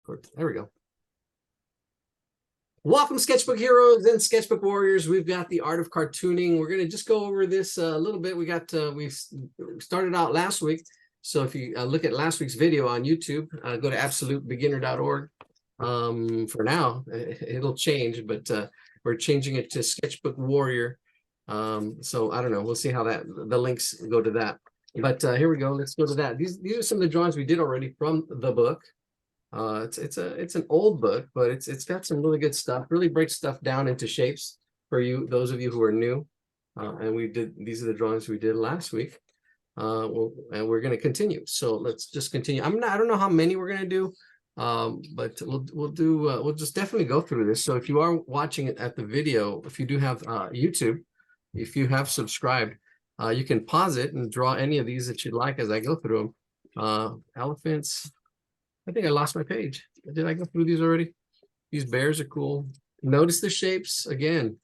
There we go. Welcome, sketchbook heroes and sketchbook warriors. We've got the art of cartooning. We're going to just go over this a little bit. We started out last week. So if you look at last week's video on YouTube, go to absolutebeginner.org. For now, it'll change, but we're changing it to Sketchbook Warrior. So I don't know. We'll see how the links go to that. But here we go. Let's go to that. These are some of the drawings we did already from the book. It's an old book, but it's got some really good stuff. Really breaks stuff down into shapes for those of you who are new. And these are the drawings we did last week. And we're going to continue. So let's just continue. I don't know how many we're going to do, but we'll just definitely go through this. So if you are watching it at the video, if you do have YouTube, if you have subscribed, you can pause it and draw any of these that you'd like as I go through them. Elephants. I think I lost my page. Did I go through these already? These bears are cool. Notice the shapes again.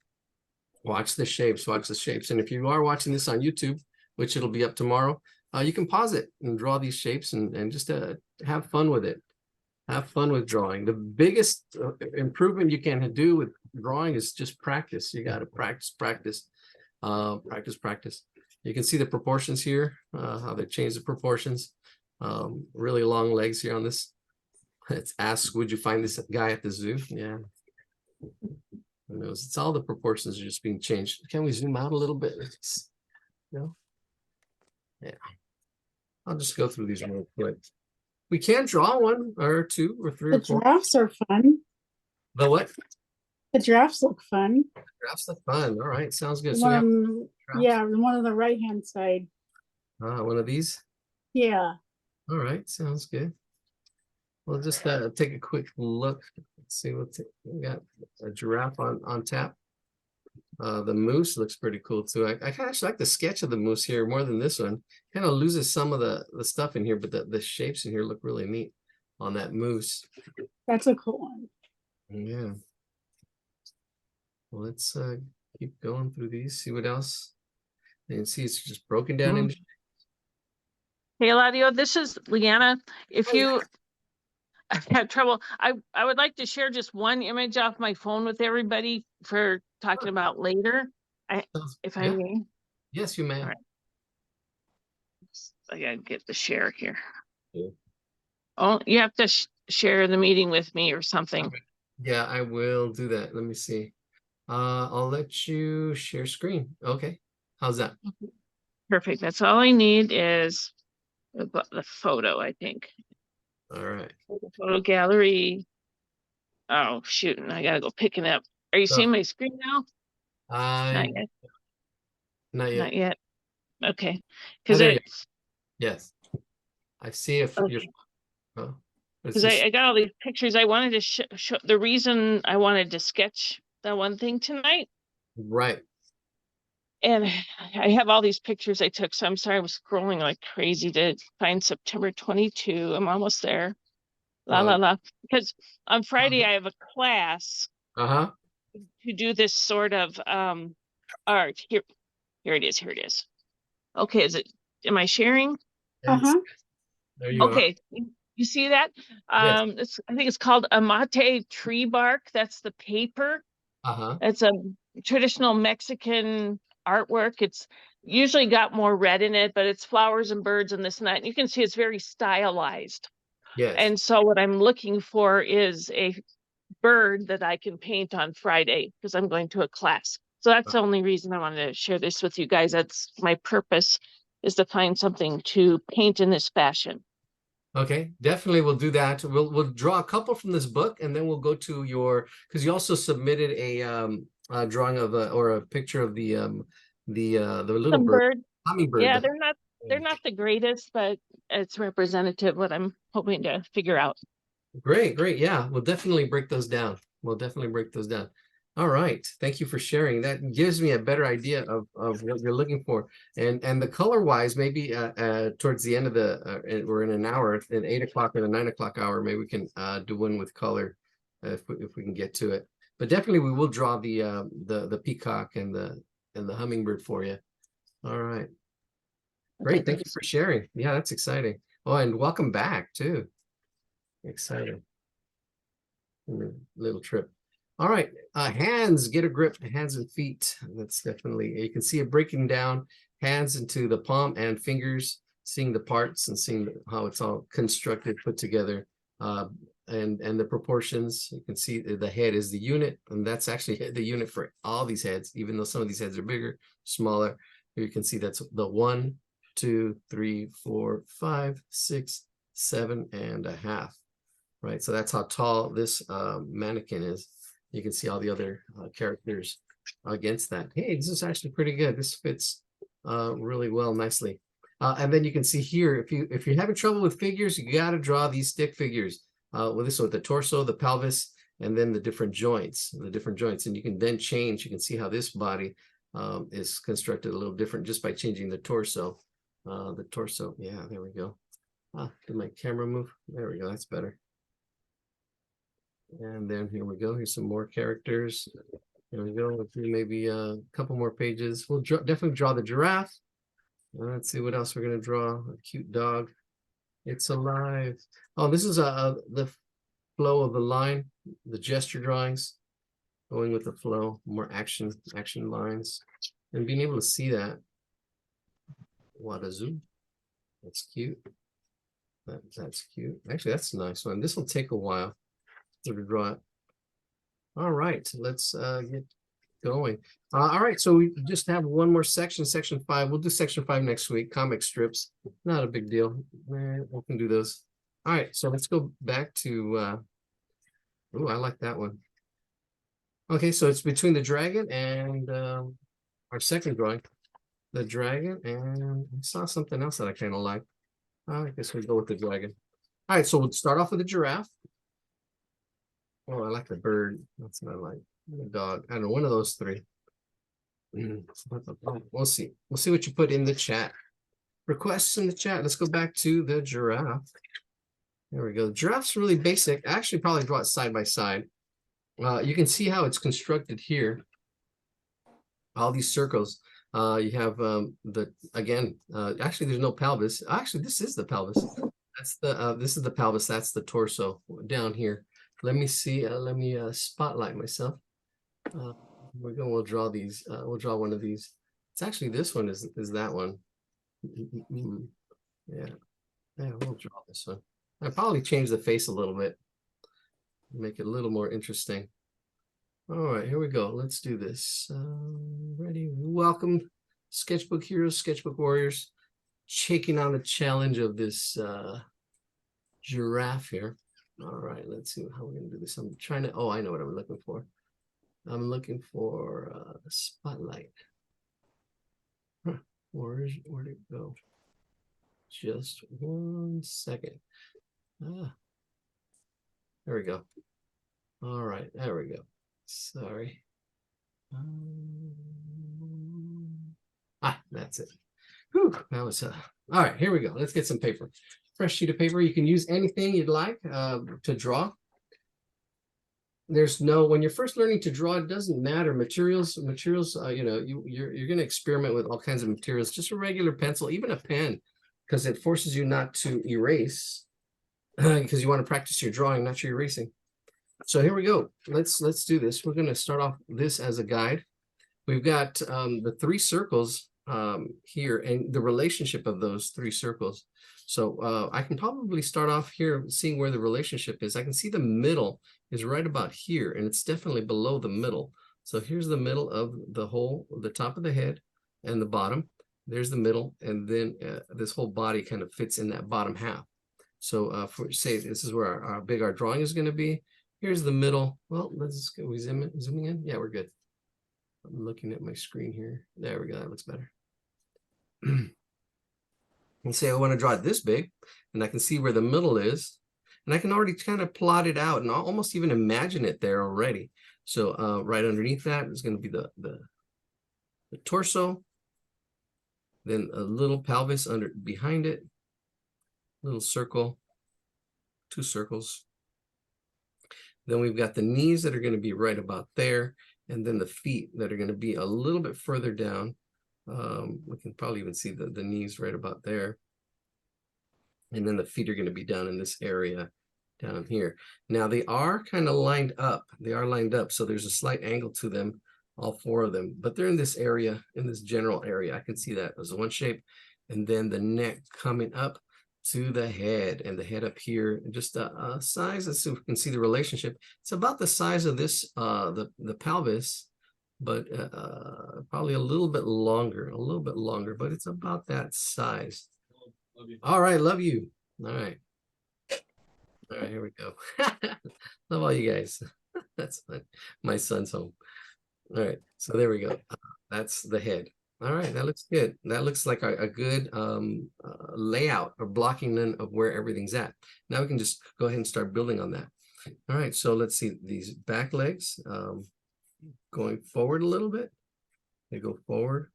Watch the shapes. Watch the shapes. And if you are watching this on YouTube, which it'll be up tomorrow, you can pause it and draw these shapes and just have fun with it. Have fun with drawing. The biggest improvement you can do with drawing is just practice. You got to practice. Practice. You can see the proportions here, how they change the proportions. Really long legs here on this. It's asked, would you find this guy at the zoo? Yeah. Who knows? It's all the proportions are just being changed. Can we zoom out a little bit? No? Yeah. I'll just go through these real quick. We can draw one or two or three or four. The giraffes are fun. The what? The giraffes look fun. Giraffes look fun. All right. Sounds good. So yeah, one on the right-hand side. One of these? Yeah. All right. Sounds good. We'll just take a quick look. Let's see what we got. A giraffe on tap. The moose looks pretty cool too. I kind of like the sketch of the moose here more than this one. Kind of loses some of the stuff in here, but the shapes in here look really neat on that moose. That's a cool one. Yeah. Well, let's keep going through these. See what else. You can see it's just broken down into. Hey, Eladio, this is Leanna. If you have trouble, I would like to share just one image off my phone with everybody for talking about later. If I may. Yes, you may. All right. I gotta get the share here. Yeah. Oh, you have to share the meeting with me or something. Okay. Yeah, I will do that. Let me see. I'll let you share screen. Okay. How's that? Perfect. That's all I need is the photo, I think. All right. Photo gallery. Oh, shoot. I gotta go pick it up. Are you seeing my screen now? Not yet. Not yet. Okay. Because yes, I see if you're. Because I got all these pictures. I wanted to show the reason I wanted to sketch that one thing tonight. Right. And I have all these pictures I took. So I'm sorry, I was scrolling like crazy to find September 22. I'm almost there. La. Because on Friday I have a class to do this sort of art. Here it is. Okay, am I sharing? Yes. There you are. You see that? Yes. I think it's called amate tree bark. That's the paper. It's a traditional Mexican artwork. It's usually got more red in it, but it's flowers and birds and this and that. And you can see it's very stylized. Yes. And so what I'm looking for is a bird that I can paint on Friday because I'm going to a class. So that's the only reason I wanted to share this with you guys. That's my purpose, is to find something to paint in this fashion. Okay, definitely we'll do that. We'll draw a couple from this book, and then we'll go to because you also submitted a drawing of or a picture of the little bird. Hummingbird. Yeah, they're not the greatest, but it's representative what I'm hoping to figure out. Great. Yeah, we'll definitely break those down. All right. Thank you for sharing. That gives me a better idea of what you're looking for. And the color wise, maybe towards the end of we're in an hour, at 8 o'clock or the 9 o'clock hour, maybe we can do one with color if we can get to it. But definitely we will draw the peacock and the hummingbird for you. All right. Great. Thank you for sharing. Yeah, that's exciting. Oh, and welcome back too. Exciting. little trip. All right, hands, get a grip, hands and feet. That's definitely, you can see it breaking down hands into the palm and fingers, seeing the parts and seeing how it's all constructed, put together, and the proportions. You can see the head is the unit, and that's actually the unit for all these heads, even though some of these heads are bigger, smaller. Here you can see that's the 1, 2, 3, 4, 5, 6, 7.5. Right, so that's how tall this mannequin is. You can see all the other characters against that. Hey, this is actually pretty good. This fits really well, nicely. And then you can see here, if you're having trouble with figures, you got to draw these stick figures. With this one, the torso, the pelvis, and then the different joints, and you can then change. You can see how this body is constructed a little different just by changing the torso. Yeah, there we go. Did my camera move? There we go. That's better. And then here we go. Here's some more characters. Here we go. Maybe a couple more pages. We'll definitely draw the giraffe. Let's see what else we're going to draw. A cute dog. It's alive. Oh, this is the flow of the line, the gesture drawings, going with the flow, more action lines, and being able to see that. Wadazu. That's cute. That's cute. Actually, that's a nice one. This will take a while to draw it. All right, let's get going. All right, so we just have one more section, section 5. We'll do section 5 next week. Comic strips, not a big deal. We can do those. All right, so let's go back to. Oh, I like that one. Okay, so it's between the dragon and our second drawing, the dragon, and I saw something else that I kind of like. I guess we'll go with the dragon. All right, so we'll start off with the giraffe. Oh, I like the bird. That's what I like. The dog. I don't know, one of those three. We'll see. We'll see what you put in the chat. Requests in the chat. Let's go back to the giraffe. There we go. Giraffe's really basic. I actually probably draw it side by side. You can see how it's constructed here. All these circles. You have actually there's no pelvis. Actually, this is the pelvis. That's the this is the pelvis. That's the torso down here. Let me see. Let me spotlight myself. We'll draw these. We'll draw one of these. It's actually this one is that one. Yeah, we'll draw this one. I probably change the face a little bit, make it a little more interesting. All right, here we go. Let's do this. Ready? Welcome, sketchbook heroes, sketchbook warriors, taking on the challenge of this giraffe here. All right, let's see how we're gonna do this. I'm trying to. Oh, I know what I'm looking for. I'm looking for a spotlight. Huh. Where'd it go? Just 1 second. There we go. All right, there we go. Sorry. That's it. Whew, that was all right. Here we go. Let's get some paper. Fresh sheet of paper. You can use anything you'd like to draw. There's no, when you're first learning to draw, it doesn't matter. Materials, you know, you're going to experiment with all kinds of materials. Just a regular pencil, even a pen, because it forces you not to erase, because you want to practice your drawing, not your erasing. So here we go. Let's do this. We're going to start off this as a guide. We've got the 3 circles here and the relationship of those 3 circles. So I can probably start off here seeing where the relationship is. I can see the middle is right about here, and it's definitely below the middle. So here's the middle of the whole, the top of the head and the bottom. There's the middle, and then this whole body kind of fits in that bottom half. So for say this is where our big drawing is going to be. Here's the middle. Well, let's go. We zooming in. Yeah, we're good. I'm looking at my screen here. There we go. That looks better. And say I want to draw it this big, and I can see where the middle is, and I can already kind of plot it out and almost even imagine it there already. So right underneath that is going to be the torso, then a little pelvis under behind it, little circle, 2 circles. Then we've got the knees that are going to be right about there, and then the feet that are going to be a little bit further down. We can probably even see the knees right about there. And then the feet are going to be down in this area. down here. Now they are kind of lined up. They are lined up, so there's a slight angle to them, all four of them, but they're in this area, in this general area. I can see that as one shape, and then the neck coming up to the head, and the head up here, just a size. Let's see if we can see the relationship. It's about the size of this, the pelvis, but probably a little bit longer, but it's about that size. All right, love you. All right. All right, here we go. Love all you guys. That's fun. My son's home. All right, so there we go. That's the head. All right, that looks good. That looks like a good layout or blocking in of where everything's at. Now we can just go ahead and start building on that. All right, so let's see these back legs going forward a little bit. They go forward,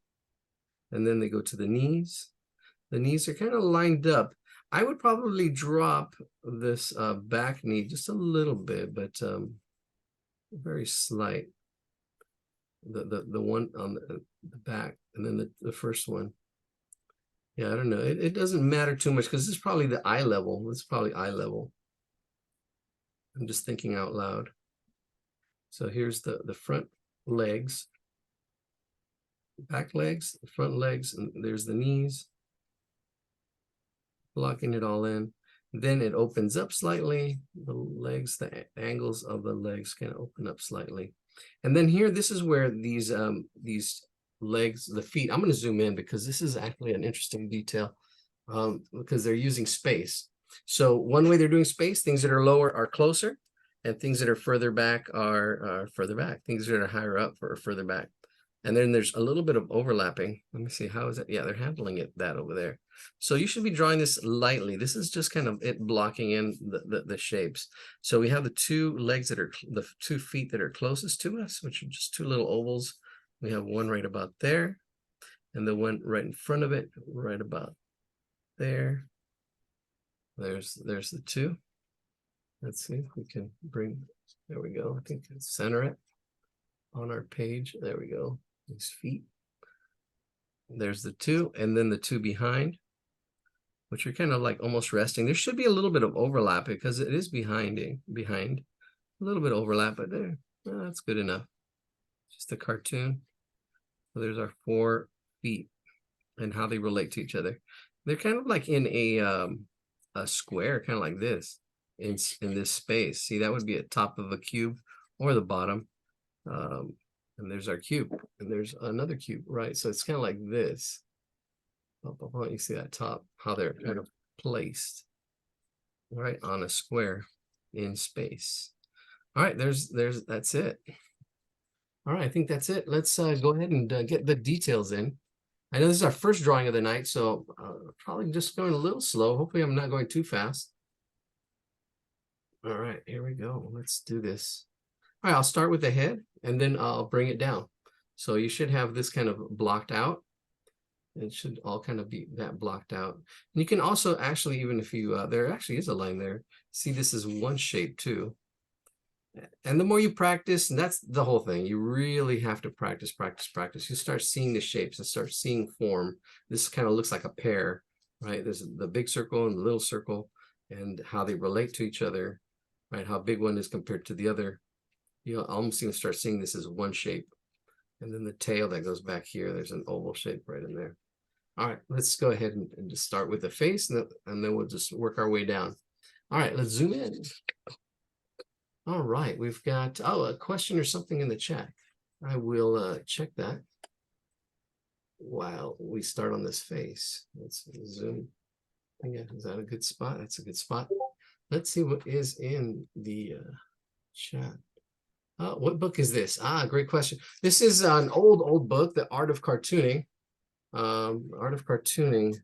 and then they go to the knees. The knees are kind of lined up. I would probably drop this back knee just a little bit, but very slight. The one on the back, and then the first one. Yeah, I don't know. It doesn't matter too much because this is probably the eye level. This is probably eye level. I'm just thinking out loud. So here's the front legs, back legs, the front legs, and there's the knees. Blocking it all in. Then it opens up slightly. The legs, the angles of the legs can open up slightly. And then here, this is where these legs, the feet, I'm going to zoom in because this is actually an interesting detail because they're using space. So one way they're doing space, things that are lower are closer, and things that are further back are further back. Things that are higher up are further back. And then there's a little bit of overlapping. Let me see, how is it? Yeah, they're handling it that over there. So you should be drawing this lightly. This is just kind of it blocking in the shapes. So we have the two legs that are, the 2 feet that are closest to us, which are just 2 little ovals. We have one right about there, and the one right in front of it, right about there. There's the 2. Let's see if we can bring, there we go. I think center it on our page. There we go. These feet. There's the 2, and then the 2 behind, which are kind of like almost resting. There should be a little bit of overlap because it is behind. A little bit of overlap, but there, that's good enough. Just a cartoon. So there's our 4 feet and how they relate to each other. They're kind of like in a square, kind of like this, in this space. See, that would be at top of a cube or the bottom. And there's our cube, and there's another cube, right? So it's kind of like this. You see that top, how they're kind of placed, right, on a square in space. All right, that's it. All right, I think that's it. Let's go ahead and get the details in. I know this is our first drawing of the night, so probably just going a little slow. Hopefully I'm not going too fast. All right, here we go. Let's do this. All right, I'll start with the head, and then I'll bring it down. So you should have this kind of blocked out. It should all kind of be that blocked out. And you can also actually, even if you, there actually is a line there. See, this is one shape too. And the more you practice, and that's the whole thing, you really have to practice. You start seeing the shapes and start seeing form. This kind of looks like a pear, right? There's the big circle and the little circle, and how they relate to each other, right? How big one is compared to the other. You'll almost going to start seeing this as one shape. And then the tail that goes back here, there's an oval shape right in there. All right, let's go ahead and just start with the face, and then we'll just work our way down. All right, let's zoom in. All right, we've got, a question or something in the chat. I will check that while we start on this face. Let's zoom. Yeah, is that a good spot? That's a good spot. Let's see what is in the chat. What book is this? Great question. This is an old book, The Art of Cartooning. Art of Cartooning.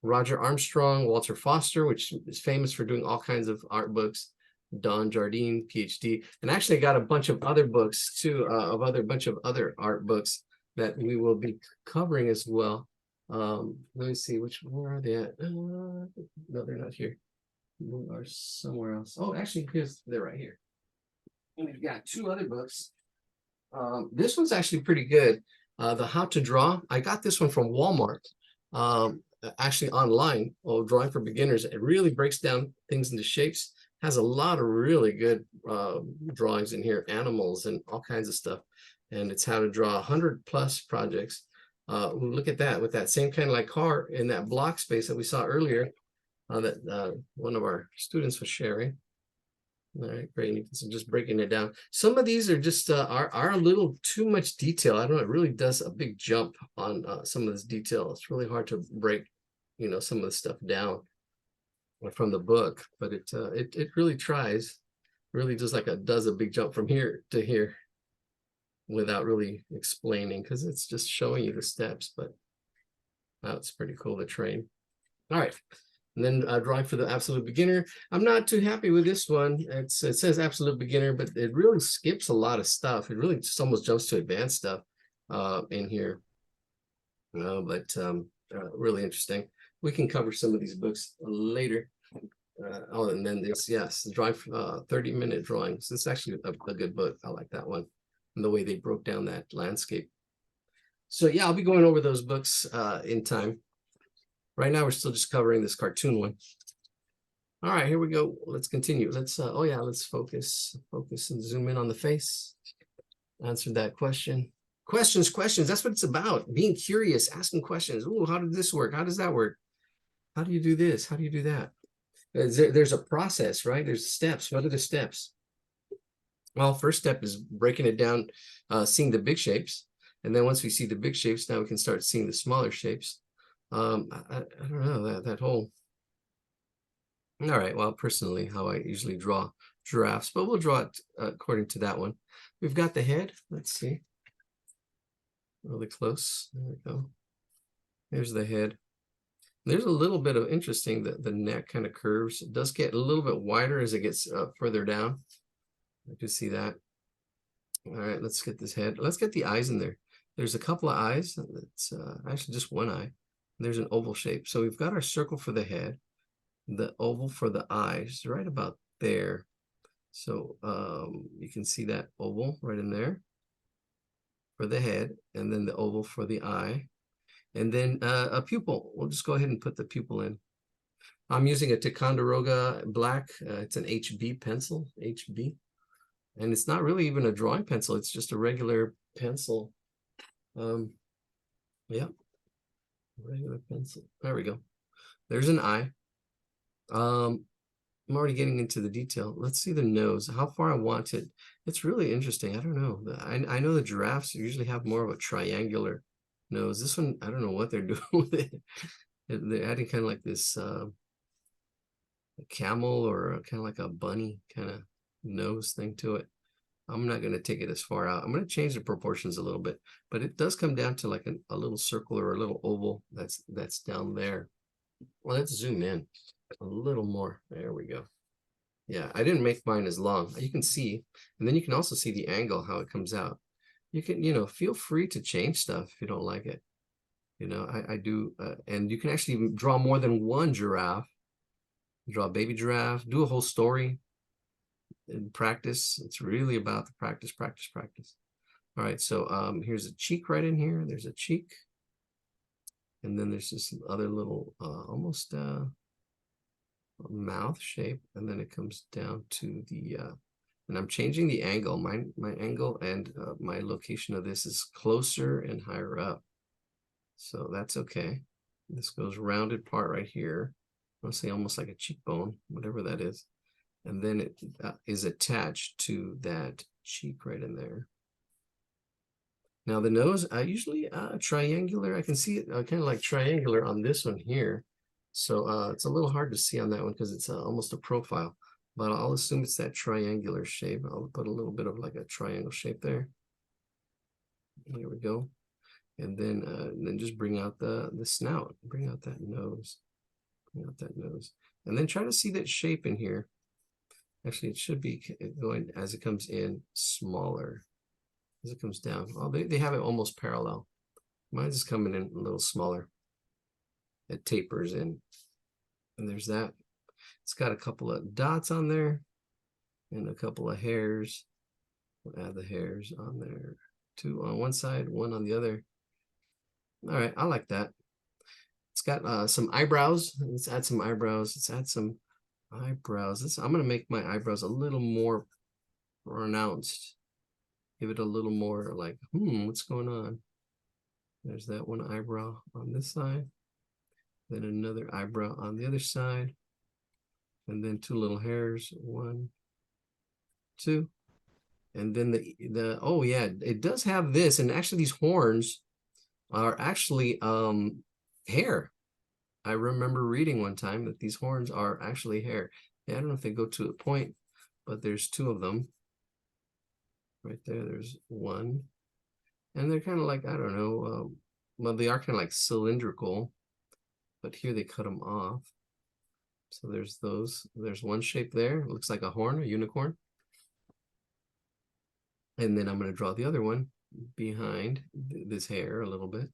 Roger Armstrong, Walter Foster, which is famous for doing all kinds of art books. Don Jardine, PhD, and actually got a bunch of other books too, bunch of other art books that we will be covering as well. Let me see, where are they at? No, they're not here. They are somewhere else. Oh, actually, they're right here. And we've got 2 other books. This one's actually pretty good. The How to Draw. I got this one from Walmart, actually online. Drawing for Beginners. It really breaks down things into shapes, has a lot of really good drawings in here, animals and all kinds of stuff. And it's how to draw 100+ projects. Look at that, with that same kind of like car in that block space that we saw earlier, that one of our students was sharing. All right, great. So just breaking it down. Some of these are just are a little too much detail. I don't know. It really does a big jump on some of this detail. It's really hard to break, some of the stuff down from the book, but it really tries. Really does does a big jump from here to here without really explaining, because it's just showing you the steps. But that's pretty cool to train. All right. And then drawing for the absolute beginner. I'm not too happy with this one. It says absolute beginner, but it really skips a lot of stuff. It really just almost jumps to advanced stuff in here. Really interesting. We can cover some of these books later. And then this, yes, drawing 30-minute drawings. This is actually a good book. I like that one. And the way they broke down that landscape. So yeah, I'll be going over those books in time. Right now, we're still just covering this cartoon one. All right, here we go. Let's continue. Let's let's focus and zoom in on the face. Answer that question. Questions. That's what it's about. Being curious, asking questions. Ooh, how did this work? How does that work? How do you do this? How do you do that? There's a process, right? There's steps. What are the steps? Well, first step is breaking it down, seeing the big shapes. And then once we see the big shapes, now we can start seeing the smaller shapes. I don't know that whole. All right. Well, personally, how I usually draw giraffes, but we'll draw it according to that one. We've got the head. Let's see. Really close. There we go. There's the head. There's a little bit of interesting that the neck kind of curves. It does get a little bit wider as it gets further down. I can see that. All right. Let's get this head. Let's get the eyes in there. There's a couple of eyes. It's actually just one eye. There's an oval shape. So we've got our circle for the head, the oval for the eyes, right about there. So you can see that oval right in there for the head, and then the oval for the eye, and then a pupil. We'll just go ahead and put the pupil in. I'm using a Ticonderoga black. It's an HB pencil, HB. And it's not really even a drawing pencil. It's just a regular pencil. Yeah. Regular pencil. There we go. There's an eye. I'm already getting into the detail. Let's see the nose, how far I want it. It's really interesting. I don't know. I know the giraffes usually have more of a triangular nose. This one, I don't know what they're doing with it. They're adding kind of like this a camel or kind of like a bunny kind of nose thing to it. I'm not going to take it as far out. I'm going to change the proportions a little bit, but it does come down to like a little circle or a little oval that's down there. Well, let's zoom in a little more. There we go. Yeah, I didn't make mine as long. You can see, and then you can also see the angle, how it comes out. You can, feel free to change stuff if you don't like it. I do, and you can actually draw more than one giraffe. Draw a baby giraffe, do a whole story. In practice, it's really about the practice. All right, so here's a cheek right in here. There's a cheek, and then there's this other little almost mouth shape, and then it comes down to the and I'm changing the angle. My angle and my location of this is closer and higher up, so that's okay. This goes rounded part right here. I'll say almost like a cheekbone, whatever that is. And then it is attached to that cheek right in there. Now the nose, I usually triangular. I can see it kind of like triangular on this one here. So it's a little hard to see on that one because it's almost a profile. But I'll assume it's that triangular shape. I'll put a little bit of like a triangle shape there. There we go. And then just bring out the snout. Bring out that nose. Bring out that nose. And then try to see that shape in here. Actually, it should be going as it comes in smaller, as it comes down. Oh, they have it almost parallel. Mine's is coming in a little smaller. It tapers in. And there's that. It's got a couple of dots on there and a couple of hairs. We'll add the hairs on there. Two on one side, one on the other. All right, I like that. It's got some eyebrows. Let's add some eyebrows. Let's add some eyebrows. I'm gonna make my eyebrows a little more pronounced. Give it a little more like, what's going on? There's that one eyebrow on this side, then another eyebrow on the other side, and then two little hairs, 1, 2, and then oh yeah, it does have this, and actually these horns are actually hair. I remember reading one time that these horns are actually hair. Yeah, I don't know if they go to a point, but there's 2 of them. Right there, there's 1. And they're kind of like, I don't know, well, they are kind of like cylindrical, but here they cut them off. So there's those. There's one shape there. It looks like a horn, a unicorn. And then I'm going to draw the other one behind this hair a little bit.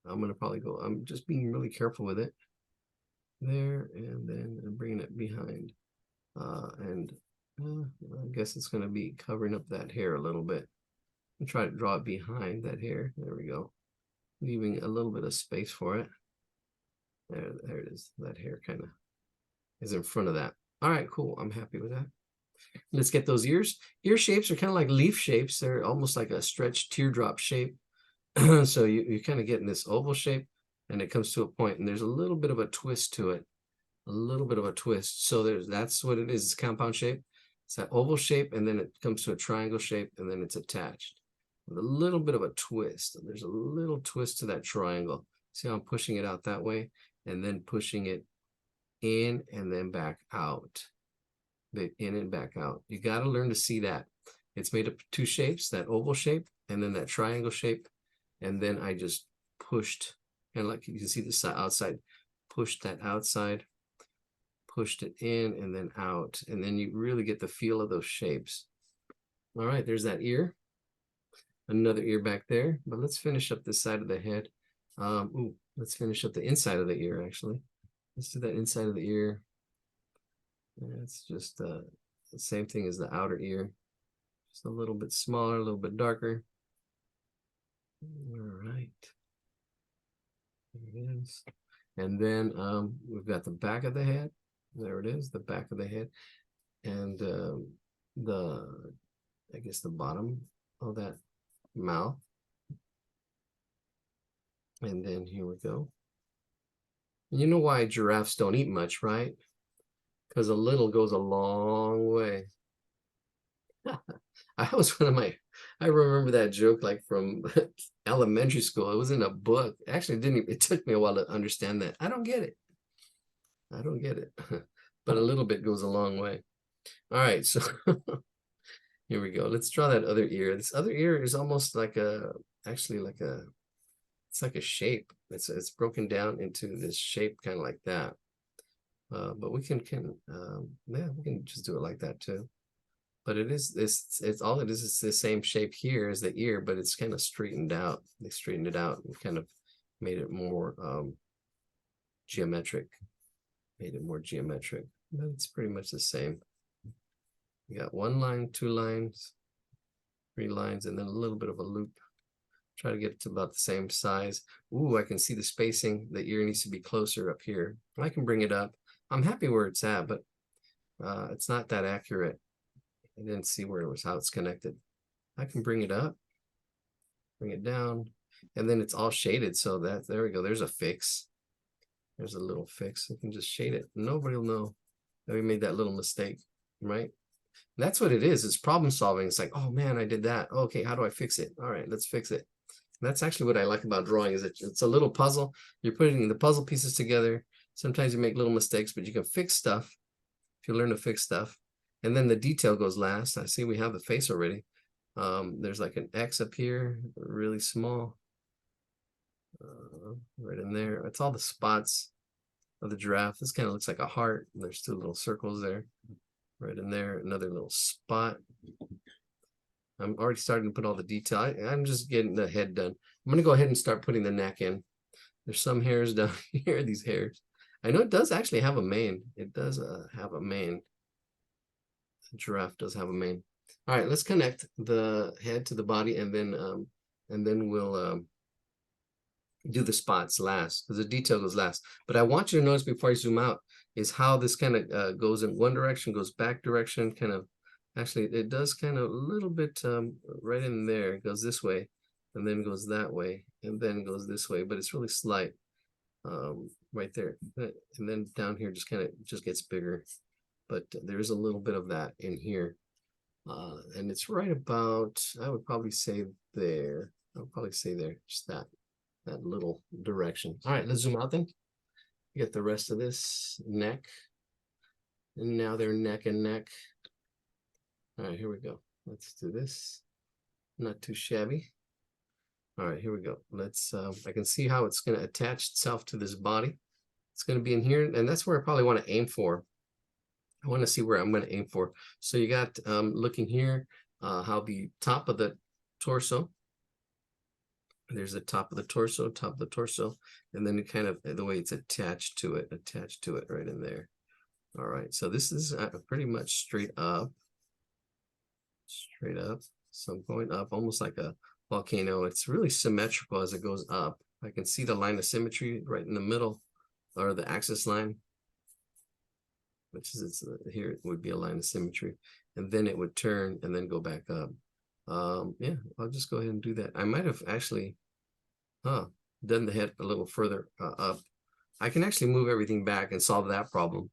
I'm going to probably go, I'm just being really careful with it. There, and then I'm bringing it behind. I guess it's going to be covering up that hair a little bit. And try to draw it behind that hair. There we go. Leaving a little bit of space for it. There it is. That hair kind of is in front of that. All right, cool. I'm happy with that. Let's get those ears. Ear shapes are kind of like leaf shapes. They're almost like a stretched teardrop shape. So you're kind of getting this oval shape, and it comes to a point, and there's a little bit of a twist to it. A little bit of a twist. So that's what it is. It's compound shape. It's that oval shape, and then it comes to a triangle shape, and then it's attached with a little bit of a twist. And there's a little twist to that triangle. See how I'm pushing it out that way, and then pushing it in and then back out. In and back out. You got to learn to see that. It's made up of 2 shapes, that oval shape and then that triangle shape. And then I just pushed, and like you can see the side outside, pushed that outside, pushed it in and then out. And then you really get the feel of those shapes. All right, there's that ear. Another ear back there. But let's finish up this side of the head. Let's finish up the inside of the ear, actually. Let's do that inside of the ear. It's just the same thing as the outer ear. Just a little bit smaller, a little bit darker. All right. There it is. And then we've got the back of the head. There it is, the back of the head. And I guess the bottom of that mouth. And then here we go. You know why giraffes don't eat much, right? Because a little goes a long way. I remember that joke like from elementary school. It was in a book. Actually, it took me a while to understand that. I don't get it. But a little bit goes a long way. All right, so here we go. Let's draw that other ear. This other ear is almost like it's like a shape. It's broken down into this shape, kind of like that. But we can we can just do it like that too. But it's all it is. It's the same shape here as the ear, but it's kind of straightened out. They straightened it out and kind of made it more geometric. But it's pretty much the same. You got 1 line, 2 lines, 3 lines, and then a little bit of a loop. Try to get it to about the same size. Ooh, I can see the spacing. The ear needs to be closer up here. I can bring it up. I'm happy where it's at, but it's not that accurate. I didn't see where it was, how it's connected. I can bring it up, bring it down, and then it's all shaded. So there we go. There's a fix. There's a little fix. You can just shade it. Nobody will know that we made that little mistake, right? And that's what it is. It's problem solving. It's like, oh man, I did that. Okay, how do I fix it? All right, let's fix it. And that's actually what I like about drawing, is it's a little puzzle. You're putting the puzzle pieces together. Sometimes you make little mistakes, but you can fix stuff if you learn to fix stuff. And then the detail goes last. I see we have the face already. There's like an X up here, really small. Right in there. It's all the spots of the giraffe. This kind of looks like a heart. There's 2 little circles there. Right in there, another little spot. I'm already starting to put all the detail. I'm just getting the head done. I'm going to go ahead and start putting the neck in. There's some hairs down here, these hairs. I know it does actually have a mane. It does have a mane. The giraffe does have a mane. All right, let's connect the head to the body, and then we'll do the spots last because the detail goes last. But I want you to notice before I zoom out is how this kind of goes in one direction, goes back direction, kind of. Actually, it does kind of a little bit right in there. It goes this way, and then goes that way, and then goes this way. But it's really slight right there. And then down here just kind of just gets bigger. But there's a little bit of that in here. And it's right about, I would probably say there. I would probably say there, just that little direction. All right, let's zoom out then. Get the rest of this neck. And now they're neck and neck. All right, here we go. Let's do this. Not too shabby. All right, here we go. Let's, I can see how it's going to attach itself to this body. It's going to be in here, and that's where I probably want to aim for. I want to see where I'm going to aim for. So you got, looking here, how the top of the torso, there's the top of the torso, and then it kind of, the way it's attached to it right in there. All right, so this is pretty much straight up. So I'm going up almost like a volcano. It's really symmetrical as it goes up. I can see the line of symmetry right in the middle, or the axis line, which is here. It would be a line of symmetry, and then it would turn and then go back up. Yeah, I'll just go ahead and do that. I might have actually done the head a little further up. I can actually move everything back and solve that problem,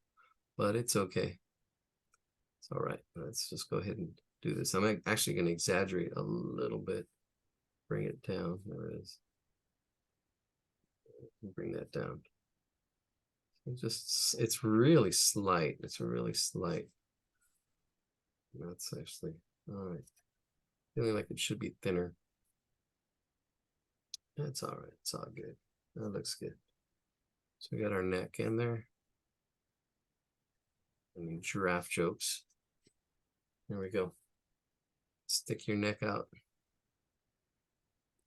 but it's okay. It's all right. Let's just go ahead and do this. I'm actually going to exaggerate a little bit. Bring it down. There it is. Bring that down. It's really slight. It's really slight. That's actually all right. Feeling like it should be thinner. That's all right. It's all good. That looks good. So we got our neck in there. And giraffe jokes. There we go. Stick your neck out.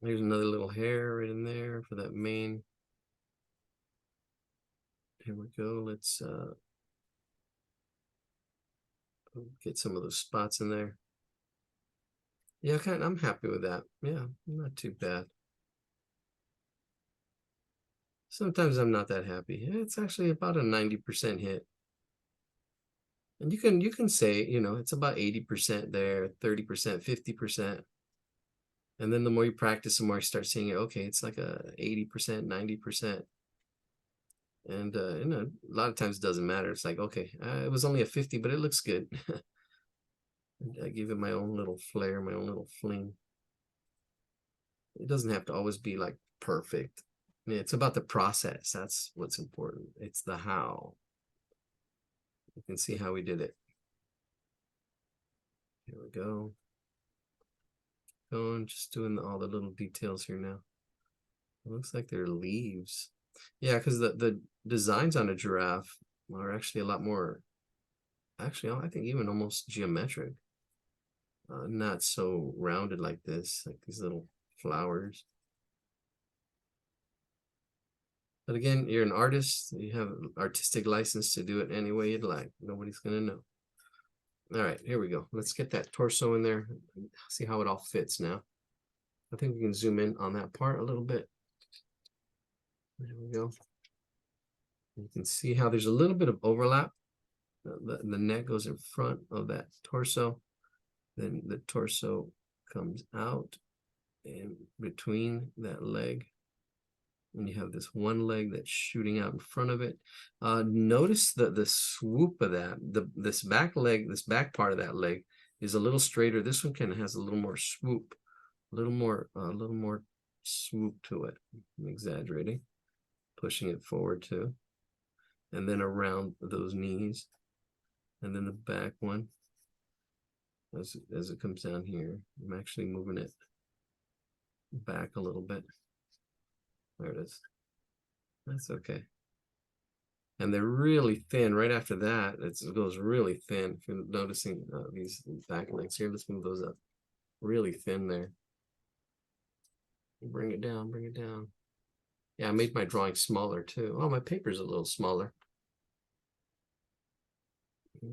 There's another little hair right in there for that mane. Here we go. Let's get some of those spots in there. Yeah, I'm happy with that. Yeah, not too bad. Sometimes I'm not that happy. It's actually about a 90% hit. And you can say, you know, it's about 80% there, 30%, 50%. And then the more you practice, the more you start seeing it. Okay, it's like a 80%, 90%. And you know, a lot of times it doesn't matter. It's like, okay, it was only a 50, but it looks good. I give it my own little flair, my own little fling. It doesn't have to always be like perfect. It's about the process. That's what's important. It's the how. You can see how we did it. Here we go. Going, just doing all the little details here now. It looks like they're leaves. Yeah, because the designs on a giraffe are actually a lot more, actually, I think even almost geometric. Not so rounded like this, like these little flowers. But again, you're an artist. You have artistic license to do it any way you'd like. Nobody's going to know. All right, here we go. Let's get that torso in there. See how it all fits now. I think we can zoom in on that part a little bit. There we go. You can see how there's a little bit of overlap. The neck goes in front of that torso. Then the torso comes out in between that leg. And you have this one leg that's shooting out in front of it. Notice the swoop of that. This back leg, this back part of that leg is a little straighter. This one kind of has a little more swoop, a little more swoop to it. I'm exaggerating, pushing it forward too, and then around those knees, and then the back one. As it comes down here, I'm actually moving it back a little bit. There it is. That's okay. And they're really thin. Right after that, it goes really thin. If you're noticing these back legs here, let's move those up. Really thin there. Bring it down, bring it down. Yeah, I made my drawing smaller too. Oh, my paper's a little smaller. There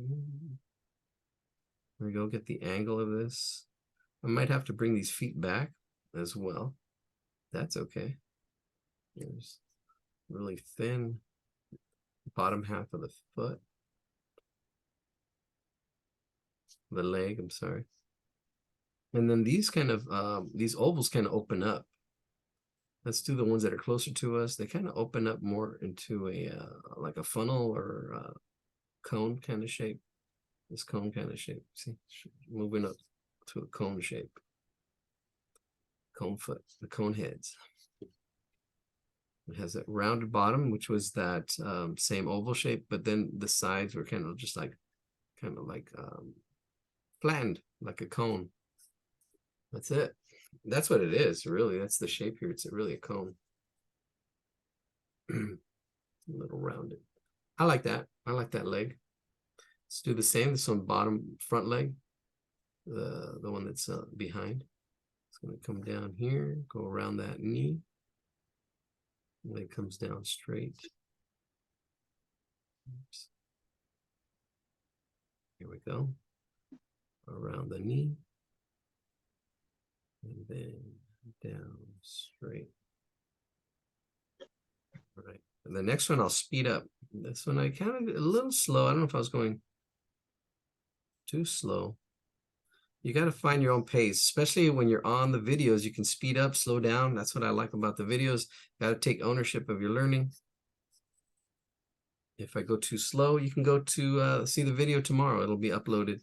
we go, get the angle of this. I might have to bring these feet back as well. That's okay. There's really thin bottom half of the foot. The leg, I'm sorry. And then these kind of these ovals kind of open up. Let's do the ones that are closer to us. They kind of open up more into a like a funnel or cone kind of shape. This cone kind of shape. See, moving up to a cone shape. Cone foot, the cone heads. It has a rounded bottom, which was that same oval shape, but then the sides were kind of just like flattened like a cone. That's it. That's what it is, really. That's the shape here. It's really a cone. A little rounded. I like that. I like that leg. Let's do the same. This one, bottom front leg. The one that's behind. It's going to come down here, go around that knee. Leg comes down straight. Oops. Here we go. Around the knee. And then down straight. All right. And the next one I'll speed up. This one I counted a little slow. I don't know if I was going too slow. You got to find your own pace, especially when you're on the videos. You can speed up, slow down. That's what I like about the videos. Got to take ownership of your learning. If I go too slow, you can go to see the video tomorrow. It'll be uploaded.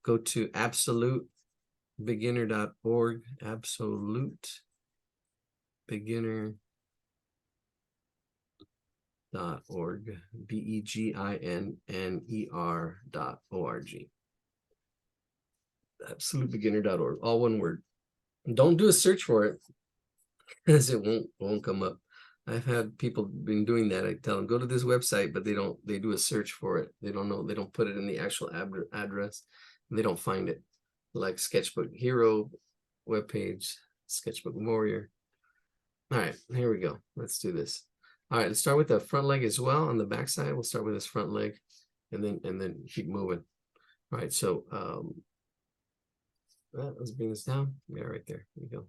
Go to absolutebeginner.org. Absolutebeginner.org. BEGINNER.org. Absolutebeginner.org. All one word. Don't do a search for it, because it won't come up. I've had people been doing that. I tell them go to this website, but they do a search for it. They don't know, they don't put it in the actual address. They don't find it. Like Sketchbook Hero webpage, Sketchbook Warrior. All right, here we go. Let's do this. All right, let's start with the front leg as well. On the back side, we'll start with this front leg and then keep moving. All right, so let's bring this down. Yeah, right there. Here we go.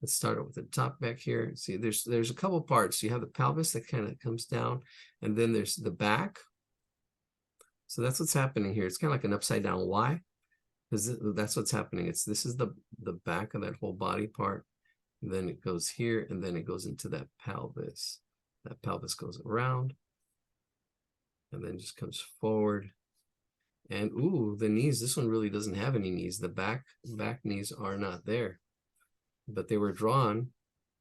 Let's start it with the top back here. See, there's a couple parts. You have the pelvis that kind of comes down, and then there's the back. So that's what's happening here. It's kind of like an upside down Y, because that's what's happening. This is the back of that whole body part. And then it goes here, and then it goes into that pelvis. That pelvis goes around, and then just comes forward. And ooh, the knees. This one really doesn't have any knees. The back knees are not there. But they were drawn,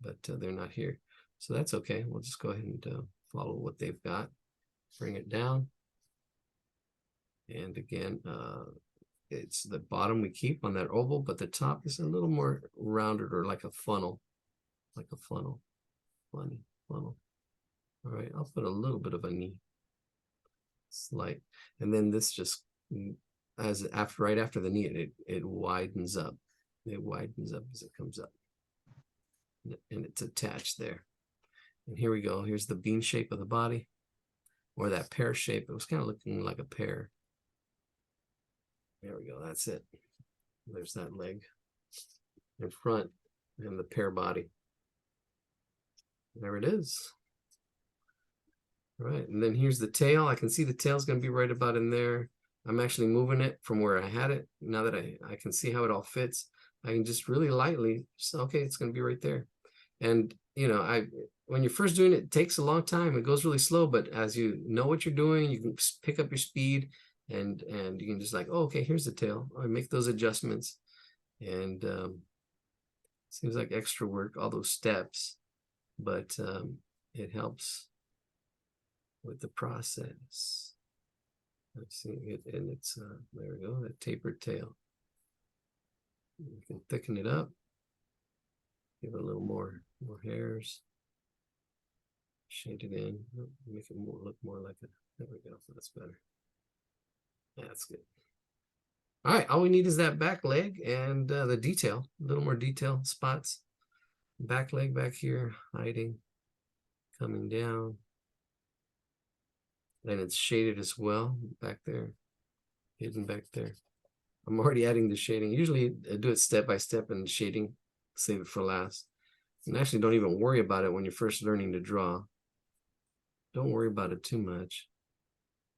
but they're not here. So that's okay. We'll just go ahead and follow what they've got. Bring it down. And again, it's the bottom we keep on that oval, but the top is a little more rounded, or like a funnel. Like a funnel. Funnel. All right, I'll put a little bit of a knee. Slight. And then this just, right after the knee, it widens up. It widens up as it comes up, and it's attached there. And here we go. Here's the bean shape of the body, or that pear shape. It was kind of looking like a pear. There we go. That's it. There's that leg in front and the pear body. There it is. All right, and then here's the tail. I can see the tail's going to be right about in there. I'm actually moving it from where I had it. Now that I can see how it all fits, I can just really lightly, okay, it's going to be right there. And, you know, when you're first doing it, it takes a long time. It goes really slow, but as you know what you're doing, you can pick up your speed, and you can just like, oh, okay, here's the tail. I make those adjustments. And seems like extra work, all those steps, but it helps with the process. I'm seeing it, and it's, there we go, that tapered tail. You can thicken it up, give it a little more hairs, shade it in, make it look more like a, there we go, that's better. That's good. All right, all we need is that back leg and the detail, a little more detail spots. Back leg back here, hiding, coming down. And it's shaded as well, back there, hidden back there. I'm already adding the shading. Usually I do it step by step, and shading, save it for last. And actually don't even worry about it when you're first learning to draw. Don't worry about it too much.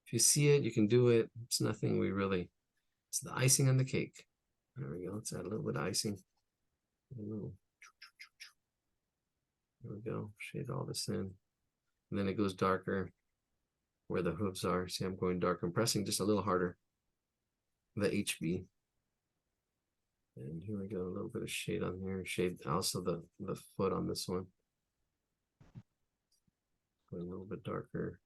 If you see it, you can do it. It's nothing we really, it's the icing on the cake. There we go. Let's add a little bit of icing. There we go. Shade all this in. And then it goes darker where the hooves are. See, I'm going darker. I'm pressing just a little harder. The HB. And here we go. A little bit of shade on here. Shade also the foot on this one. A little bit darker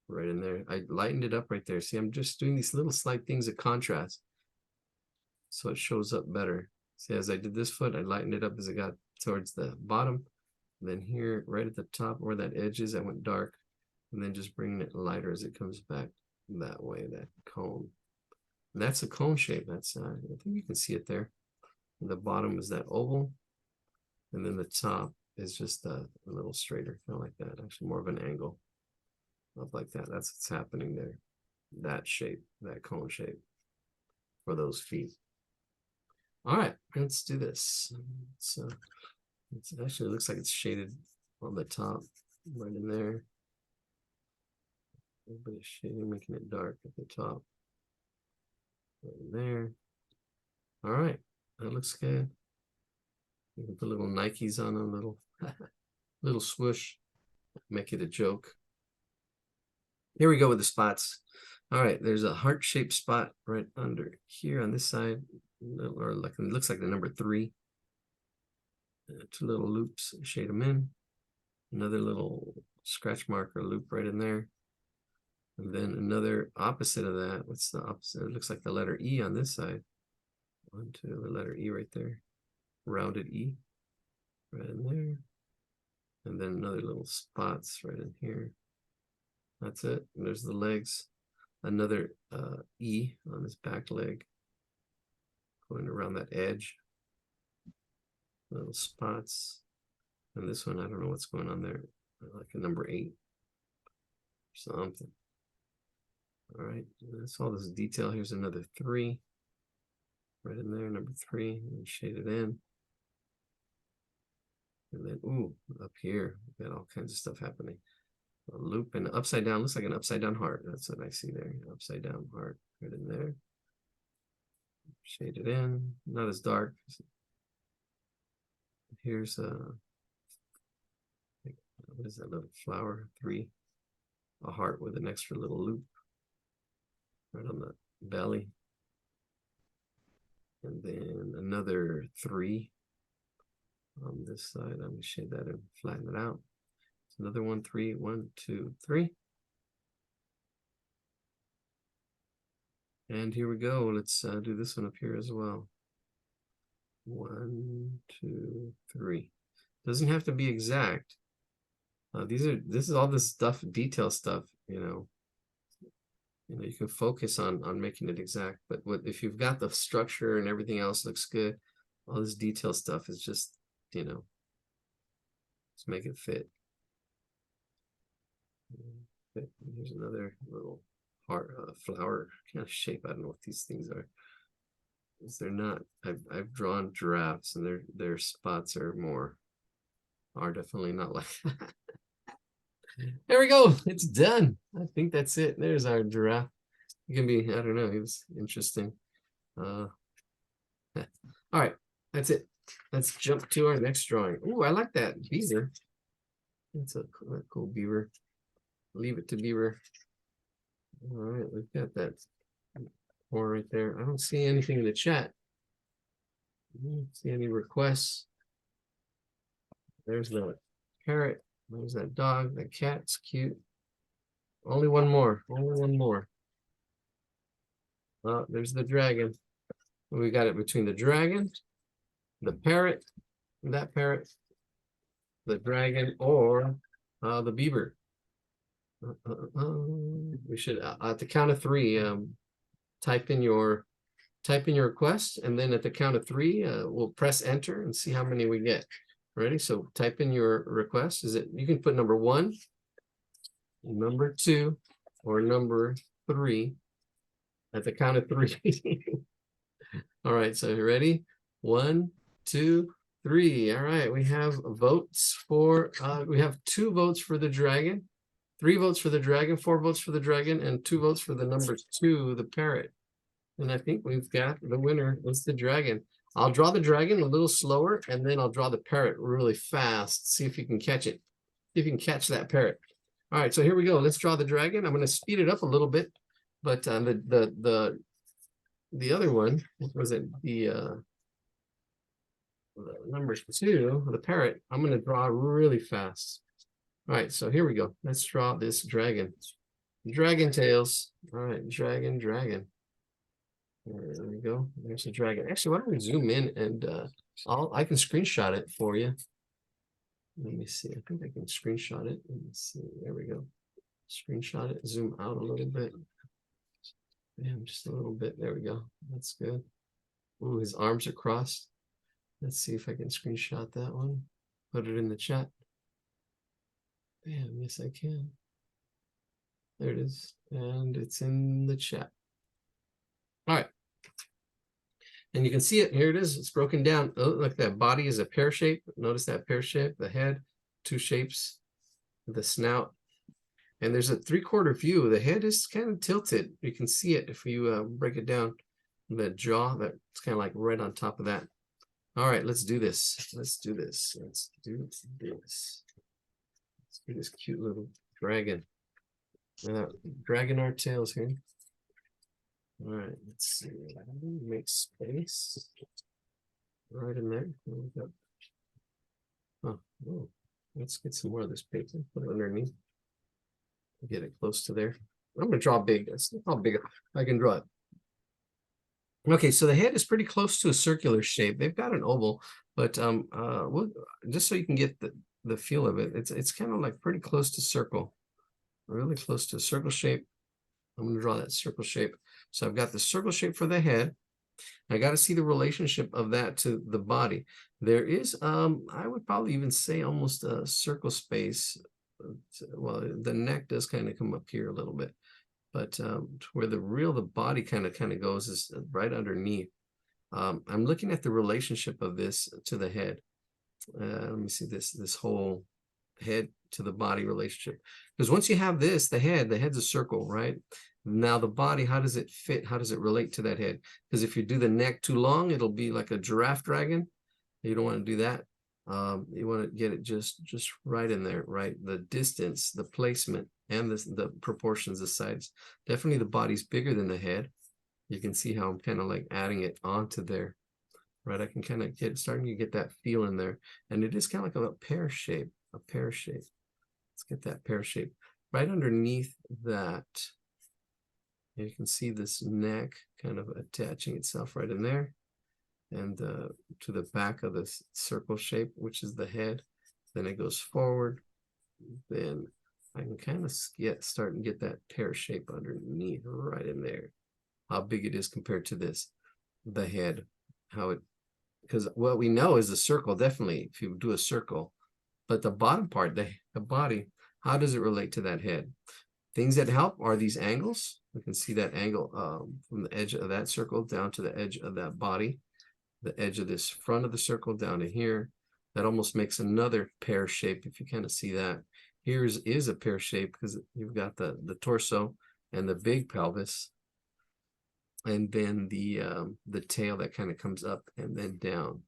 right in there. I lightened it up right there. See, I'm just doing these little slight things of contrast so it shows up better. See, as I did this foot, I lightened it up as it got towards the bottom. And then here, right at the top where that edge is, I went dark. And then just bringing it lighter as it comes back that way, that cone. And that's a cone shape. That's, I think you can see it there. And the bottom is that oval. And then the top is just a little straighter, kind of like that. Actually, more of an angle. Up like that. That's what's happening there. That shape, that cone shape for those feet. All right, let's do this. So it actually looks like it's shaded on the top, right in there. A little bit of shading, making it dark at the top. Right in there. All right, that looks good. You can put little Nikes on a little, little swoosh, make it a joke. Here we go with the spots. All right, there's a heart-shaped spot right under here on this side, or like it looks like the number 3. 2 little loops, shade them in. Another little scratch mark or loop right in there. And then another opposite of that. What's the opposite? It looks like the letter E on this side. 1, 2, the letter E right there. Rounded E right in there. And then another little spots right in here. That's it. And there's the legs. Another E on this back leg. Going around that edge. Little spots. And this one, I don't know what's going on there. Like a number 8. Something. All right. That's all this detail. Here's another 3. Right in there, number 3. And shade it in. And then, ooh, up here, we got all kinds of stuff happening. A loop and upside down, looks like an upside down heart. That's what I see there. Upside down heart right in there. Shade it in, not as dark. Here's what is that little flower? 3. A heart with an extra little loop right on the belly. And then another 3 on this side. I'm gonna shade that and flatten it out. Another 1, 3, 1, 2, 3. And here we go. Let's do this one up here as well. 1, 2, 3. Doesn't have to be exact. This is all this stuff, detail stuff, you know, you can focus on making it exact, but if you've got the structure and everything else looks good, all this detail stuff is just, you know, let's make it fit. Here's another little heart, flower kind of shape. I don't know what these things are. They're not. I've drawn giraffes, and their spots are definitely not like that. There we go. It's done. I think that's it. There's our giraffe. It can be. I don't know. It was interesting. All right, that's it. Let's jump to our next drawing. Oh, I like that beaver. It's a cool beaver. Leave it to beaver. All right, we've got that more right there. I don't see anything in the chat. I don't see any requests. There's the parrot. There's that dog. That cat's cute. Only one more. Only one more. There's the dragon. We got it between the dragon, the parrot, that parrot, the dragon, or the beaver. We should at the count of 3 type in your request, and then at the count of 3 we'll press enter and see how many we get. Ready? So type in your request. You can put number 1, number 2, or number 3 at the count of 3. All right, so you ready? 1, 2, 3. All right, we have votes for, we have 2 votes for the dragon, 3 votes for the dragon, 4 votes for the dragon, and 2 votes for the number 2, the parrot. And I think we've got the winner is the dragon. I'll draw the dragon a little slower, and then I'll draw the parrot really fast. See if you can catch it. See if you can catch that parrot. All right, so here we go. Let's draw the dragon. I'm going to speed it up a little bit, but the other one, what was it? The number 2, the parrot. I'm going to draw really fast. All right, so here we go. Let's draw this dragon. Dragon tails. All right, dragon. There we go. There's a dragon. Actually, why don't we zoom in and I can screenshot it for you. Let me see. I think I can screenshot it. Let me see. There we go. Screenshot it. Zoom out a little bit. Damn, just a little bit. There we go. That's good. Ooh, his arms are crossed. Let's see if I can screenshot that one. Put it in the chat. Damn, yes I can. There it is. And it's in the chat. All right. And you can see it. Here it is. It's broken down. Oh, look, that body is a pear shape. Notice that pear shape, the head, 2 shapes, the snout. And there's a 3/4 view. The head is kind of tilted. You can see it if you break it down. The jaw, that's kind of like right on top of that. All right, let's do this. Let's do this. Let's do this. Let's do this cute little dragon. Dragging our tails here. All right, let's see. Make space right in there. Oh, let's get some more of this paper. Put it underneath. Get it close to there. I'm going to draw big. That's how big I can draw it. Okay, so the head is pretty close to a circular shape. They've got an oval, but just so you can get the feel of it, it's kind of like pretty close to circle, really close to a circle shape. I'm going to draw that circle shape. So I've got the circle shape for the head. I got to see the relationship of that to the body. There is, I would probably even say almost a circle space. Well, the neck does kind of come up here a little bit, but where the body kind of goes is right underneath. I'm looking at the relationship of this to the head. Let me see this whole head to the body relationship, because once you have this, the head's a circle, right? Now the body, how does it fit? How does it relate to that head? Because if you do the neck too long, it'll be like a giraffe dragon. You don't want to do that. You want to get it just right in there, right? The distance, the placement, and the proportions, the sides. Definitely the body's bigger than the head. You can see how I'm kind of like adding it onto there, right? I can kind of starting to get that feel in there. And it is kind of like a pear shape, Let's get that pear shape. Right underneath that, you can see this neck kind of attaching itself right in there. And to the back of this circle shape, which is the head. Then it goes forward. Then I can kind of start and get that pear shape underneath right in there. How big it is compared to the head. Because what we know is the circle, definitely, if you do a circle. But the bottom part, the body, how does it relate to that head? Things that help are these angles. We can see that angle from the edge of that circle down to the edge of that body. The edge of this front of the circle down to here. That almost makes another pear shape, if you kind of see that. Here is a pear shape because you've got the torso and the big pelvis. And then the tail that kind of comes up and then down.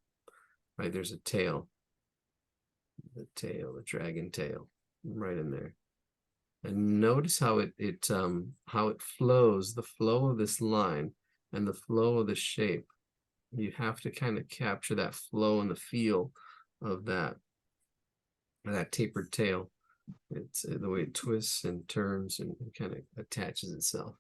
Right, there's a tail. The dragon tail, right in there. And notice how it flows, the flow of this line and the flow of the shape. You have to kind of capture that flow and the feel of that tapered tail. It's the way it twists and turns and kind of attaches itself.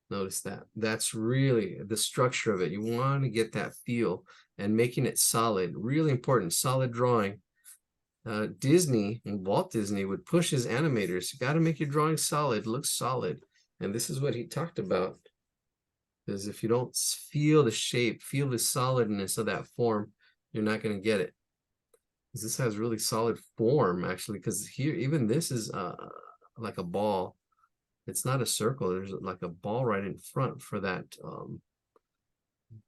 Notice that. That's really the structure of it. You want to get that feel and making it solid. Really important. Solid drawing. Walt Disney would push his animators. You got to make your drawing solid, look solid. And this is what he talked about. Because if you don't feel the shape, feel the solidness of that form, you're not going to get it. Because this has really solid form, actually. Because here, even this is like a ball. It's not a circle. There's like a ball right in front for that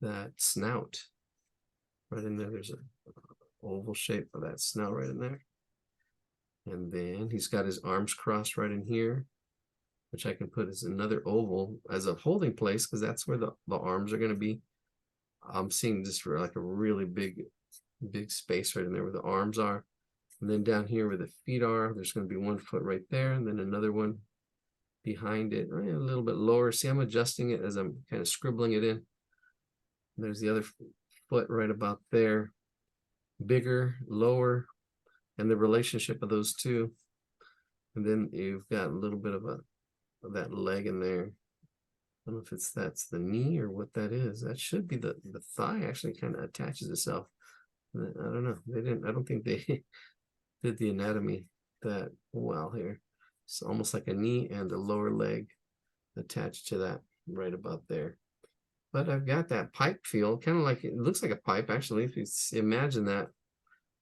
that snout. Right in there, there's oval shape of that snout right in there. And then he's got his arms crossed right in here, which I can put as another oval as a holding place, because that's where the arms are going to be. I'm seeing just for like a really big space right in there where the arms are. And then down here where the feet are, there's going to be one foot right there, and then another one behind it, right, a little bit lower. See, I'm adjusting it as I'm kind of scribbling it in. There's the other foot right about there, bigger, lower, and the relationship of those two. And then you've got a little bit of that leg in there. I don't know if that's the knee or what that is. That should be the thigh. Actually kind of attaches itself. I don't know. I don't think they did the anatomy that well here. It's almost like a knee and the lower leg attached to that right about there. But I've got that pipe feel, kind of like, it looks like a pipe actually, if you imagine that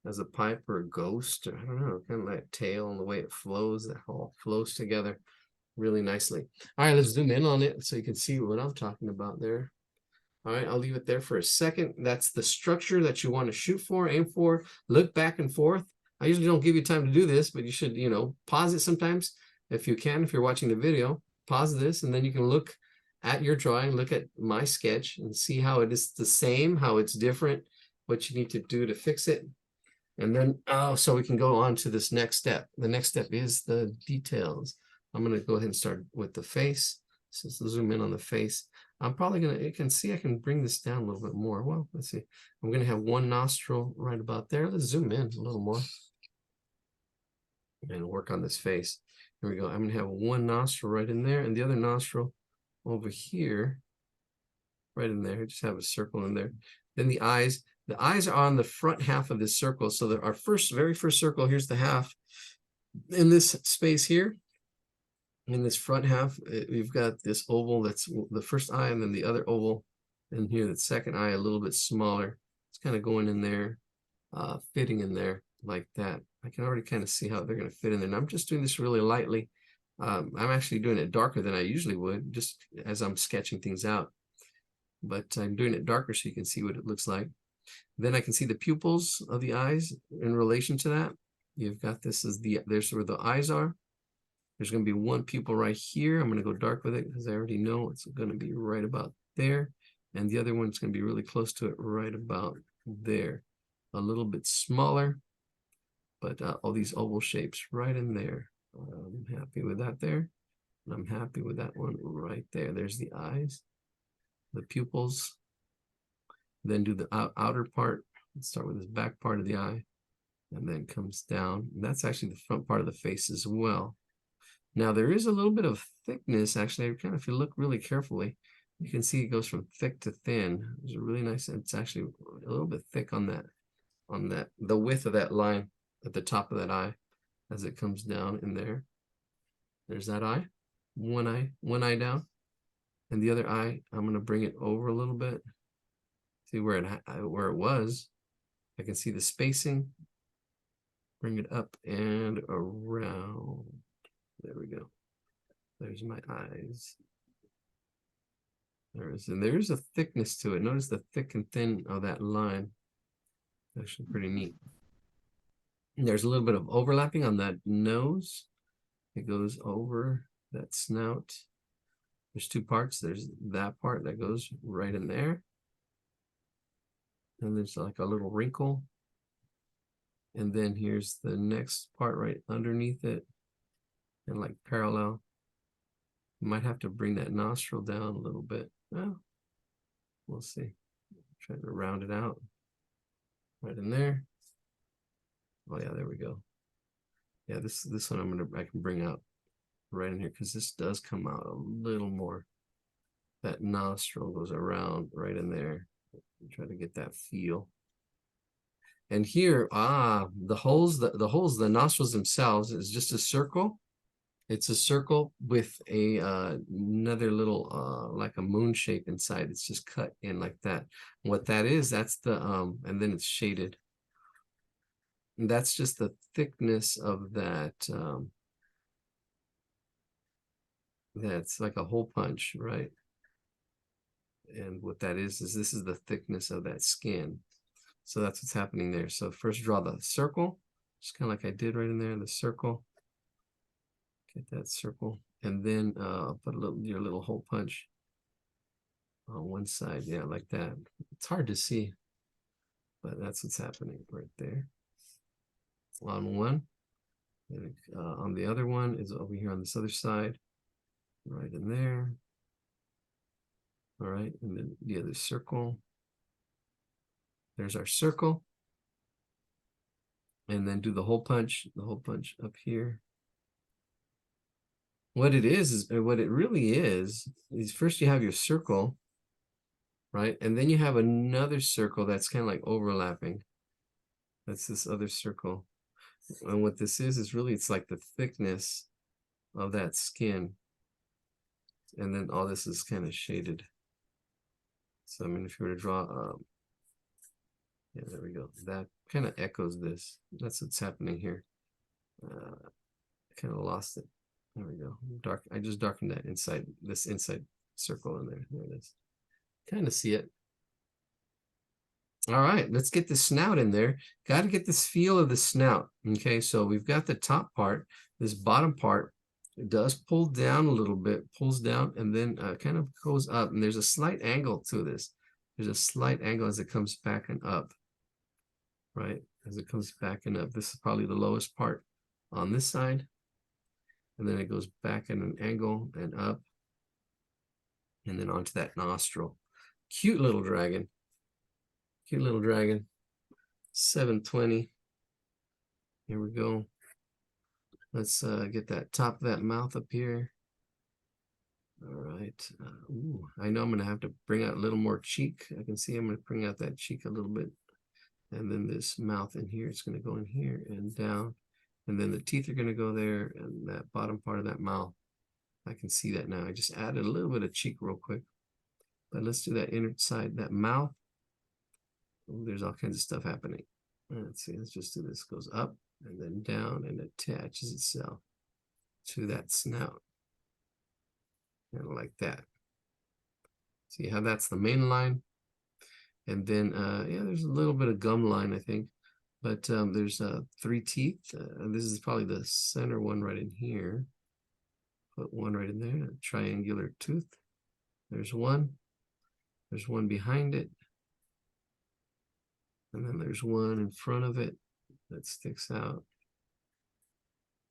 as a pipe or a ghost, or I don't know, kind of like tail and the way it flows, that all flows together really nicely. All right, let's zoom in on it so you can see what I'm talking about there. All right, I'll leave it there for a second. That's the structure that you want to shoot for, aim for, look back and forth. I usually don't give you time to do this, but you should, pause it sometimes if you can, if you're watching the video, pause this, and then you can look at your drawing, look at my sketch and see how it is the same, how it's different, what you need to do to fix it. And then, so we can go on to this next step. The next step is the details. I'm going to go ahead and start with the face. So let's zoom in on the face. I'm probably going to, you can see I can bring this down a little bit more. Well, let's see. I'm going to have one nostril right about there. Let's zoom in a little more and work on this face. Here we go. I'm going to have one nostril right in there and the other nostril over here, right in there. Just have a circle in there. Then the eyes are on the front half of this circle. So that our very first circle, here's the half. In this space here, in this front half, we've got this oval that's the first eye, and then the other oval. And here, the second eye, a little bit smaller. It's kind of going in there, fitting in there like that. I can already kind of see how they're going to fit in there. And I'm just doing this really lightly. I'm actually doing it darker than I usually would, just as I'm sketching things out. But I'm doing it darker so you can see what it looks like. Then I can see the pupils of the eyes in relation to that. You've got this as there's where the eyes are. There's going to be one pupil right here. I'm going to go dark with it because I already know it's going to be right about there. And the other one's going to be really close to it right about there. A little bit smaller, but all these oval shapes right in there. I'm happy with that there. And I'm happy with that one right there. There's the eyes, the pupils. Then do the outer part. Let's start with this back part of the eye. And then comes down. And that's actually the front part of the face as well. Now there is a little bit of thickness, actually. If you look really carefully, you can see it goes from thick to thin. It's a really nice, it's actually a little bit thick on the width of that line at the top of that eye as it comes down in there. There's that eye, one eye down. And the other eye, I'm going to bring it over a little bit. See where it was. I can see the spacing. Bring it up and around. There we go. There's my eyes. There's a thickness to it. Notice the thick and thin of that line. Actually pretty neat. And there's a little bit of overlapping on that nose. It goes over that snout. There's two parts. There's that part that goes right in there. And there's like a little wrinkle. And then here's the next part right underneath it. And like parallel. You might have to bring that nostril down a little bit. Well, we'll see. Try to round it out. Right in there. Oh yeah, there we go. Yeah, this one I can bring out right in here because this does come out a little more. That nostril goes around right in there. Try to get that feel. And here, the holes, the nostrils themselves is just a circle. It's a circle with another little like a moon shape inside. It's just cut in like that. What that is, that's the and then it's shaded. And that's just the thickness of that. That's like a hole punch, right? And what that is this is the thickness of that skin. So that's what's happening there. So first draw the circle, just kind of like I did right in there, the circle. Get that circle, and then put a little your little hole punch on one side, yeah, like that. It's hard to see, but that's what's happening right there. On one, and on the other one is over here on this other side, right in there. All right, and then the other circle. There's our circle. And then do the hole punch up here. What it is what it really is first you have your circle, right? And then you have another circle that's kind of like overlapping. That's this other circle. And what this is really, it's like the thickness of that skin. And then all this is kind of shaded. So, I mean, if you were to draw, yeah, there we go. That kind of echoes this. That's what's happening here. I kind of lost it. There we go. I just darkened that inside, this inside circle in there. There it is. Kind of see it. All right, let's get the snout in there. Got to get this feel of the snout. Okay, so we've got the top part. This bottom part, it does pull down a little bit, pulls down, and then kind of goes up. And there's a slight angle to this. There's a slight angle as it comes back and up. Right, as it comes back and up. This is probably the lowest part on this side. And then it goes back at an angle and up. And then onto that nostril. Cute little dragon. Cute little dragon. 720. Here we go. Let's get that top of that mouth up here. All right. Ooh, I know I'm going to have to bring out a little more cheek. I can see I'm going to bring out that cheek a little bit. And then this mouth in here, it's going to go in here and down. And then the teeth are going to go there, and that bottom part of that mouth. I can see that now. I just added a little bit of cheek real quick. But let's do that inner side, that mouth. Oh, there's all kinds of stuff happening. Let's see, let's just do this. Goes up and then down and attaches itself to that snout. Kind of like that. See how that's the main line? And then, yeah, there's a little bit of gum line, I think. But there's 3 teeth. This is probably the center one right in here. Put one right in there, a triangular tooth. There's one. There's one behind it. And then there's one in front of it that sticks out.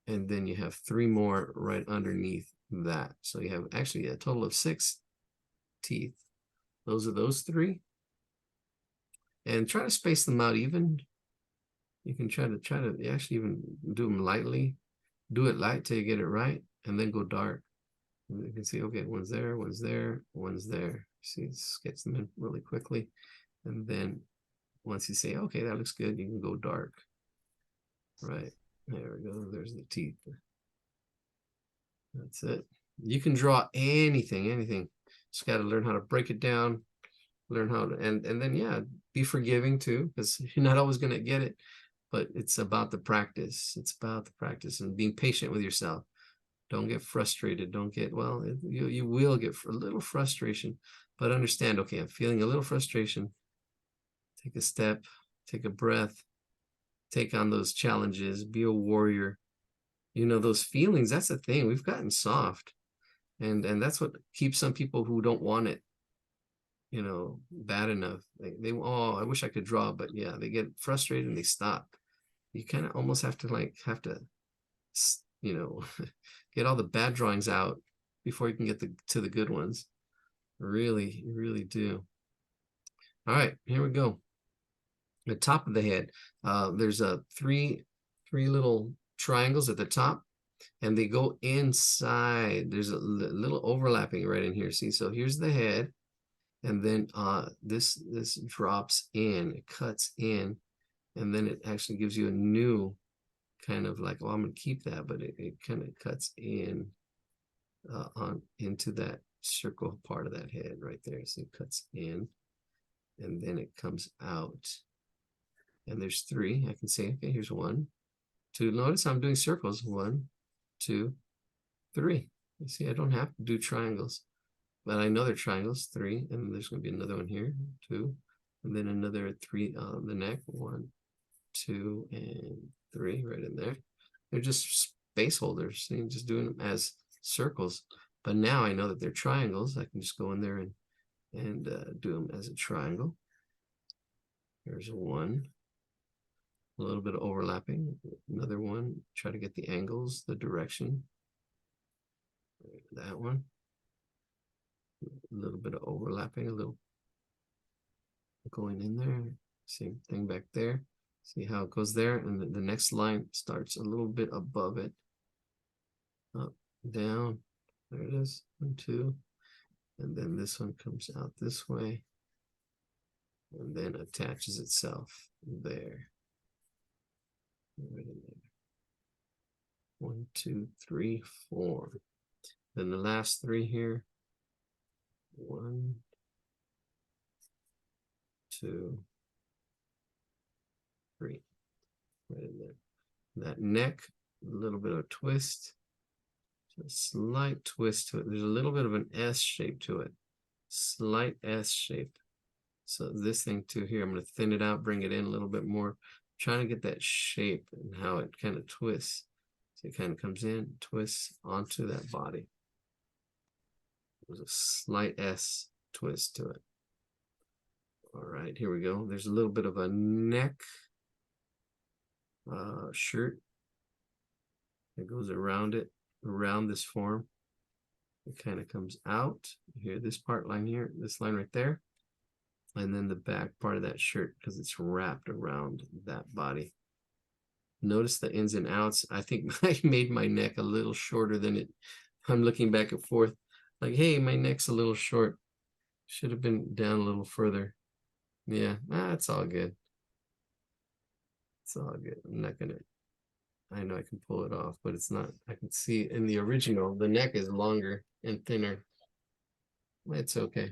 And then you have 3 more right underneath that. So you have actually a total of 6 teeth. Those are those 3. And try to space them out even. You can try to actually even do them lightly. Do it light till you get it right, and then go dark. And you can see, okay, one's there, one's there, one's there. See, sketch them in really quickly. And then once you say, okay, that looks good, you can go dark. Right, there we go. There's the teeth. That's it. You can draw anything. Just got to learn how to break it down, learn how to, and then, yeah, be forgiving too, because you're not always going to get it. But it's about the practice. It's about the practice and being patient with yourself. Don't get frustrated. Don't get, well, you will get a little frustration, but understand, okay, I'm feeling a little frustration. Take a step, take a breath, take on those challenges, be a warrior. You know, those feelings, that's the thing. We've gotten soft. And that's what keeps some people who don't want it, you know, bad enough. They oh, I wish I could draw, but yeah, they get frustrated and they stop. You kind of almost have to you know, get all the bad drawings out before you can get to the good ones. Really, you really do. All right, here we go. The top of the head, there's three little triangles at the top, and they go inside. There's a little overlapping right in here. See, so here's the head, and then this drops in, it cuts in, and then it actually gives you a new kind of like, well, I'm going to keep that, but it kind of cuts in into that circle part of that head right there. So it cuts in, and then it comes out. And there's 3. I can say, okay, here's 1, 2. Notice I'm doing circles. 1, 2, 3. You see, I don't have to do triangles, but I know they're triangles. 3, and there's going to be another one here. 2, and then another 3 on the neck. 1, 2, and 3 right in there. They're just space holders. So you're just doing them as circles. But now I know that they're triangles. I can just go in there and do them as a triangle. There's one. A little bit of overlapping. Another one. Try to get the angles, the direction. That one. A little bit of overlapping, a little going in there. Same thing back there. See how it goes there, and the next line starts a little bit above it. Up, down. There it is. 1, 2. And then this one comes out this way. And then attaches itself there. Right in there. 1, 2, 3, 4. Then the last 3 here. 1, 2, 3. Right in there. That neck, a little bit of a twist. A slight twist to it. There's a little bit of an S shape to it. Slight S shape. So this thing too here, I'm going to thin it out, bring it in a little bit more. Trying to get that shape and how it kind of twists. So it kind of comes in, twists onto that body. There's a slight S twist to it. All right, here we go. There's a little bit of a neck shirt that goes around it, around this form. It kind of comes out here, this part line here, this line right there. And then the back part of that shirt, because it's wrapped around that body. Notice the ins and outs. I think I made my neck a little shorter than it. I'm looking back and forth like, hey, my neck's a little short. Should have been down a little further. Yeah, it's all good. It's all good. I'm not gonna, I know I can pull it off, but it's not. I can see in the original, the neck is longer and thinner. It's okay.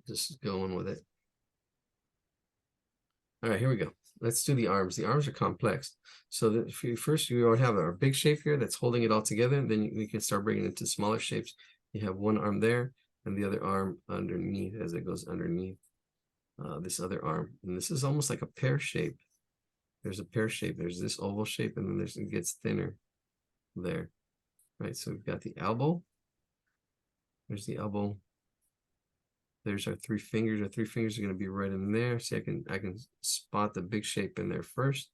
Just going with it. All right, here we go. Let's do the arms. The arms are complex. So that if you first you already have a big shape here that's holding it all together, and then we can start bringing it into smaller shapes. You have one arm there and the other arm underneath as it goes underneath this other arm. And this is almost like a pear shape. There's a pear shape. There's this oval shape, and then it gets thinner there. Right, so we've got the elbow. There's the elbow. There's our 3 fingers. Our 3 fingers are going to be right in there. See, I can spot the big shape in there first,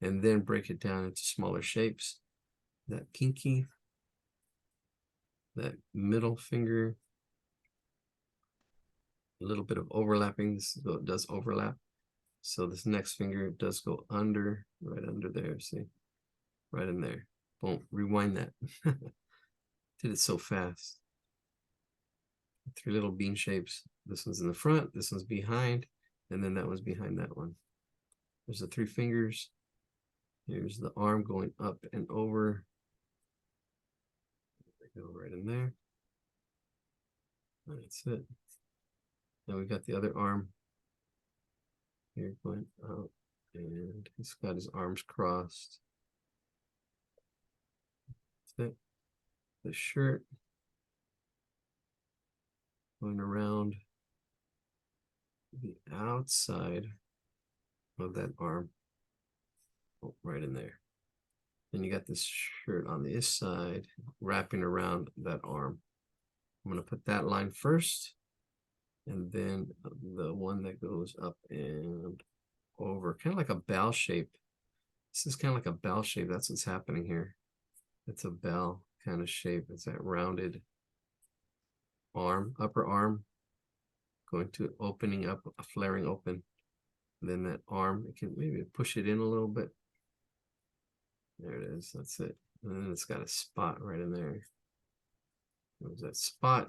and then break it down into smaller shapes. That pinky, that middle finger, a little bit of overlapping. This does overlap. So this next finger does go under, right under there. See, right in there. Boom. Rewind that. Did it so fast. 3 little bean shapes. This one's in the front, this one's behind, and then that one's behind that one. There's the 3 fingers. Here's the arm going up and over. Go right in there. That's it. Now we got the other arm here going out, and he's got his arms crossed. That's it. The shirt going around the outside of that arm. Oh, right in there. Then you got this shirt on this side wrapping around that arm. I'm going to put that line first, and then the one that goes up and over, kind of like a bell shape. This is kind of like a bell shape. That's what's happening here. It's a bell kind of shape. It's that rounded arm, upper arm, going to opening up, a flaring open. And then that arm, it can maybe push it in a little bit. There it is. That's it. And then it's got a spot right in there. There's that spot.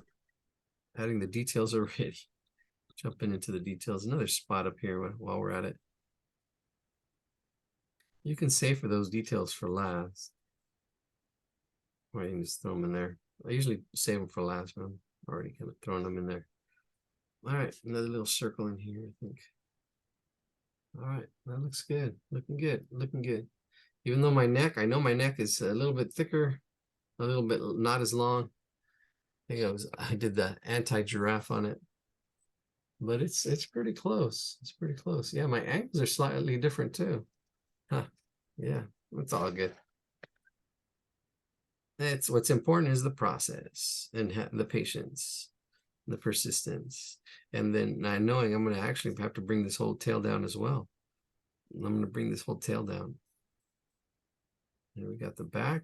Adding the details already. Jumping into the details. Another spot up here while we're at it. You can save for those details for last. Or you can just throw them in there. I usually save them for last, but I'm already kind of throwing them in there. All right, another little circle in here, I think. All right, that looks good. Looking good. Looking good. Even though my neck, I know my neck is a little bit thicker, a little bit not as long. I think I did the anti-giraffe on it. but it's pretty close. It's pretty close. Yeah, my angles are slightly different too. Huh. Yeah, it's all good. It's what's important is the process and the patience, the persistence, and then knowing I'm going to actually have to bring this whole tail down as well. I'm going to bring this whole tail down. And we got the back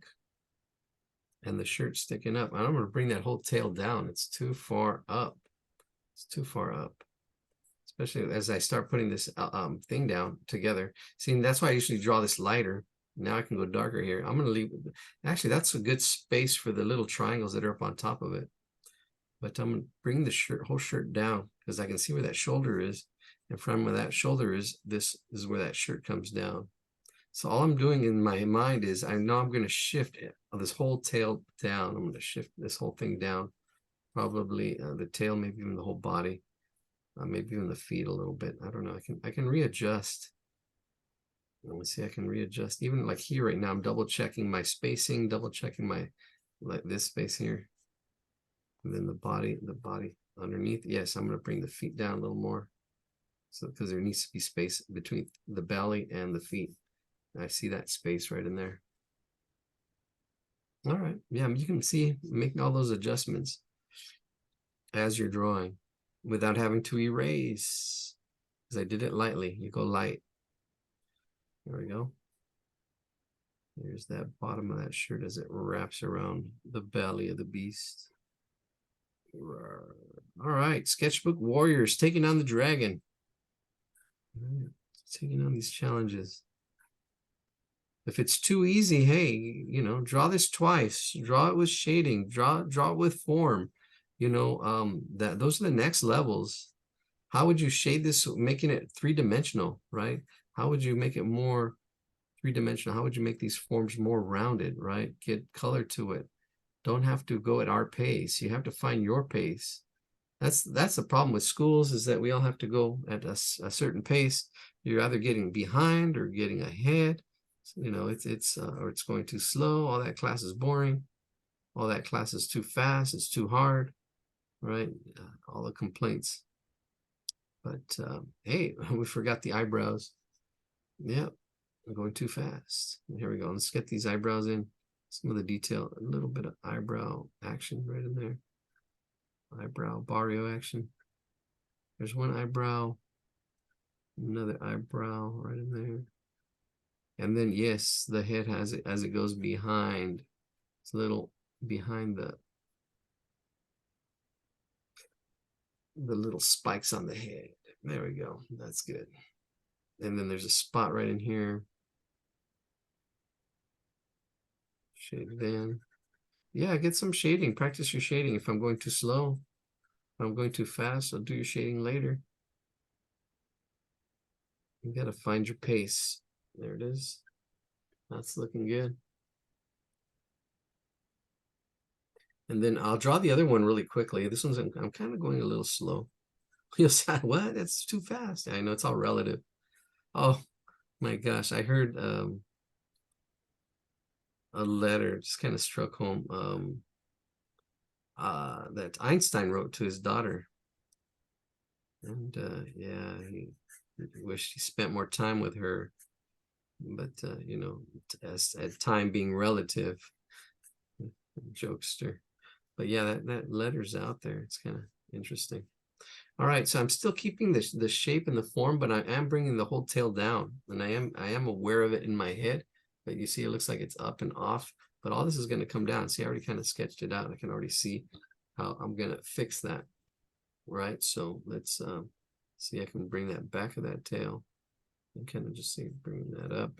and the shirt sticking up. I'm going to bring that whole tail down. It's too far up. It's too far up, especially as I start putting this thing down together. See, that's why I usually draw this lighter. Now I can go darker here. I'm going to leave. Actually, that's a good space for the little triangles that are up on top of it. But I'm going to bring the whole shirt down because I can see where that shoulder is. And from where that shoulder is, this is where that shirt comes down. So all I'm doing in my mind is I know I'm going to shift this whole tail down. I'm going to shift this whole thing down. Probably the tail, maybe even the whole body, maybe even the feet a little bit. I don't know. I can readjust. Let me see. I can readjust. Even like here right now, I'm double checking my spacing, double checking my like this space here. And then the body underneath. Yes, I'm going to bring the feet down a little more. So because there needs to be space between the belly and the feet. I see that space right in there. All right. Yeah, you can see making all those adjustments as you're drawing without having to erase. Because I did it lightly. You go light. There we go. There's that bottom of that shirt as it wraps around the belly of the beast. All right, Sketchbook Warriors taking on the dragon. Taking on these challenges. If it's too easy, hey, you know, draw this twice. Draw it with shading. Draw it with form. You know, those are the next levels. How would you shade this, making it three-dimensional, right? How would you make it more three-dimensional? How would you make these forms more rounded, right? Get color to it. Don't have to go at our pace. You have to find your pace. That's the problem with schools, is that we all have to go at a certain pace. You're either getting behind or getting ahead. You know, or it's going too slow. All that class is boring. All that class is too fast. It's too hard, right? All the complaints. But hey, we forgot the eyebrows. Yep, I'm going too fast. Here we go. Let's get these eyebrows in. Some of the detail, a little bit of eyebrow action right in there. Eyebrow barrio action. There's one eyebrow, another eyebrow right in there. And then yes, the head has it as it goes behind. It's a little behind the little spikes on the head. There we go. That's good. And then there's a spot right in here. Shade it in. Yeah, get some shading. Practice your shading. If I'm going too slow, if I'm going too fast, I'll do your shading later. You got to find your pace. There it is. That's looking good. And then I'll draw the other one really quickly. This one's, I'm kind of going a little slow. You'll say, what? That's too fast. I know, it's all relative. Oh my gosh. I heard a letter just kind of struck home that Einstein wrote to his daughter. And yeah, he wished he spent more time with her. But, you know, as time being relative, jokester. But yeah, that letter's out there. It's kind of interesting. All right, so I'm still keeping the shape and the form, but I am bringing the whole tail down, and I am aware of it in my head. But you see, it looks like it's up and off. But all this is going to come down. See, I already kind of sketched it out. I can already see how I'm going to fix that. Right. So let's see. I can bring that back of that tail and kind of just see bringing that up.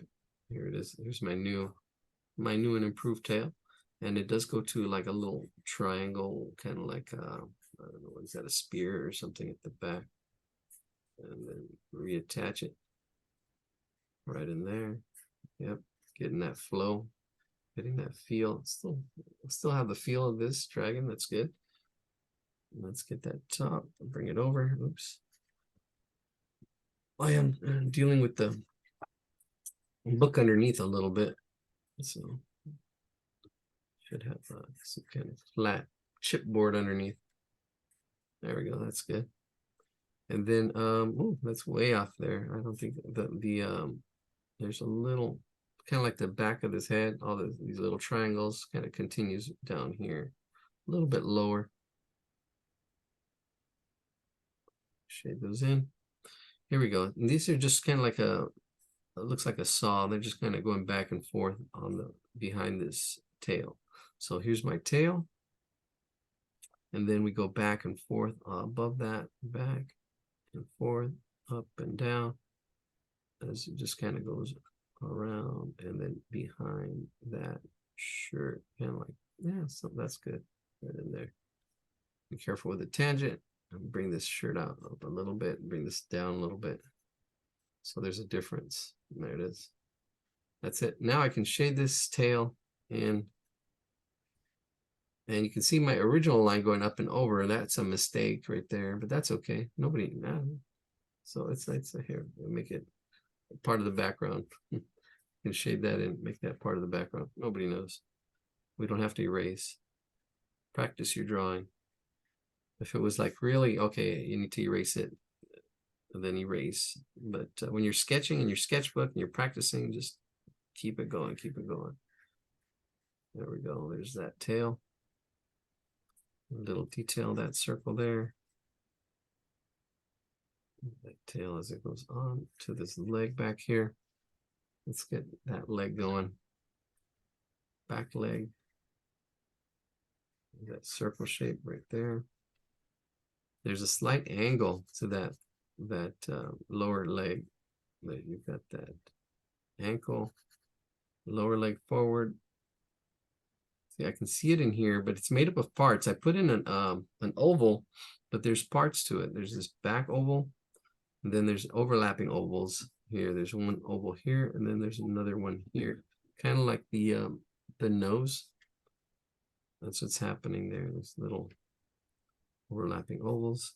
Here it is. Here's my new and improved tail. And it does go to like a little triangle, kind of like, I don't know, is that a spear or something at the back? And then reattach it right in there. Yep, getting that flow, getting that feel. Still have the feel of this dragon. That's good. Let's get that top and bring it over. Oops. I am dealing with the book underneath a little bit. So should have some kind of flat chipboard underneath. There we go. That's good. And then, oh, that's way off there. I don't think there's a little, kind of like the back of his head, all these little triangles kind of continues down here, a little bit lower. Shade those in. Here we go. And these are just kind of like it looks like a saw. They're just kind of going back and forth on the behind this tail. So here's my tail. And then we go back and forth above that, back and forth, up and down, as it just kind of goes around and then behind that shirt, kind of like, yeah, so that's good right in there. Be careful with the tangent and bring this shirt out up a little bit, bring this down a little bit. So there's a difference. There it is. That's it. Now I can shade this tail in. And you can see my original line going up and over, and that's a mistake right there, but that's okay. Nobody, so it's here, we'll make it part of the background. You can shade that in, make that part of the background. Nobody knows. We don't have to erase. Practice your drawing. If it was like really, okay, you need to erase it, and then erase. But when you're sketching in your sketchbook and you're practicing, just keep it going, keep it going. There we go, there's that tail. A little detail, that circle there. That tail as it goes on to this leg back here. Let's get that leg going. Back leg. That circle shape right there. There's a slight angle to that lower leg. That you've got that ankle, lower leg forward. See, I can see it in here, but it's made up of parts. I put in an oval, but there's parts to it. There's this back oval, and then there's overlapping ovals here. There's one oval here, and then there's another one here. Kind of like the nose. That's what's happening there. There's little overlapping ovals.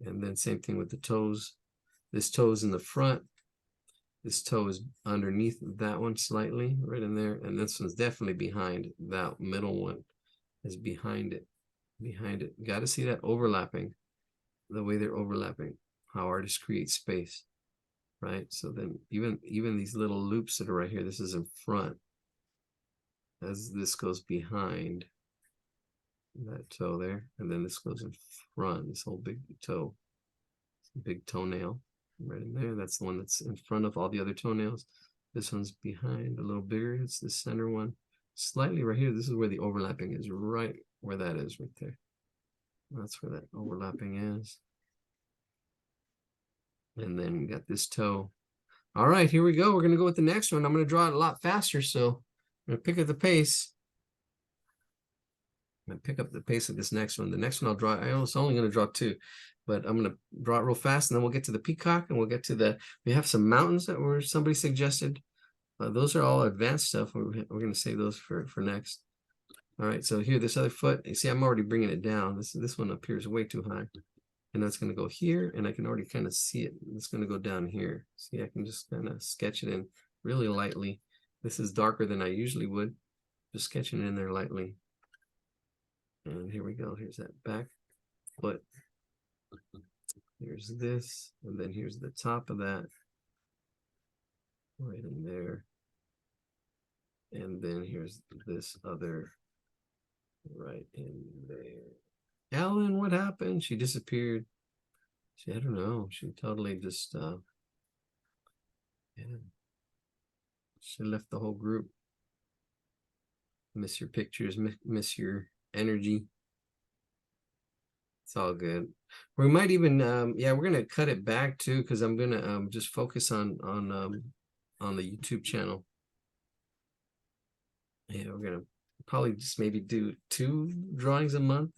And then same thing with the toes. This toe is in the front. This toe is underneath that one slightly, right in there. And this one's definitely behind. That middle one is behind it. Behind it. Got to see that overlapping. The way they're overlapping. How artists create space. Right? So then even these little loops that are right here, this is in front. As this goes behind that toe there. And then this goes in front. This whole big toe. Big toenail. Right in there, that's the one that's in front of all the other toenails. This one's behind, a little bigger. It's the center one, slightly right here. This is where the overlapping is, right where that is, right there. That's where that overlapping is. And then we got this toe. All right, here we go. We're gonna go with the next one. I'm gonna draw it a lot faster, so I'm gonna pick up the pace. I'm gonna pick up the pace of this next one. The next one I'll draw. I was only gonna draw two, but I'm gonna draw it real fast, and then we'll get to the peacock, and we'll get to we have some mountains that were somebody suggested. Those are all advanced stuff. We're gonna save those for next. All right, so here, this other foot. You see, I'm already bringing it down. This one appears way too high, and that's gonna go here, and I can already kind of see it. It's gonna go down here. See, I can just kind of sketch it in really lightly. This is darker than I usually would. Just sketching it in there lightly. And here we go. Here's that back foot. Here's this, and then here's the top of that, right in there. And then here's this other, right in there. Ellen, what happened? She disappeared. I don't know. She totally just, yeah. She left the whole group. Miss your pictures, miss your energy. It's all good. We might even yeah, we're gonna cut it back too, because I'm gonna just focus on the YouTube channel. Yeah, we're gonna probably just maybe do 2 drawings a month,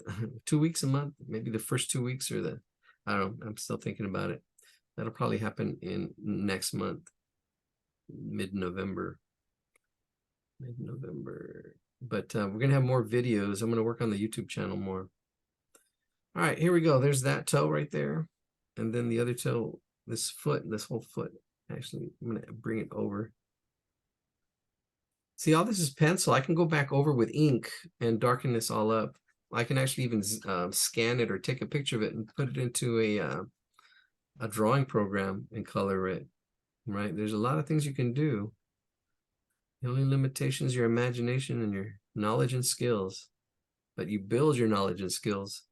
2 weeks a month, maybe the first 2 weeks, or I don't know, I'm still thinking about it. That'll probably happen in next month, mid-November. But we're gonna have more videos. I'm gonna work on the YouTube channel more. All right, here we go. There's that toe right there. And then the other toe, this foot, this whole foot. Actually, I'm gonna bring it over. See, all this is pencil. I can go back over with ink and darken this all up. I can actually even scan it or take a picture of it and put it into a drawing program and color it, right? There's a lot of things you can do. The only limitation is your imagination and your knowledge and skills, but you build your knowledge and skills,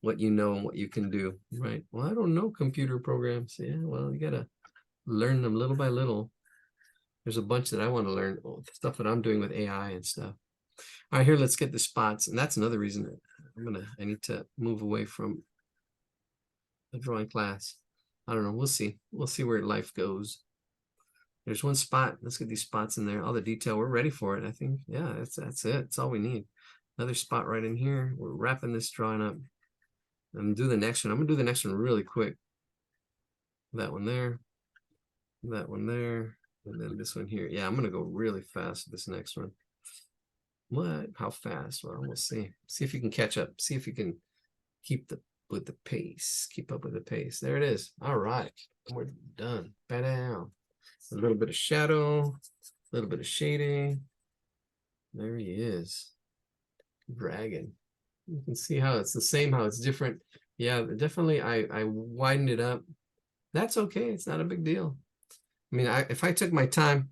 what you know and what you can do, right? Well, I don't know computer programs. Yeah, well, you gotta learn them little by little. There's a bunch that I want to learn, stuff that I'm doing with AI and stuff. All right, here, let's get the spots. And that's another reason that I need to move away from the drawing class. I don't know. We'll see. We'll see where life goes. There's one spot. Let's get these spots in there. All the detail. We're ready for it. I think. Yeah, that's it. That's all we need. Another spot right in here. We're wrapping this drawing up. And do the next one. I'm gonna do the next one really quick. That one there. That one there. And then this one here. Yeah, I'm gonna go really fast with this next one. What? How fast? Well, we'll see. See if you can catch up. See if you can keep with the pace. Keep up with the pace. There it is. All right. We're done. Ba-down. A little bit of shadow, a little bit of shading. There he is. Dragon. You can see how it's the same, how it's different. Yeah, definitely I widened it up. That's okay. It's not a big deal. I mean, if I took my time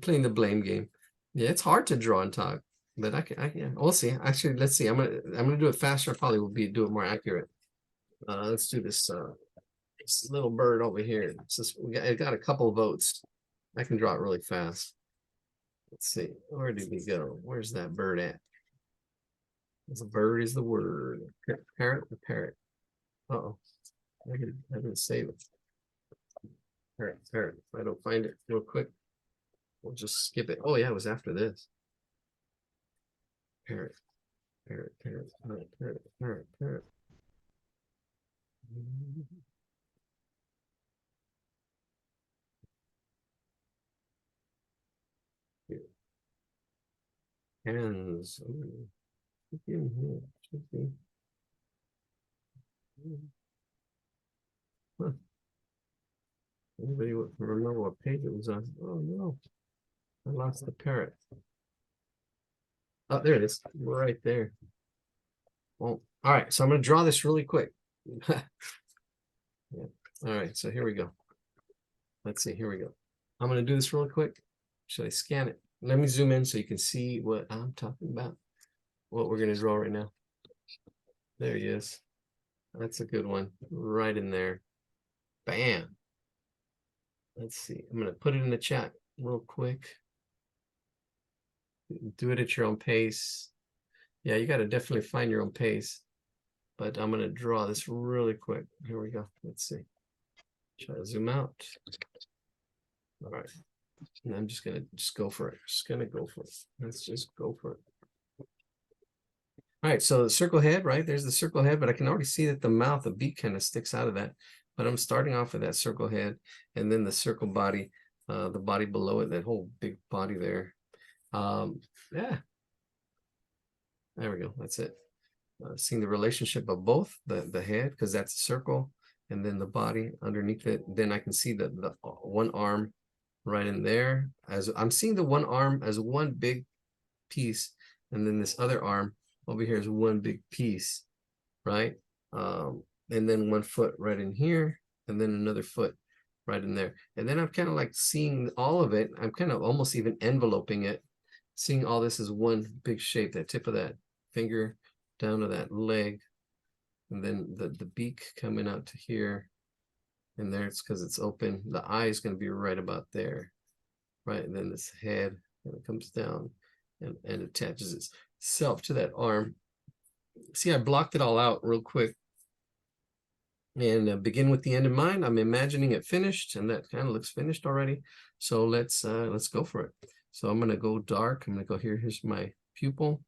playing the blame game. Yeah, it's hard to draw and talk, but yeah, we'll see. Actually, let's see. I'm gonna do it faster. I probably will do it more accurate. Let's do this this little bird over here. It got a couple of votes. I can draw it really fast. Let's see. Where did we go? Where's that bird at? The bird is the word. Parrot, the parrot. Uh-oh. I didn't save it. Parrot, parrot. If I don't find it real quick, we'll just skip it. Oh yeah, it was after this. Parrot, parrot, parrot, parrot, parrot, parrot, parrot. Hands. Ooh. In here. Should be. Huh. Anybody remember what page it was on? Oh no, I lost the parrot. Oh, there it is, right there. Well, all right, so I'm going to draw this really quick. Yeah. All right, so here we go. Let's see, here we go. I'm going to do this really quick. Should I scan it? Let me zoom in so you can see what I'm talking about, what we're going to draw right now. There he is. That's a good one, right in there. Bam. Let's see, I'm going to put it in the chat real quick. Do it at your own pace. Yeah, you got to definitely find your own pace. But I'm going to draw this really quick. Here we go. Let's see. Try to zoom out. All right. And I'm just going to go for it. Just going to go for it. Let's just go for it. All right. So the circle head, right? There's the circle head, but I can already see that the mouth, the beak kind of sticks out of that. But I'm starting off with that circle head and then the circle body, the body below it, that whole big body there. Yeah. There we go. That's it. Seeing the relationship of both the head, because that's a circle, and then the body underneath it. Then I can see the one arm right in there. As I'm seeing the one arm as one big piece, and then this other arm over here is one big piece, right? And then one foot right in here, and then another foot right in there. And then I'm kind of like seeing all of it. I'm kind of almost even enveloping it, seeing all this as one big shape, that tip of that finger down to that leg, and then the beak coming out to here, and there it's because it's open. The eye is going to be right about there, right? And then this head, and it comes down and attaches itself to that arm. See, I blocked it all out real quick, and begin with the end in mind. I'm imagining it finished, and that kind of looks finished already. So let's go for it. So I'm going to go dark. I'm going to go here. Here's my pupil.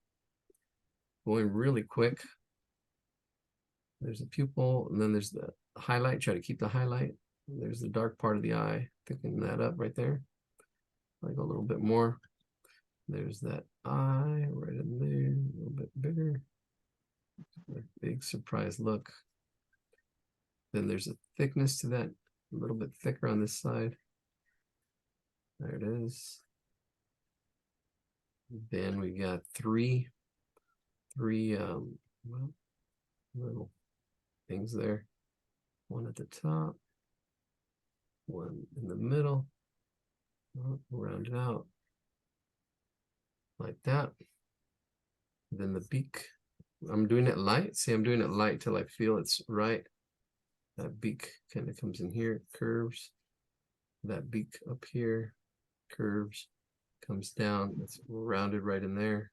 Going really quick. There's the pupil, and then there's the highlight. Try to keep the highlight. There's the dark part of the eye. Thicken that up right there. I go a little bit more. There's that eye right in there, a little bit bigger. Big surprise look. Then there's a thickness to that, a little bit thicker on this side. There it is. Then we got three well, little things there. one at the top, one in the middle. Round it out like that. Then the beak, I'm doing it light. See, I'm doing it light till I feel it's right. That beak kind of comes in here, curves. That beak up here, curves, comes down. It's rounded right in there.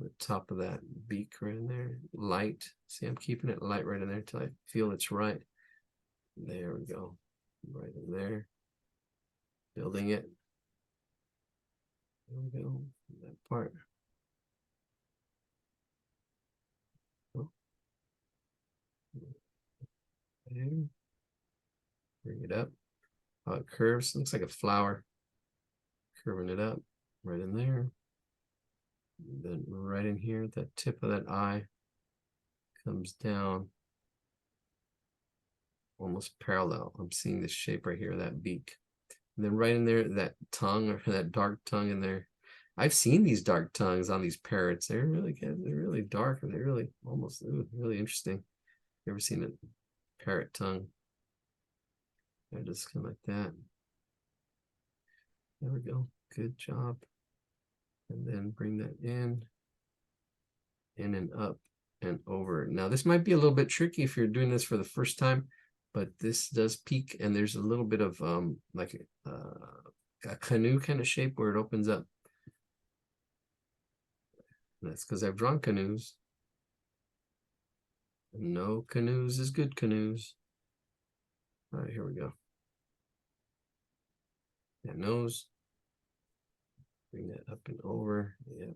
The top of that beak right in there, light. See, I'm keeping it light right in there till I feel it's right. There we go, right in there. Building it. There we go, that part. Oh. There. Bring it up. How it curves, looks like a flower. Curving it up, right in there. And then right in here, that tip of that eye comes down almost parallel. I'm seeing this shape right here, that beak. And then right in there, that tongue or that dark tongue in there. I've seen these dark tongues on these parrots. They're really good. They're really dark and they're really almost really interesting. You ever seen a parrot tongue? They're just kind of like that. There we go. Good job. And then bring that in and up and over. Now this might be a little bit tricky if you're doing this for the first time, but this does peak and there's a little bit of like a canoe kind of shape where it opens up. And that's because I've drawn canoes. No canoes is good canoes. All right, here we go. That nose. Bring that up and over. Yep.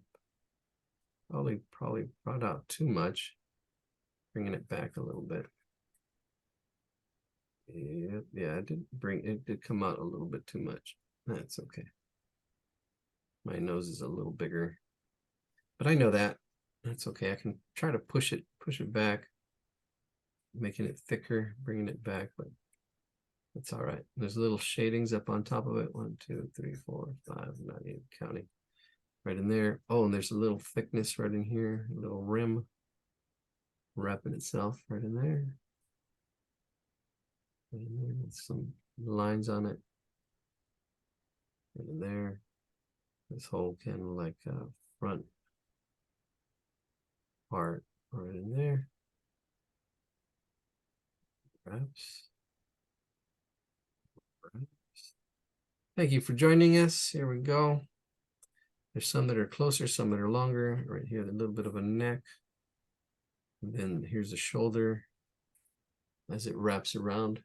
Probably brought out too much. Bringing it back a little bit. Yep. Yeah, it did come out a little bit too much. That's okay. My nose is a little bigger. But I know that. That's okay. I can try to push it back. Making it thicker, bringing it back, but that's all right. There's little shadings up on top of it. 1, 2, 3, 4, 5, not even counting. Right in there. Oh, and there's a little thickness right in here, a little rim wrapping itself right in there. Right in there with some lines on it. Right in there. This whole kind of like front part right in there. Wraps. Thank you for joining us. Here we go. There's some that are closer, some that are longer. Right here, a little bit of a neck. And then here's the shoulder as it wraps around.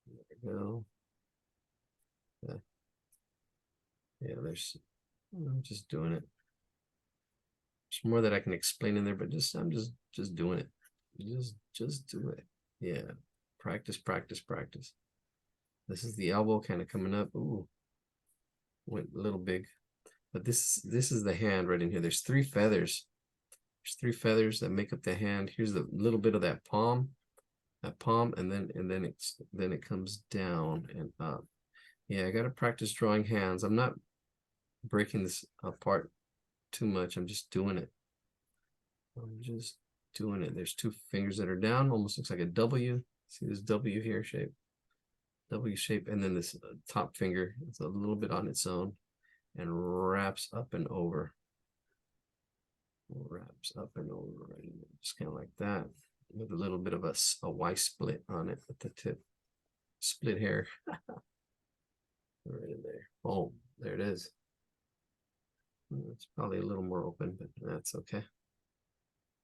There we go. Yeah, I'm just doing it. There's more that I can explain in there, but I'm just doing it. Just do it. Yeah. Practice, practice, practice. This is the elbow kind of coming up. Ooh. Went a little big. But this is the hand right in here. There's 3 feathers. There's 3 feathers that make up the hand. Here's the little bit of that palm, and then it comes down and up. Yeah, I got to practice drawing hands. I'm not breaking this apart too much. I'm just doing it. I'm just doing it. There's 2 fingers that are down, almost looks like a W. See this W here shape, W shape, and then this top finger. It's a little bit on its own and wraps up and over. Wraps up and over, right? Just kind of like that, with a little bit of a Y split on it at the tip. Split hair. Right in there. Oh, there it is. It's probably a little more open, but that's okay.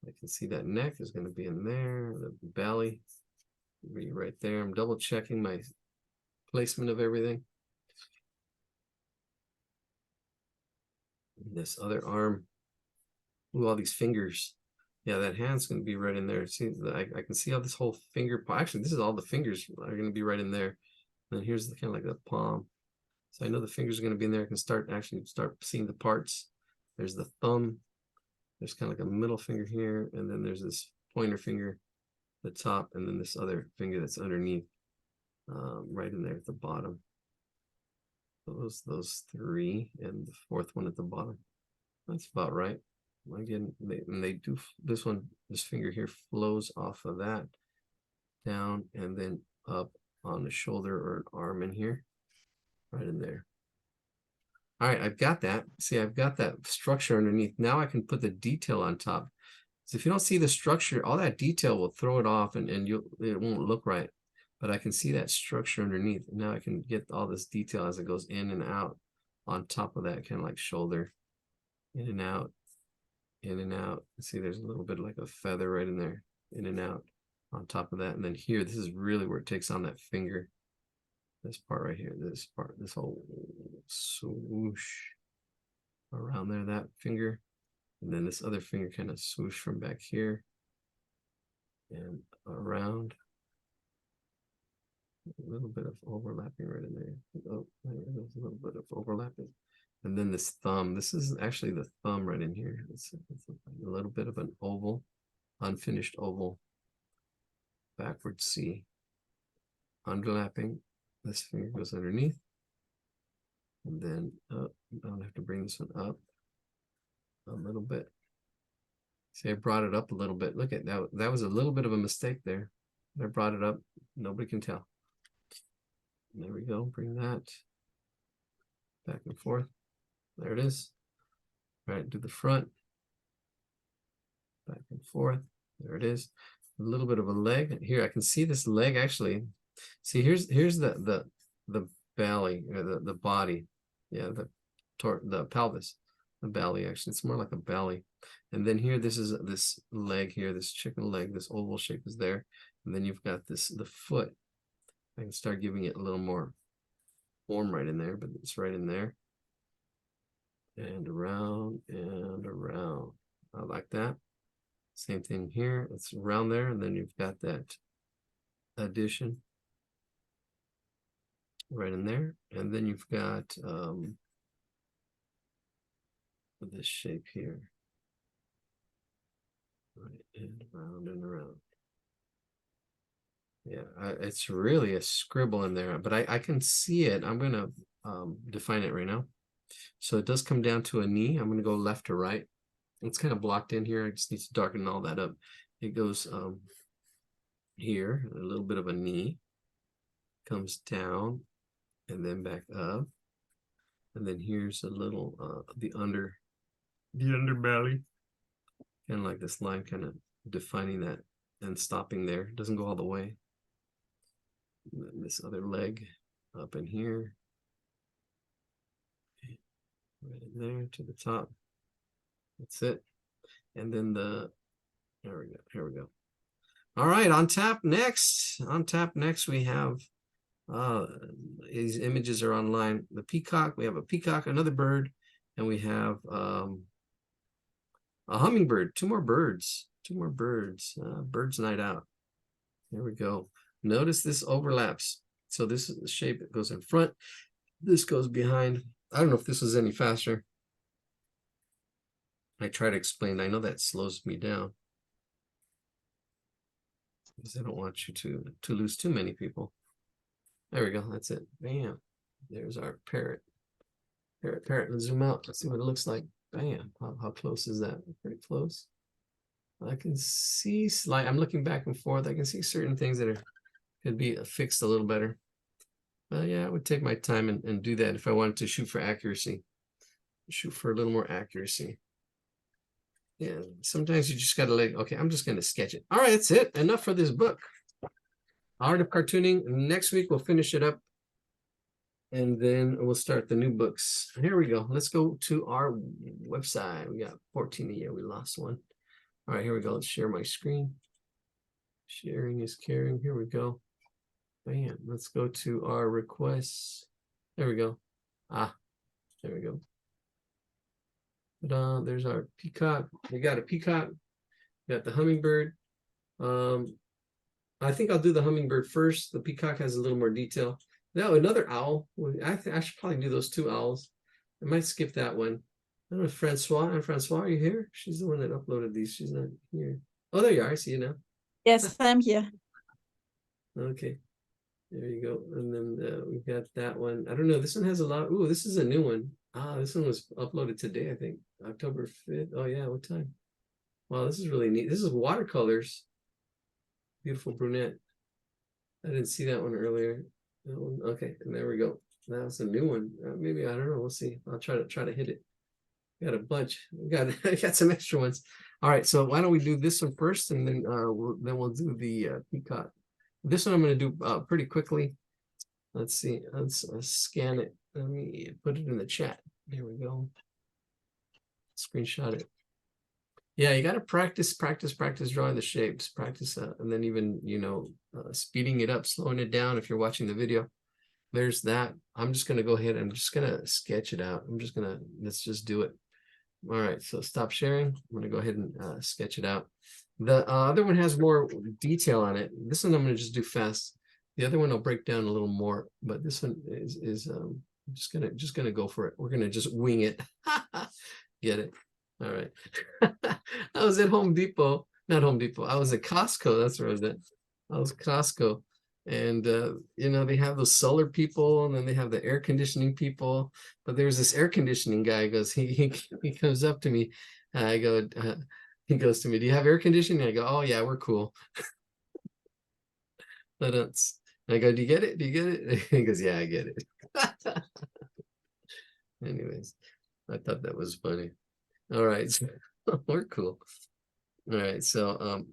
I can see that neck is going to be in there. The belly will be right there. I'm double checking my placement of everything. This other arm. Ooh, all these fingers. Yeah, that hand's going to be right in there. See, I can see how this whole finger. Actually, this is all the fingers are going to be right in there. And then here's the kind of like the palm. So I know the fingers are going to be in there. I can start seeing the parts. There's the thumb. There's kind of like a middle finger here, and then there's this pointer finger, the top, and then this other finger that's underneath, right in there at the bottom. Those 3, and the 4th one at the bottom. That's about right. Again, they do this one, this finger here flows off of that down and then up on the shoulder or an arm in here, right in there. All right, I've got that. See, I've got that structure underneath. Now I can put the detail on top. So if you don't see the structure, all that detail will throw it off and it won't look right. But I can see that structure underneath. Now I can get all this detail as it goes in and out on top of that, kind of like shoulder, in and out, in and out. See, there's a little bit like a feather right in there, in and out on top of that. And then here, this is really where it takes on that finger. This part right here, this part, this whole swoosh around there, that finger. And then this other finger kind of swoosh from back here and around. A little bit of overlapping right in there. Oh, there's a little bit of overlapping. And then this thumb, this is actually the thumb right in here. It's a little bit of an oval, unfinished oval, backward C, underlapping. This finger goes underneath. And then I'll have to bring this one up a little bit. See, I brought it up a little bit. Look at that. That was a little bit of a mistake there. I brought it up. Nobody can tell. There we go. Bring that back and forth. There it is. All right, do the front. Back and forth. There it is. A little bit of a leg. Here, I can see this leg actually. See, here's the belly, or the body. Yeah, the pelvis. The belly, actually. It's more like a belly. And then here, this is this leg here, this chicken leg, this oval shape is there. And then you've got this, the foot. I can start giving it a little more form right in there, but it's right in there. And around and around. I like that. Same thing here. It's around there, and then you've got that addition right in there. And then you've got this shape here. Right, and around and around. Yeah, it's really a scribble in there, but I can see it. I'm going to define it right now. So it does come down to a knee. I'm going to go left to right. It's kind of blocked in here. I just need to darken all that up. It goes here, a little bit of a knee, comes down and then back up. And then here's a little, the underbelly. Kind of like this line kind of defining that and stopping there. It doesn't go all the way. And then this other leg up in here. Right in there to the top. That's it. And then there we go. Here we go. All right, on tap next. On tap next, we have these images are online. The peacock, we have a peacock, another bird, and we have a hummingbird. Two more birds. Bird's night out. There we go. Notice this overlaps. So this is the shape that goes in front. This goes behind. I don't know if this was any faster. I try to explain. I know that slows me down, because I don't want you to lose too many people. There we go. That's it. Bam. There's our parrot. Parrot. Let's zoom out. Let's see what it looks like. Bam. How close is that? Pretty close. I can see slight. I'm looking back and forth. I can see certain things that could be fixed a little better. But yeah, I would take my time and do that if I wanted to shoot for accuracy. Shoot for a little more accuracy. Yeah, sometimes you just gotta okay, I'm just gonna sketch it. All right, that's it. Enough for this book. Art of Cartooning. Next week we'll finish it up. And then we'll start the new books. Here we go. Let's go to our website. We got 14 a year. We lost one. All right, here we go. Let's share my screen. Sharing is caring. Here we go. Bam. Let's go to our requests. There we go. There we go. There's our peacock. We got a peacock. We got the hummingbird. I think I'll do the hummingbird first. The peacock has a little more detail. Now another owl. I should probably do those two owls. I might skip that one. I don't know, Francois. And Francois, are you here? She's the one that uploaded these. She's not here. Oh, there you are. I see you now. Yes, I'm here. Okay. There you go. And then we've got that one. I don't know. This one has a lot. Ooh, this is a new one. Ah, this one was uploaded today, I think. October 5th. Oh yeah, what time? Wow, this is really neat. This is watercolors. Beautiful brunette. I didn't see that one earlier. That one, okay, and there we go. That's a new one. Maybe I don't know. We'll see. I'll try to hit it. Got a bunch. We got I got some extra ones. All right, so why don't we do this one first, and then we'll do the peacock. This one I'm going to do pretty quickly. Let's see. Let's scan it. Let me put it in the chat. There we go. Screenshot it. Yeah, you got to practice drawing the shapes. Practice, and then even speeding it up, slowing it down if you're watching the video. There's that. I'm just gonna go ahead and just gonna sketch it out. Let's just do it. All right, so stop sharing. I'm gonna go ahead and sketch it out. The other one has more detail on it. This one I'm gonna just do fast. The other one I'll break down a little more, but this one is just gonna go for it. We're gonna just wing it. Get it? All right. I was at Home Depot, not Home Depot. I was at Costco. That's where I was at. I was at Costco. And they have those solar people, and then they have the air conditioning people. But there's this air conditioning guy. He comes up to me. I go, he goes to me, "Do you have air conditioning?" I go, "Oh yeah, we're cool." But I go, "Do you get it? Do you get it?" He goes, "Yeah, I get it." Anyways, I thought that was funny. All right, so we're cool. All right, so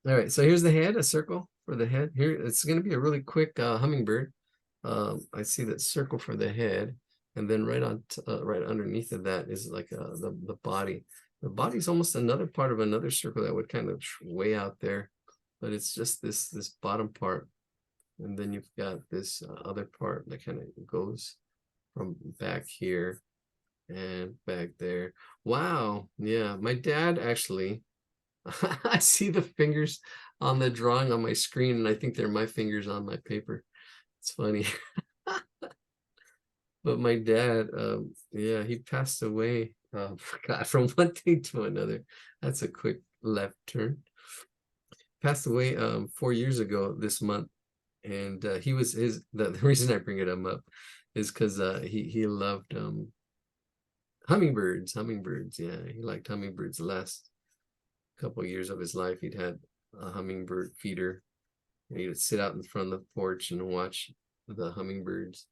here's the head, a circle for the head. Here, it's going to be a really quick hummingbird. I see that circle for the head, and then right underneath of that is like the body. The body's almost another part of another circle that would kind of way out there, but it's just this bottom part, and then you've got this other part that kind of goes from back here and back there. Wow, yeah, my dad actually. I see the fingers on the drawing on my screen, and I think they're my fingers on my paper. It's funny. But my dad, yeah, he passed away. God, from one thing to another. That's a quick left turn. Passed away 4 years ago this month, and he was the reason I bring it up is because he loved hummingbirds. Yeah, he liked hummingbirds. The last couple of years of his life, he'd had a hummingbird feeder. And he would sit out in front of the porch and watch the hummingbirds.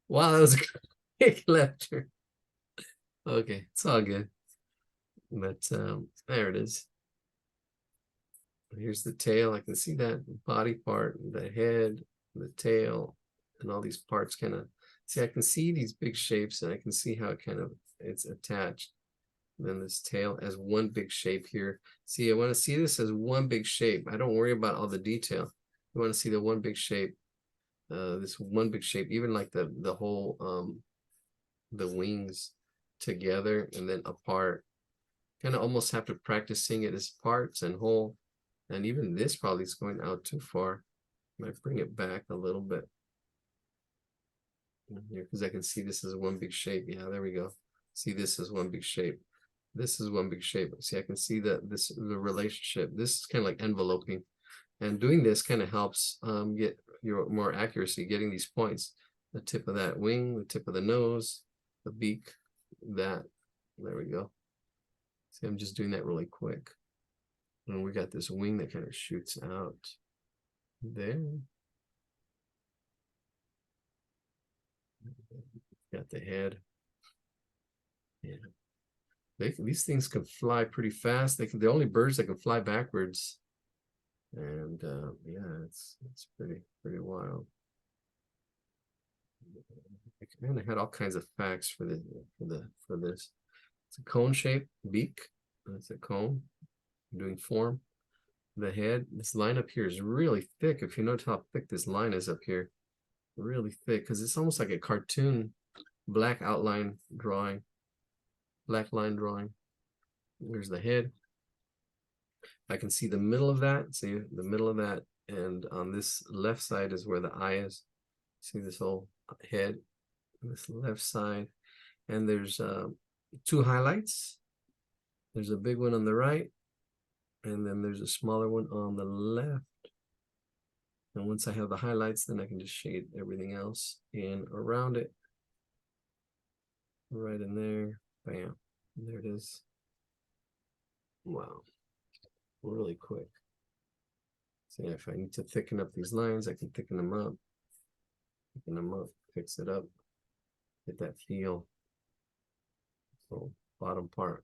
Wow, that was a quick left turn. Okay, it's all good. But there it is. Here's the tail. I can see that body part, the head, the tail, and all these parts kind of see. I can see these big shapes, and I can see how it's attached. And then this tail as one big shape here. See, I want to see this as one big shape. I don't worry about all the detail. I want to see the one big shape. This one big shape, even like the whole the wings together and then apart. Kind of almost have to practice seeing it as parts and whole. And even this probably is going out too far. I might bring it back a little bit here because I can see this as one big shape. Yeah, there we go. See this as one big shape. This is one big shape. See, I can see the relationship. This is kind of like enveloping. And doing this kind of helps get your more accuracy, getting these points. The tip of that wing, the tip of the nose, the beak, that. There we go. See, I'm just doing that really quick. And we got this wing that kind of shoots out there. Got the head. Yeah. These things can fly pretty fast. The only birds that can fly backwards. And yeah, it's pretty wild. I kind of had all kinds of facts for this. It's a cone shape beak. That's a cone. I'm doing form. The head. This line up here is really thick. If you notice how thick this line is up here, really thick because it's almost like a cartoon black outline drawing, black line drawing. There's the head. I can see the middle of that. See the middle of that, and on this left side is where the eye is. See this whole head, this left side, and there's 2 highlights. There's a big one on the right, and then there's a smaller one on the left. And once I have the highlights, then I can just shade everything else in around it. right in there. Bam. There it is. Wow. Really quick. So if I need to thicken up these lines, I can thicken them up. Thicken them up, fix it up, get that feel. So bottom part.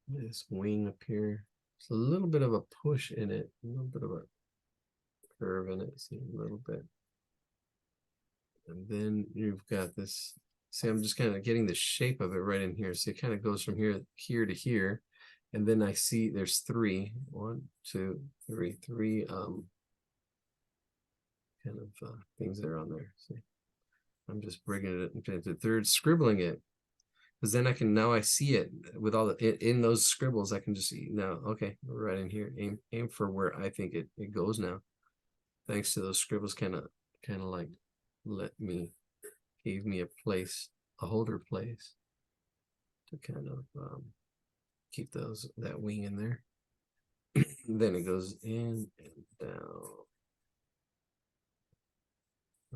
This wing up here. It's a little bit of a push in it, a little bit of a curve in it. See a little bit. And then you've got this. See, I'm just kind of getting the shape of it right in here. So it kind of goes from here to here. And then I see there's three. 1, 2, 3, three kind of things that are on there. See, I'm just bringing it into the third, scribbling it. Because then I can, now I see it with all the, in those scribbles, I can just see now, okay, right in here, aim for where I think it goes now. Thanks to those scribbles, kind of like gave me a place, a holder place to kind of keep that wing in there. Then it goes in and down.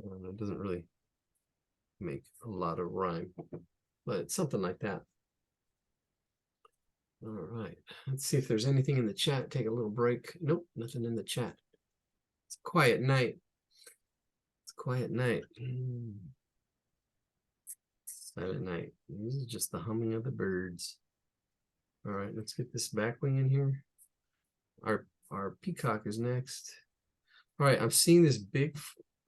It doesn't really make a lot of rhyme, but it's something like that. All right, let's see if there's anything in the chat. Take a little break. Nope, nothing in the chat. It's a quiet night. It's a quiet night. Silent night. This is just the humming of the birds. All right, let's get this back wing in here. Our peacock is next. All right, I'm seeing this big,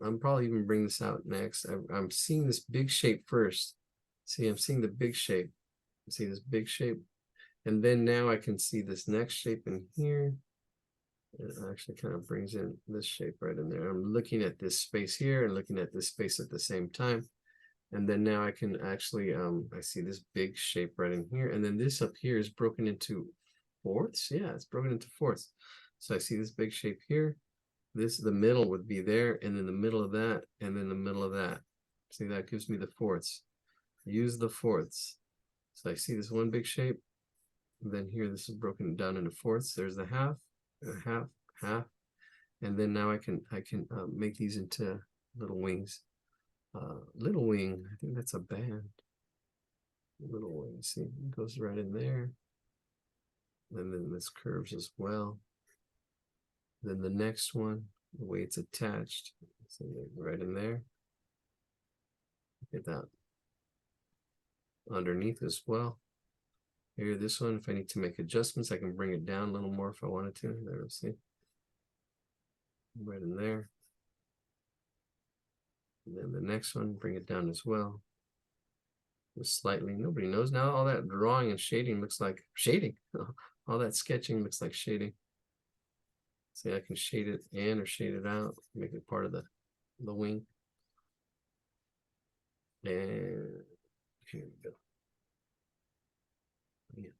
I'm probably even bring this out next. I'm seeing this big shape first. See, I'm seeing the big shape. See this big shape? And then now I can see this next shape in here. It actually kind of brings in this shape right in there. I'm looking at this space here and looking at this space at the same time. And then now I can actually, I see this big shape right in here. And then this up here is broken into fourths. Yeah, it's broken into fourths. So I see this big shape here. This, the middle would be there, and then the middle of that, and then the middle of that. See, that gives me the fourths. Use the fourths. So I see this one big shape. And then here, this is broken down into fourths. There's the half, half, half. And then now I can make these into little wings. Little wing, I think that's a band. Little wing, see, it goes right in there. And then this curves as well. Then the next one, the way it's attached, so right in there. Get that underneath as well. Here, this one, if I need to make adjustments, I can bring it down a little more if I wanted to. There, see, right in there. And then the next one, bring it down as well. Just slightly. Nobody knows now. All that drawing and shading looks like shading. All that sketching looks like shading. See, I can shade it in or shade it out, make it part of the wing. And here we go. Yeah.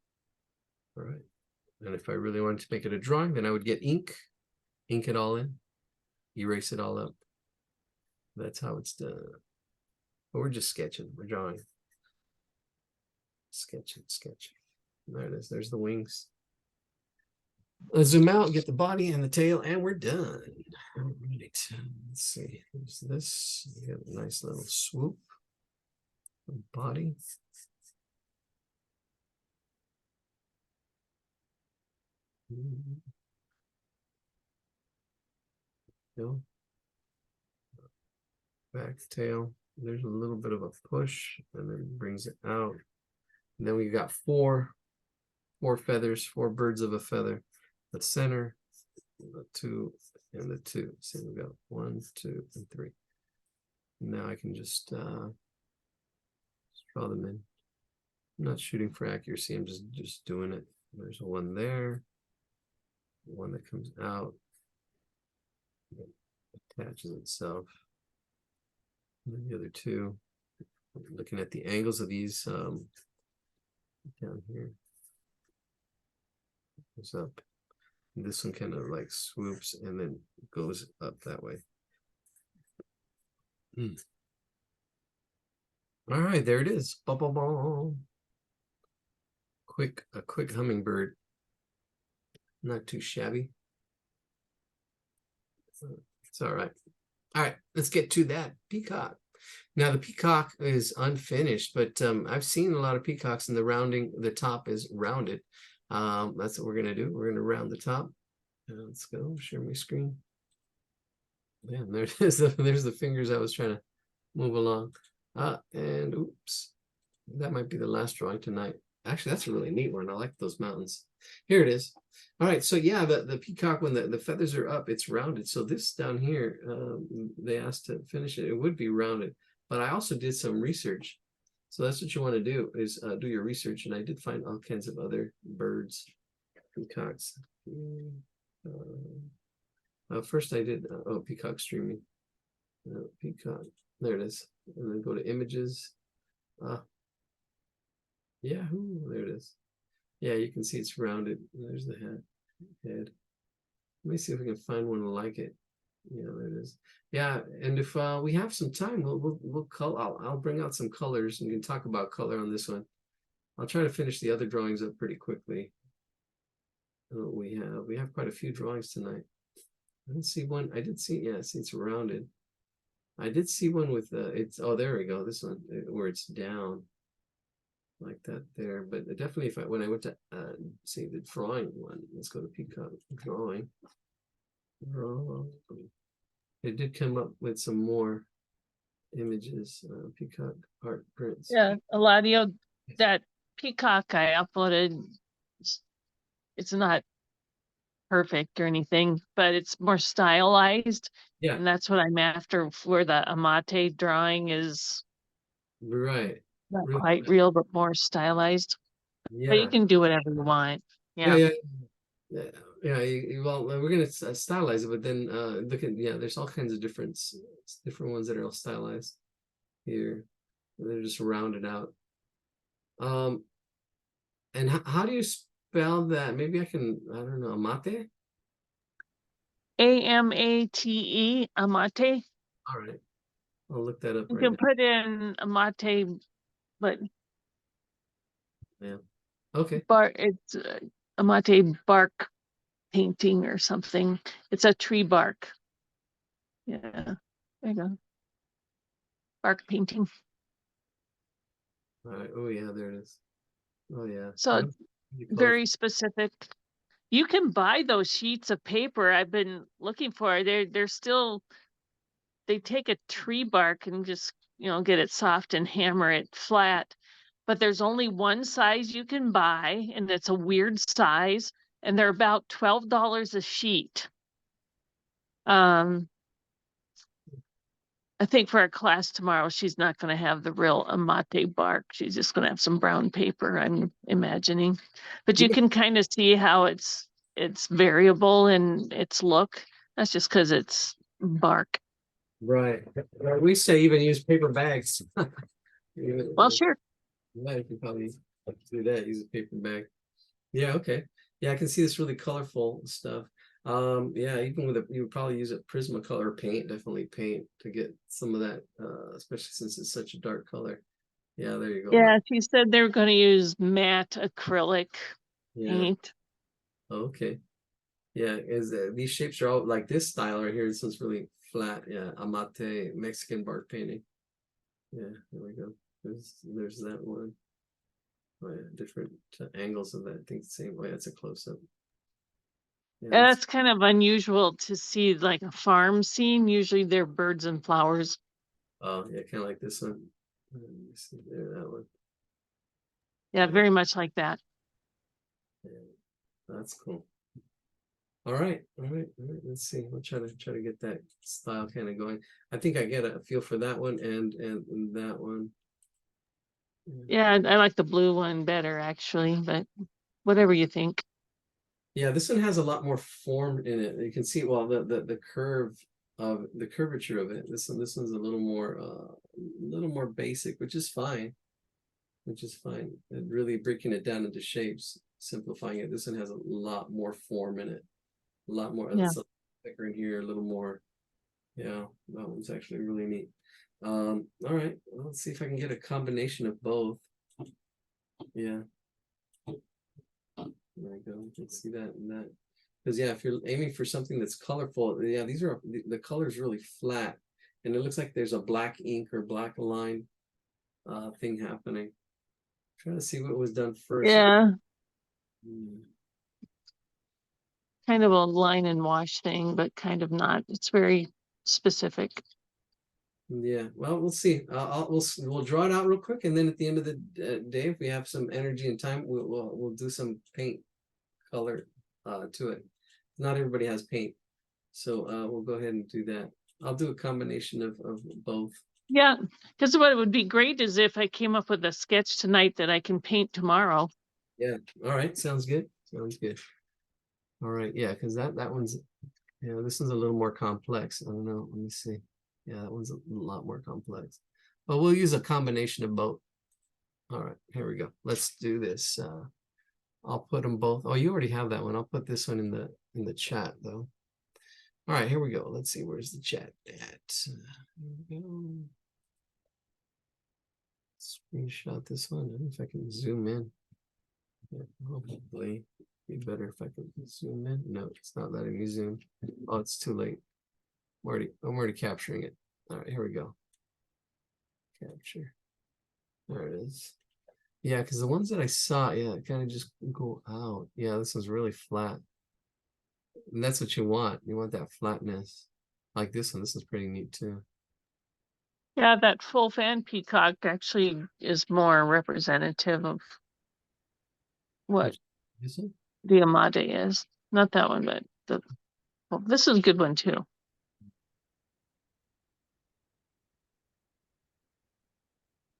All right. And if I really wanted to make it a drawing, then I would get ink it all in, erase it all up. That's how it's done. But we're just sketching, we're drawing. Sketching. There it is, there's the wings. Let's zoom out, get the body and the tail, and we're done. All right, let's see. There's this. We have a nice little swoop. Body. Go. Back tail. There's a little bit of a push, and then brings it out. And then we got four feathers, 4 birds of a feather. The center, the 2, and the 2. So we got 1, 2, and 3. Now I can just draw them in. I'm not shooting for accuracy. I'm just doing it. There's one there, one that comes out, that attaches itself. And then the other 2. Looking at the angles of these down here. Goes up. And this one kind of like swoops and then goes up that way. All right, there it is. Ba -ba -ba. A quick hummingbird. Not too shabby. It's all right. All right, let's get to that peacock. Now the peacock is unfinished, but I've seen a lot of peacocks and the rounding, the top is rounded. That's what we're gonna do. We're gonna round the top. Let's go, share my screen. Yeah, there's there's the fingers I was trying to move along. And oops, that might be the last drawing tonight. Actually, that's a really neat one. I like those mountains. Here it is. All right, so yeah, the peacock, when the feathers are up, it's rounded. So this down here, they asked to finish it. It would be rounded, but I also did some research. So that's what you want to do, is do your research. And I did find all kinds of other birds, peacocks. First I did, peacock streaming. Peacock, there it is. And then go to images. Yahoo, there it is. Yeah, you can see it's rounded. There's the head. Let me see if we can find one like it. Yeah, there it is. Yeah, and if we have some time, we'll color. I'll bring out some colors and we can talk about color on this one. I'll try to finish the other drawings up pretty quickly. We have quite a few drawings tonight. I didn't see one. I did see, yeah, see it's rounded. I did see one with it's, oh, there we go. This one where it's down like that there. But definitely, if when I went to see the drawing one, let's go to peacock drawing. It did come up with some more images, peacock art prints. Yeah, Eladio, that peacock I uploaded, it's not perfect or anything, but it's more stylized. Yeah. And that's what I'm after, where the Amate drawing is Right. not Really quite nice. real, but more stylized. But you Yeah. can do whatever you want. Yeah. Yeah. Yeah. Well, we're gonna stylize it, but then look at, yeah, there's all kinds of different ones that are all stylized here. They're just rounded out. And how do you spell that? Maybe I can, I don't know, Amate? Amate, Amate. All right. I'll look that up You right can now. put in Amate, but Yeah. Okay. it's Amate bark painting or something. It's a tree bark. Yeah. There you go. Bark painting. All right. Oh yeah, there it is. Oh yeah. So Yep. it's Pretty very colorful. specific. You can buy those sheets of paper I've been looking for. They're still, they take a tree bark and just, get it soft and hammer it flat. But there's only one size you can buy, and it's a weird size, and they're about $12 a sheet. I think for our class tomorrow, she's not going to have the real Amate bark. She's just going to have some brown paper, I'm imagining. But you Yeah. can kind of see how it's variable in its look. That's just because it's bark. Right. We say even use paper bags. Well, sure. Yeah, you can probably do that. Use a paper bag. Yeah. Okay. Yeah, I can see this really colorful stuff. Yeah, even with you would probably use a Prismacolor paint, definitely paint to get some of that, especially since it's such a dark color. Yeah, there you go. Yeah, she said they were going to use matte acrylic paint. Okay. Yeah, is these shapes are all like this style right here. This one's really flat. Yeah, Amate Mexican bark painting. Yeah, there we go. There's that one. Oh, yeah, different angles of that. I think the same way. That's a close up. Yeah, That's kind of unusual to see, like a farm scene. Usually they're birds and flowers. oh yeah, kind of like this one. Let me see there, that one. Yeah, very much like that. Yeah, that's cool. All right. Let's see. We'll try to get that style kind of going. I think I get a feel for that one and that one. Yeah, I like the blue one better actually, but whatever you think. Yeah, this one has a lot more form in it. You can see, well, the curve of the curvature of it. This one's a little more basic, which is fine. And really breaking it down into shapes, simplifying it. This one has a lot more form in it. A lot more. Yeah. It's a thicker in here, a little more. Yeah, that one's actually really neat. All right, well, let's see if I can get a combination of both. Yeah. There we go. Let's see that and that. Because yeah, if you're aiming for something that's colorful, yeah, these are the color's really flat. And it looks like there's a black ink or black line thing happening. Trying to see what was done first. Yeah, Hmm. kind of a line and wash thing, but kind of not. It's very specific. Yeah, well, we'll see. We'll draw it out real quick, and then at the end of the day, if we have some energy and time, we'll do some paint color to it. Not everybody has paint, so we'll go ahead and do that. I'll do a combination of both. Yeah, because what would be great is if I came up with a sketch tonight that I can paint tomorrow. Yeah. All right. Sounds good. Sounds good. All right. Yeah, because that one's, this one's a little more complex. I don't know. Let me see. Yeah, that one's a lot more complex. But we'll use a combination of both. All right, here we go. Let's do this. I'll put them both. Oh, you already have that one. I'll put this one in the chat though. All right, here we go. Let's see, where's the chat at? Here we go. Screenshot this one. I don't know if I can zoom in. Yeah, probably be better if I could zoom in. No, it's not letting me zoom. Oh, it's too late. I'm already capturing it. All right, here we go. Capture. There it is. Yeah, because the ones that I saw, yeah, kind of just go out. Yeah, this one's really flat. And that's what you want. You want that flatness. Like this one. This is pretty neat too. Yeah, that full fan peacock actually is more representative of what Is it? the Amade is. Not that one, but well, this is a good one too.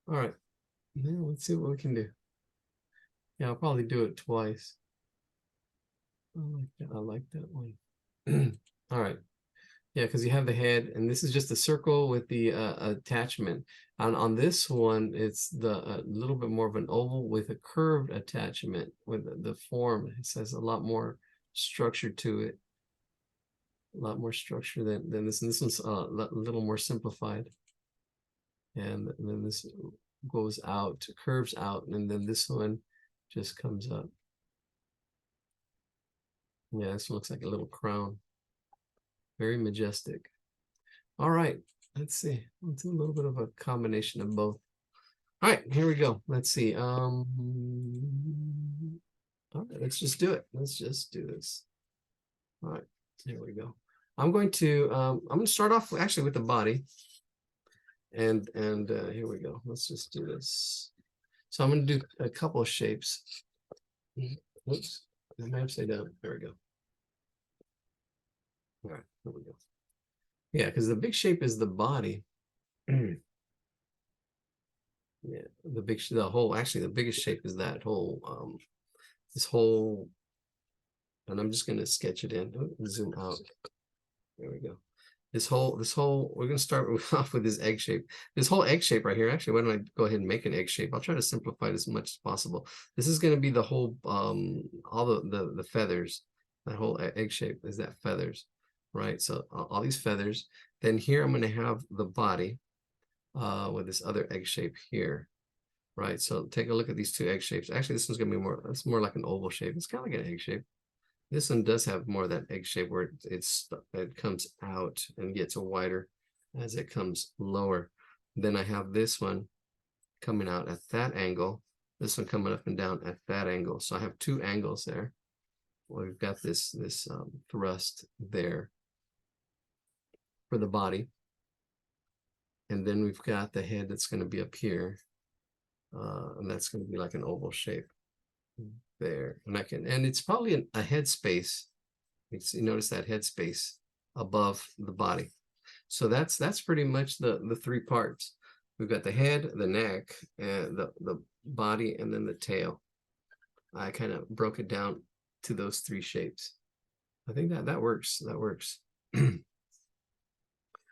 All right. Yeah, let's see what we can do. Yeah, I'll probably do it twice. I like that. I like that one. All right. Yeah, because you have the head, and this is just a circle with the attachment. On this one, it's the little bit more of an oval with a curved attachment with the form. It says a lot more structure to it. A lot more structure than this. And this one's a little more simplified. And then this goes out, curves out, and then this one just comes up. Yeah, this looks like a little crown. Very majestic. All right, let's see. Let's do a little bit of a combination of both. All right, here we go. Let's see. All right, let's just do it. Let's just do this. All right, here we go. I'm going to start off actually with the body. And here we go. Let's just do this. So I'm going to do a couple of shapes. Oops, I'm upside down. There we go. All right, here we go. Yeah, because the big shape is the body. Yeah, the biggest shape is that whole, this whole, and I'm just going to sketch it in, zoom out. There we go. This whole, we're going to start off with this egg shape. This whole egg shape right here, actually, why don't I go ahead and make an egg shape? I'll try to simplify it as much as possible. This is going to be the whole, all the feathers. That whole egg shape is that feathers, right? So all these feathers. Then here I'm going to have the body with this other egg shape here, right? So take a look at these two egg shapes. Actually, this one's going to be it's more like an oval shape. It's kind of like an egg shape. This one does have more of that egg shape where it comes out and gets wider as it comes lower. Then I have this one coming out at that angle. This one coming up and down at that angle. So I have two angles there. Well, we've got this thrust there for the body. And then we've got the head that's going to be up here. And that's going to be like an oval shape there. And it's probably a head space. You notice that head space above the body. So that's pretty much the three parts. We've got the head, the neck, and the body, and then the tail. I kind of broke it down to those three shapes. I think that works. That works.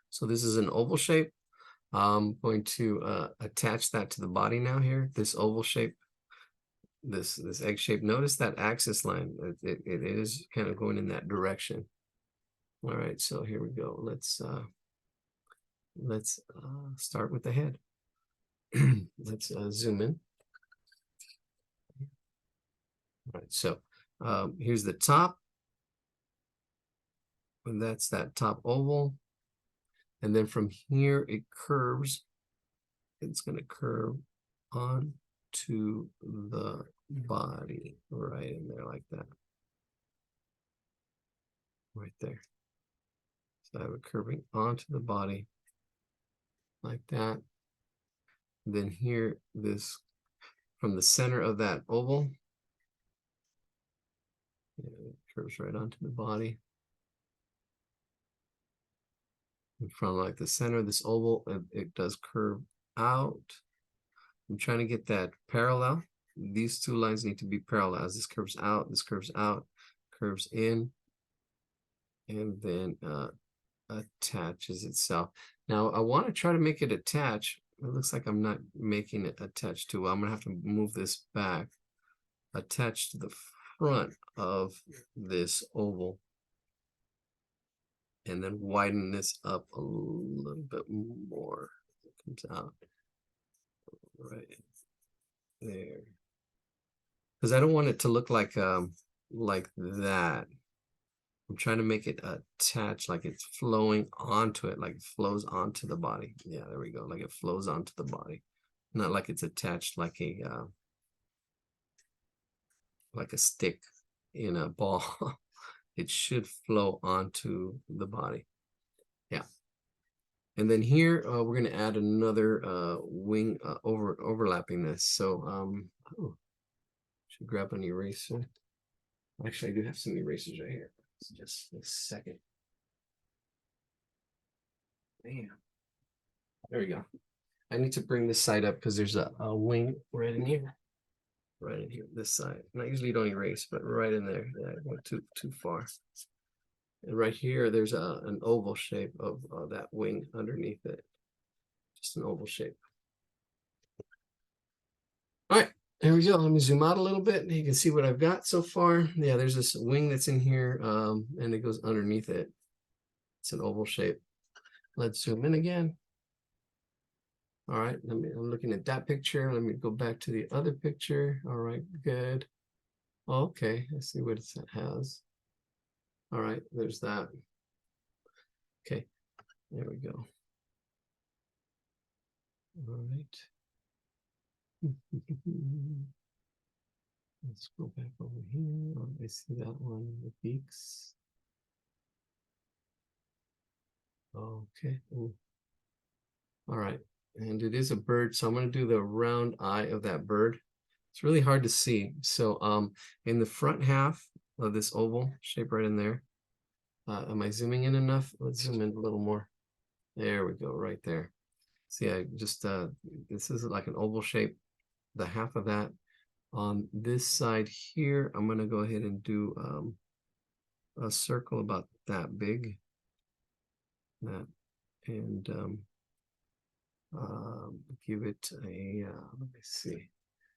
So this is an oval shape. I'm going to attach that to the body now here, this oval shape, this egg shape. Notice that axis line. It is kind of going in that direction. All right, so here we go. Let's start with the head. Let's zoom in. All right, so here's the top. And that's that top oval. And then from here, it curves. It's going to curve on to the body right in there like that. Right there. So I have it curving onto the body like that. Then here, this from the center of that oval, it curves right onto the body. And from like the center of this oval, it does curve out. I'm trying to get that parallel. These two lines need to be parallel. As this curves out, curves in, and then attaches itself. Now I want to try to make it attach. It looks like I'm not making it attach too well. I'm gonna have to move this back, attach to the front of this oval, and then widen this up a little bit more. It comes out right there. Because I don't want it to look like that. I'm trying to make it attach, like it's flowing onto it, like it flows onto the body. Yeah, there we go. Like it flows onto the body, not like it's attached like a stick in a ball. It should flow onto the body. Yeah. And then here we're going to add another wing overlapping this. So should grab an eraser. Actually, I do have some erasers right here. Just a second. Bam. There we go. I need to bring this side up because there's a wing right in here. Right in here, this side. And I usually don't erase, but right in there. Yeah, I went too far. And right here, there's an oval shape of that wing underneath it. Just an oval shape. All right, there we go. Let me zoom out a little bit. You can see what I've got so far. Yeah, there's this wing that's in here, and it goes underneath it. It's an oval shape. Let's zoom in again. All right, I'm looking at that picture. Let me go back to the other picture. All right, good. Okay, I see what it has. All right, there's that. Okay, there we go. All right. Let's go back over here. Oh, I see that one, the beaks. Okay. Ooh. All right, and it is a bird, so I'm going to do the round eye of that bird. It's really hard to see. So in the front half of this oval shape right in there, am I zooming in enough? Let's zoom in a little more. There we go, right there. See, I just, this is like an oval shape, the half of that. On this side here, I'm going to go ahead and do a circle about that big. That, and give it a, let me see.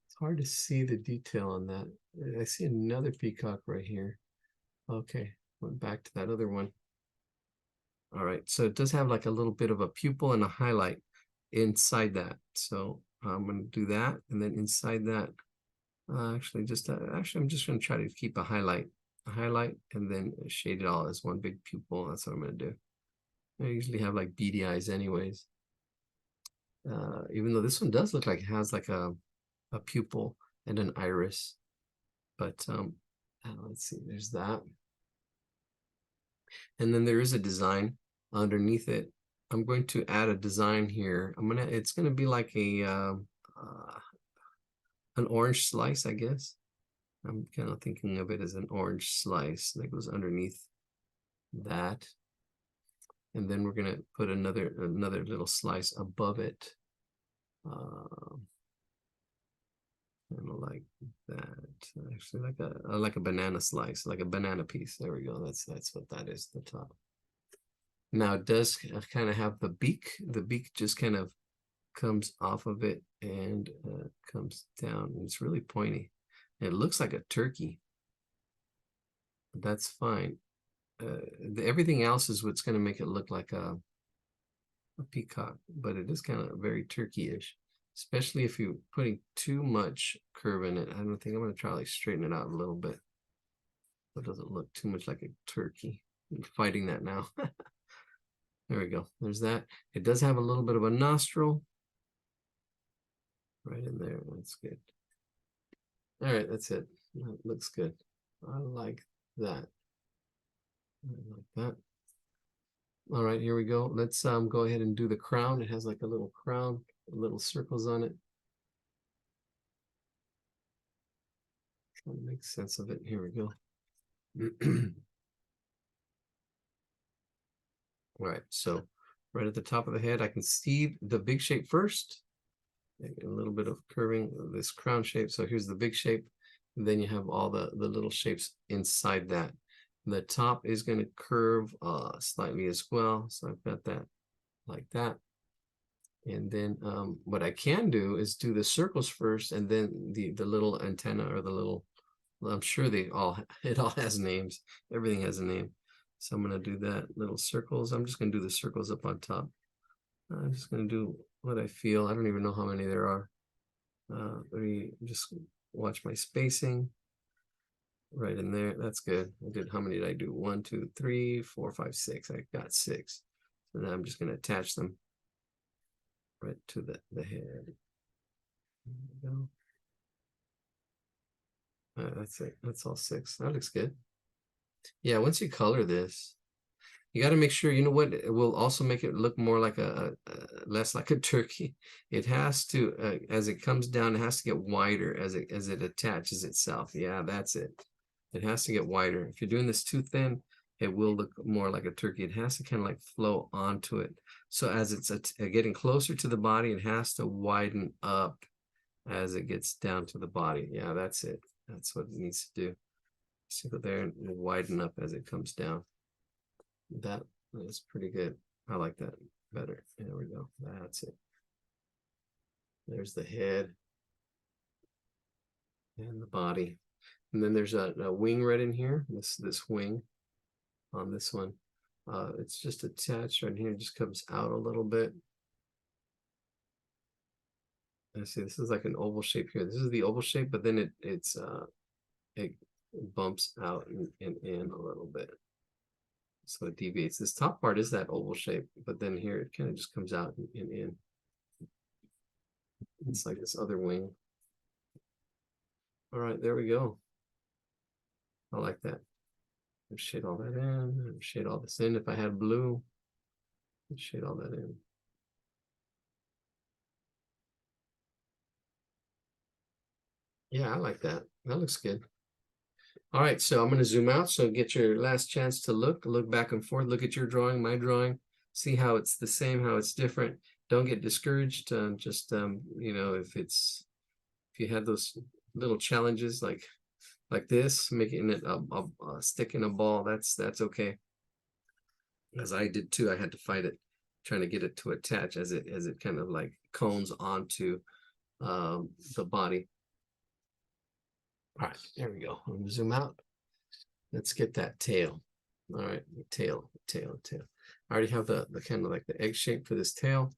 It's hard to see the detail on that. I see another peacock right here. Okay, went back to that other one. All right, so it does have like a little bit of a pupil and a highlight inside that. So I'm going to do that, and then inside that, actually, I'm just going to try to keep a highlight, and then shade it all as one big pupil. That's what I'm going to do. I usually have like beady eyes, anyways. Even though this one does look like it has like a pupil and an iris, but let's see. There's that, and then there is a design underneath it. I'm going to add a design here. It's gonna be like a an orange slice, I guess. I'm kind of thinking of it as an orange slice that goes underneath that. And then we're gonna put another little slice above it. Kind of like that. Actually, like a banana slice, like a banana piece. There we go. That's what that is, the top. Now it does kind of have the beak. The beak just kind of comes off of it and comes down. And it's really pointy. It looks like a turkey. But that's fine. Everything else is what's going to make it look like a peacock, but it is kind of very turkey-ish, especially if you're putting too much curve in it. I don't think I'm going to try like straighten it out a little bit. So it doesn't look too much like a turkey. I'm fighting that now. There we go. There's that. It does have a little bit of a nostril right in there. That's good. All right, that's it. That looks good. I like that. I like that. All right, here we go. Let's go ahead and do the crown. It has like a little crown, little circles on it. Trying to make sense of it. Here we go. All right, so right at the top of the head, I can see the big shape first. A little bit of curving of this crown shape. So here's the big shape. And then you have all the little shapes inside that. The top is going to curve slightly as well. So I've got that like that. And then what I can do is do the circles first, and then the little antenna or the little, well, I'm sure it all has names. Everything has a name. So I'm going to do that, little circles. I'm just going to do the circles up on top. I'm just going to do what I feel. I don't even know how many there are. Let me just watch my spacing. Right in there. That's good. I did, how many did I do? 1, 2, 3, 4, 5, 6. I got 6. So now I'm just going to attach them right to the head. There we go. That's it. That's all 6. That looks good. Yeah, once you color this, you got to make sure, you know what, it will also make it look more like less like a turkey. It has to, as it comes down, it has to get wider as it attaches itself. Yeah, that's it. It has to get wider. If you're doing this too thin, it will look more like a turkey. It has to kind of like flow onto it. So as it's getting closer to the body, it has to widen up as it gets down to the body. Yeah, that's it. That's what it needs to do. So go there and widen up as it comes down. That is pretty good. I like that better. There we go. That's it. There's the head and the body. And then there's a wing right in here. This wing on this one. It's just attached right here. It just comes out a little bit. I see this is like an oval shape here. This is the oval shape, but then it bumps out and in a little bit. So it deviates. This top part is that oval shape, but then here it kind of just comes out and in. It's like this other wing. All right, there we go. I like that. Shade all that in, shade all this in. If I had blue, I'd shade all that in. Yeah, I like that. That looks good. All right, so I'm going to zoom out. So get your last chance to look back and forth, look at your drawing, my drawing, see how it's the same, how it's different. Don't get discouraged. You know, if you have those little challenges like this, making it a stick in a ball, that's okay. As I did too, I had to fight it, trying to get it to attach as it kind of like cones onto the body. All right, there we go. I'm gonna zoom out. Let's get that tail. All right, the tail. I already have the kind of like the egg shape for this tail.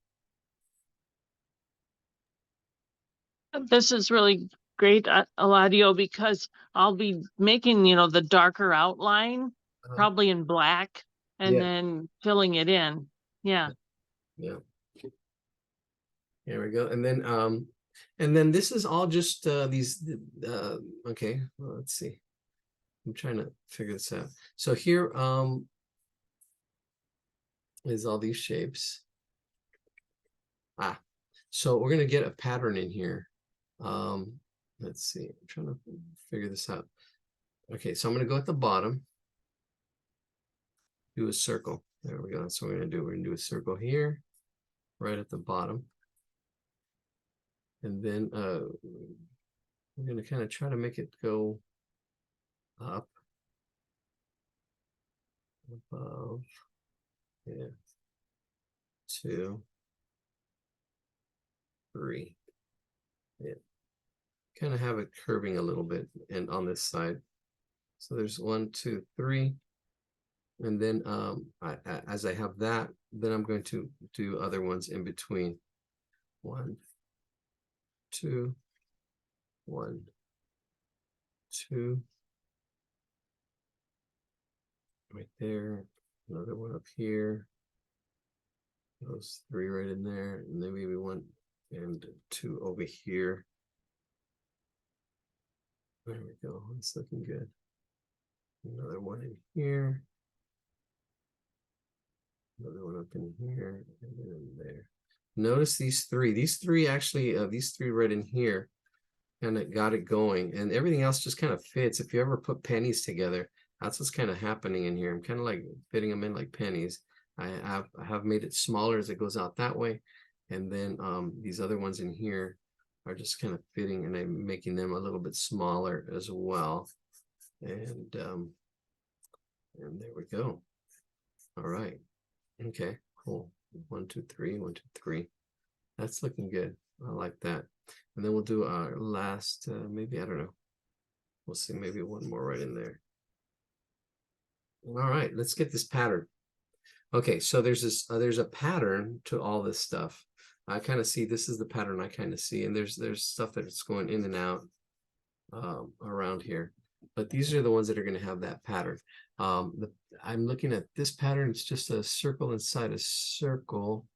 This is really great, Eladio, because I'll be making, you know, the darker outline, probably in black, and then filling it in. Yeah. Yeah. Here we go. And then this is all just these okay, well, let's see. I'm trying to figure this out. So here is all these shapes. So we're gonna get a pattern in here. Let's see. I'm trying to figure this out. Okay, so I'm gonna go at the bottom, do a circle. There we go. That's what we're gonna do. We're gonna do a circle here, right at the bottom. And then we're going to kind of try to make it go up, above, yeah, 2, 3, yeah. Kind of have it curving a little bit and on this side. So there's 1, 2, 3. And then as I have that, then I'm going to do other ones in between. 1, 2, 1, 2, right there, another one up here, Those three right in there, and then maybe one and two over here. There we go. It's looking good. Another one in here. Another one up in here, and then in there. Notice these three. These three actually, these three right in here, kind of got it going, and everything else just kind of fits. If you ever put pennies together, that's what's kind of happening in here. I'm kind of like fitting them in like pennies. I have made it smaller as it goes out that way, and then these other ones in here are just kind of fitting, and I'm making them a little bit smaller as well. And there we go. All right. Okay, cool. 1, 2, 3, 1, 2, 3. That's looking good. I like that. And then we'll do our last, maybe, I don't know. We'll see, maybe one more right in there. All right, let's get this pattern. Okay, so there's this, there's a pattern to all this stuff. I kind of see, this is the pattern I kind of see, and there's stuff that's going in and out around here. But these are the ones that are going to have that pattern. I'm looking at this pattern. It's just a circle inside a circle.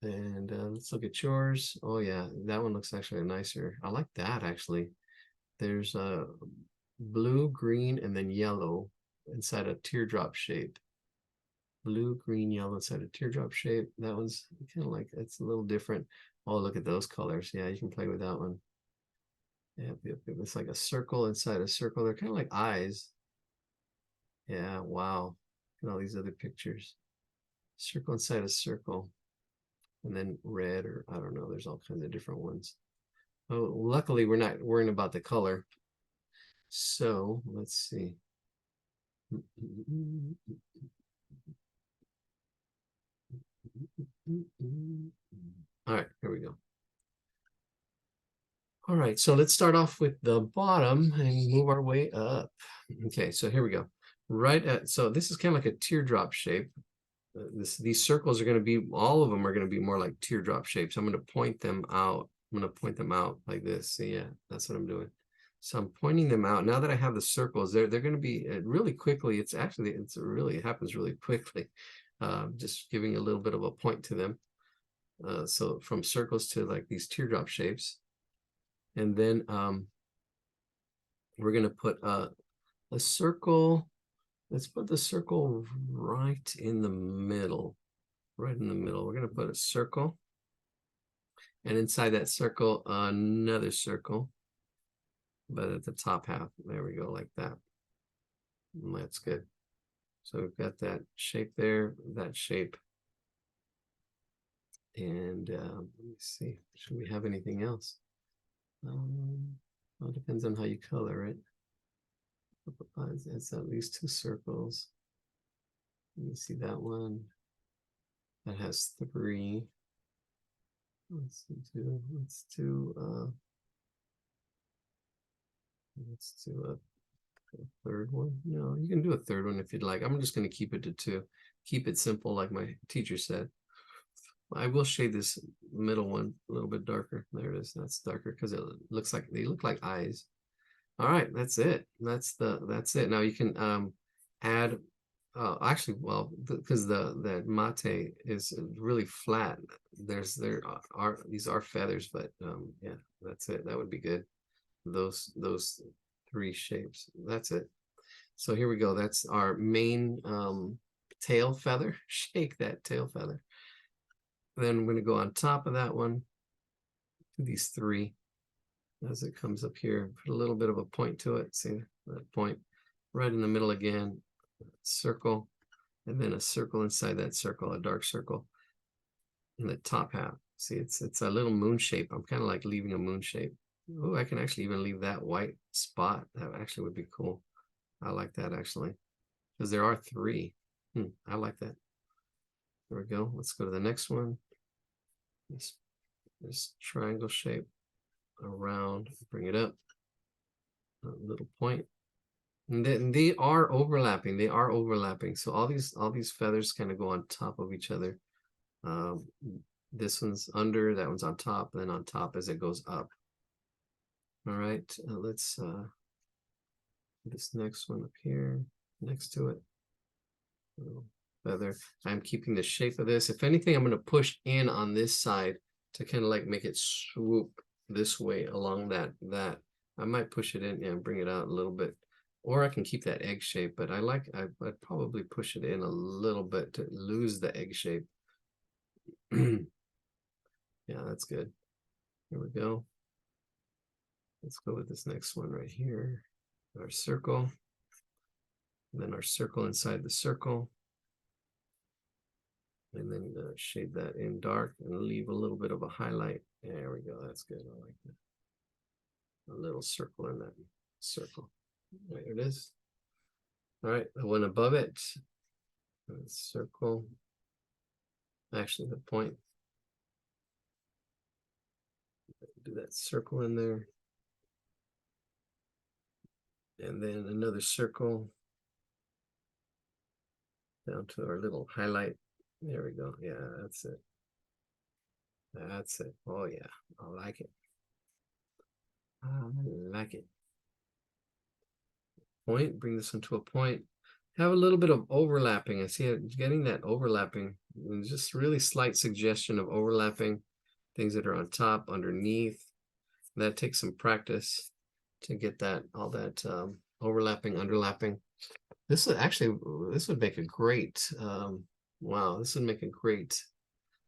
And let's look at yours. Oh yeah, that one looks actually nicer. I like that actually. There's a blue, green, and then yellow inside a teardrop shape. Blue, green, yellow inside a teardrop shape. That one's kind of like, it's a little different. Oh, look at those colors. Yeah, you can play with that one. Yeah, it's like a circle inside a circle. They're kind of like eyes. Yeah, wow. Look at all these other pictures. Circle inside a circle. And then red, or I don't know, there's all kinds of different ones. Oh, luckily we're not worrying about the color. So let's see. All right, here we go. All right, so let's start off with the bottom and move our way up. Okay, so here we go. Right at, so this is kind of like a teardrop shape. These circles are going to be, all of them are going to be more like teardrop shapes. I'm going to point them out. I'm going to point them out like this. So yeah, that's what I'm doing. So I'm pointing them out. Now that I have the circles, they're going to be really quickly. It happens really quickly. Just giving a little bit of a point to them. So from circles to like these teardrop shapes. And then we're going to put a circle. Let's put the circle right in the middle. Right in the middle. We're going to put a circle. And inside that circle, another circle. But at the top half, there we go, like that. And that's good. So we've got that shape there, that shape. And let me see, should we have anything else? Well, it depends on how you color it. It's at least 2 circles. Let me see that one. That has 3. Let's do a third one. No, you can do a third one if you'd like. I'm just going to keep it to 2. Keep it simple, like my teacher said. I will shade this middle one a little bit darker. There it is. That's darker because it looks like they look like eyes. All right, that's it. That's it. Now you can add. Actually, well, because the mate is really flat. There are these are feathers, but yeah, that's it. That would be good. Those 3 shapes. That's it. So here we go. That's our main tail feather. Shake that tail feather. Then I'm going to go on top of that one. These 3 as it comes up here. Put a little bit of a point to it. See that point right in the middle again. Circle, and then a circle inside that circle, a dark circle in the top half. See, it's a little moon shape. I'm kind of like leaving a moon shape. Oh, I can actually even leave that white spot. That actually would be cool. I like that actually, because there are 3. I like that. There we go. Let's go to the next one. This triangle shape around, bring it up, a little point. And then they are overlapping. They are overlapping. So all these feathers kind of go on top of each other. This one's under, that one's on top, and then on top as it goes up. All right, let's this next one up here next to it. feather. I'm keeping the shape of this. If anything, I'm going to push in on this side to kind of like make it swoop this way along that. I might push it in and bring it out a little bit, or I can keep that egg shape, but I'd probably push it in a little bit to lose the egg shape. Yeah, that's good. Here we go. Let's go with this next one right here. Our circle. And then our circle inside the circle. And then shade that in dark and leave a little bit of a highlight. There we go. That's good. I like that. A little circle in that circle. There it is. All right, the one above it. Circle. Actually, the point. Do that circle in there. And then another circle down to our little highlight. There we go. Yeah, that's it. That's it. Oh yeah, I like it. I like it. Point, bring this into a point. Have a little bit of overlapping. I see it getting that overlapping. And just really slight suggestion of overlapping things that are on top, underneath. That takes some practice to get that all that overlapping, underlapping. This would actually, this would make a great, wow, this would make a great,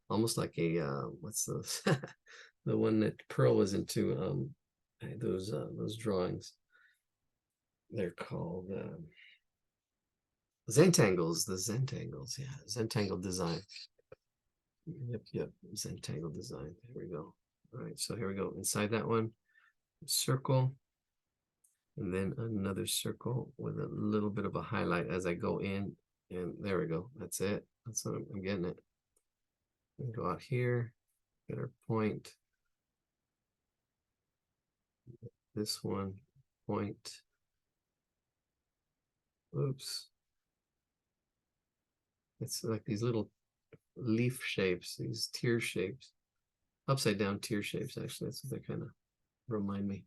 almost like a, what's those, the one that Pearl was into, those drawings. They're called Zentangles, the Zentangles, yeah, Zentangle design. Yep, Zentangle design. Here we go. All right, so here we go. Inside that one, circle. And then another circle with a little bit of a highlight as I go in. And there we go. That's it. That's what I'm getting it. Go out here, get our point. This one, point. Oops. It's like these little leaf shapes, these tear shapes. Upside down tear shapes, actually. That's what they kind of remind me.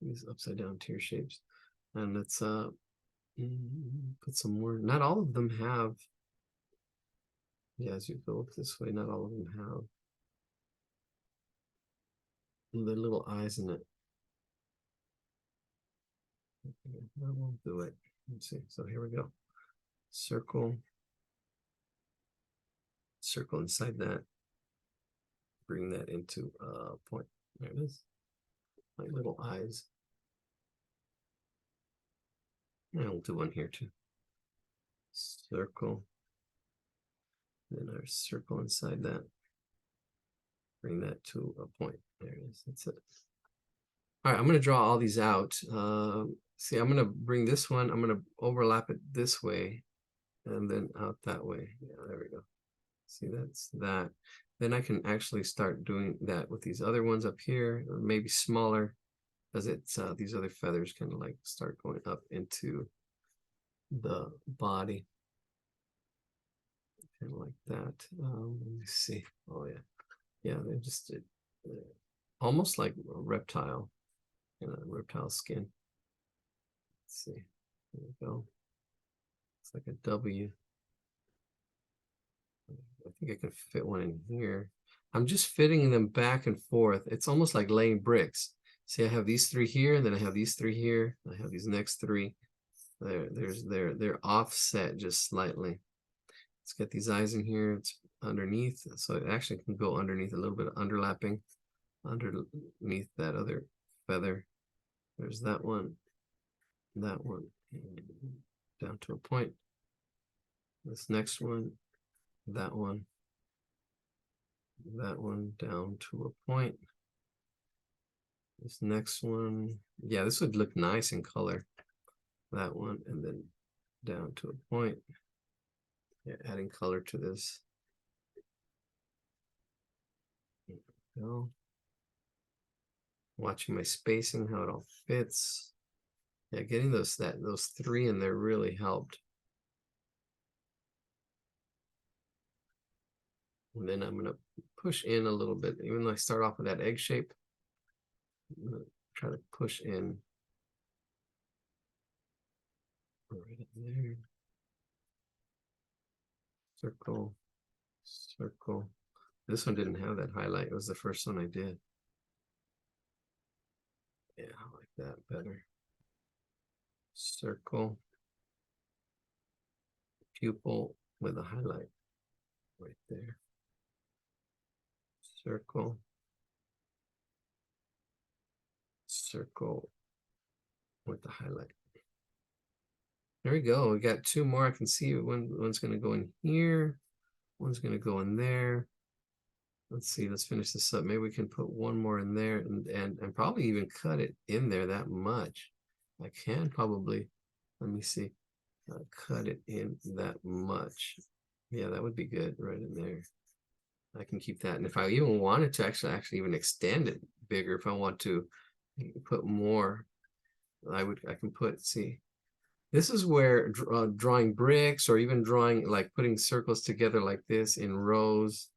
These upside down tear shapes. And let's put some more. Not all of them have. Yeah, as you go up this way, not all of them have the little eyes in it. Okay, I won't do it. Let's see. So here we go. Circle. Circle inside that. Bring that into a point. There it is. My little eyes. And I'll do one here too. Circle. Then our circle inside that. Bring that to a point. There it is. That's it. All right, I'm going to draw all these out. See, I'm going to bring this one. I'm going to overlap it this way and then out that way. Yeah, there we go. See, that's that. Then I can actually start doing that with these other ones up here, or maybe smaller, as it's these other feathers kind of like start going up into the body. Kind of like that. Let me see. Oh yeah. Yeah, they're just almost like a reptile, reptile skin. Let's see. There we go. It's like a W. I think I can fit one in here. I'm just fitting them back and forth. It's almost like laying bricks. See, I have these three here, and then I have these three here. I have these next three. They're offset just slightly. Let's get these eyes in here. It's underneath, so it actually can go underneath, a little bit of underlapping underneath that other feather. There's that one, and down to a point. This next one, that one down to a point. This next one, yeah, this would look nice in color. That one, and then down to a point. Yeah, adding color to this. There we go. Watching my spacing, how it all fits. Yeah, getting those three in there really helped. And then I'm gonna push in a little bit, even though I start off with that egg shape. I'm gonna try to push in right in there. circle, circle. This one didn't have that highlight. It was the first one I did. Yeah, I like that better. Circle, pupil with a highlight right there. Circle, circle with the highlight. There we go. We got two more. I can see one's going to go in here. One's going to go in there. Let's see. Let's finish this up. Maybe we can put one more in there and probably even cut it in there that much. I can probably, let me see, cut it in that much. Yeah, that would be good right in there. I can keep that. And if I even wanted to actually even extend it bigger, if I want to put more, I can put, see, this is where drawing bricks or even drawing, like putting circles together like this in rows,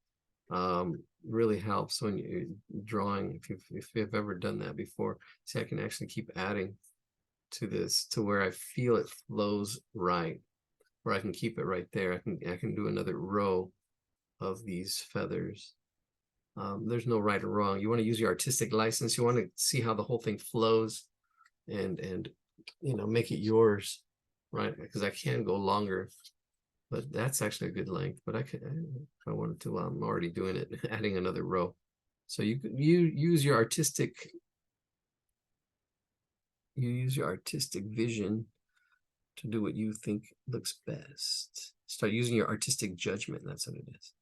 really helps when you're drawing. If you've ever done that before, see, I can actually keep adding to this to where I feel it flows right, or I can keep it right there. I can do another row of these feathers. There's no right or wrong. You want to use your artistic license. You want to see how the whole thing flows and you know, make it yours, right? Because I can go longer, but that's actually a good length. But I can, if I wanted to, well, I'm already doing it, adding another row. So you use your artistic vision to do what you think looks best. Start using your artistic judgment. That's what it is.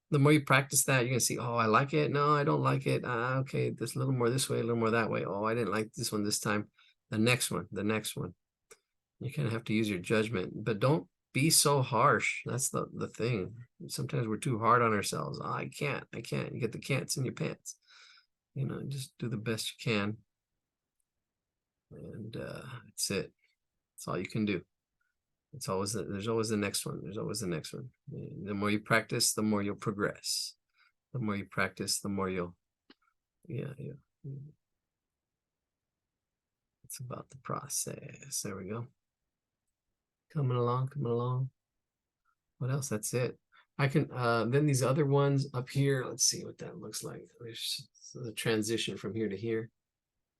The more you practice that, you're gonna see, oh, I like it. No, I don't like it. Okay, there's a little more this way, a little more that way. Oh, I didn't like this one this time. The next one. You kind of have to use your judgment, but don't be so harsh. That's the thing. Sometimes we're too hard on ourselves. Oh, I can't. You get the can'ts in your pants. You know, just do the best you can. And that's it. That's all you can do. It's always there's always the next one. There's always the next one. The more you practice, the more you'll progress. The more you practice, the more you'll, yeah. It's about the process. There we go. Coming along. What else? That's it. I can, then these other ones up here, let's see what that looks like. There's the transition from here to here.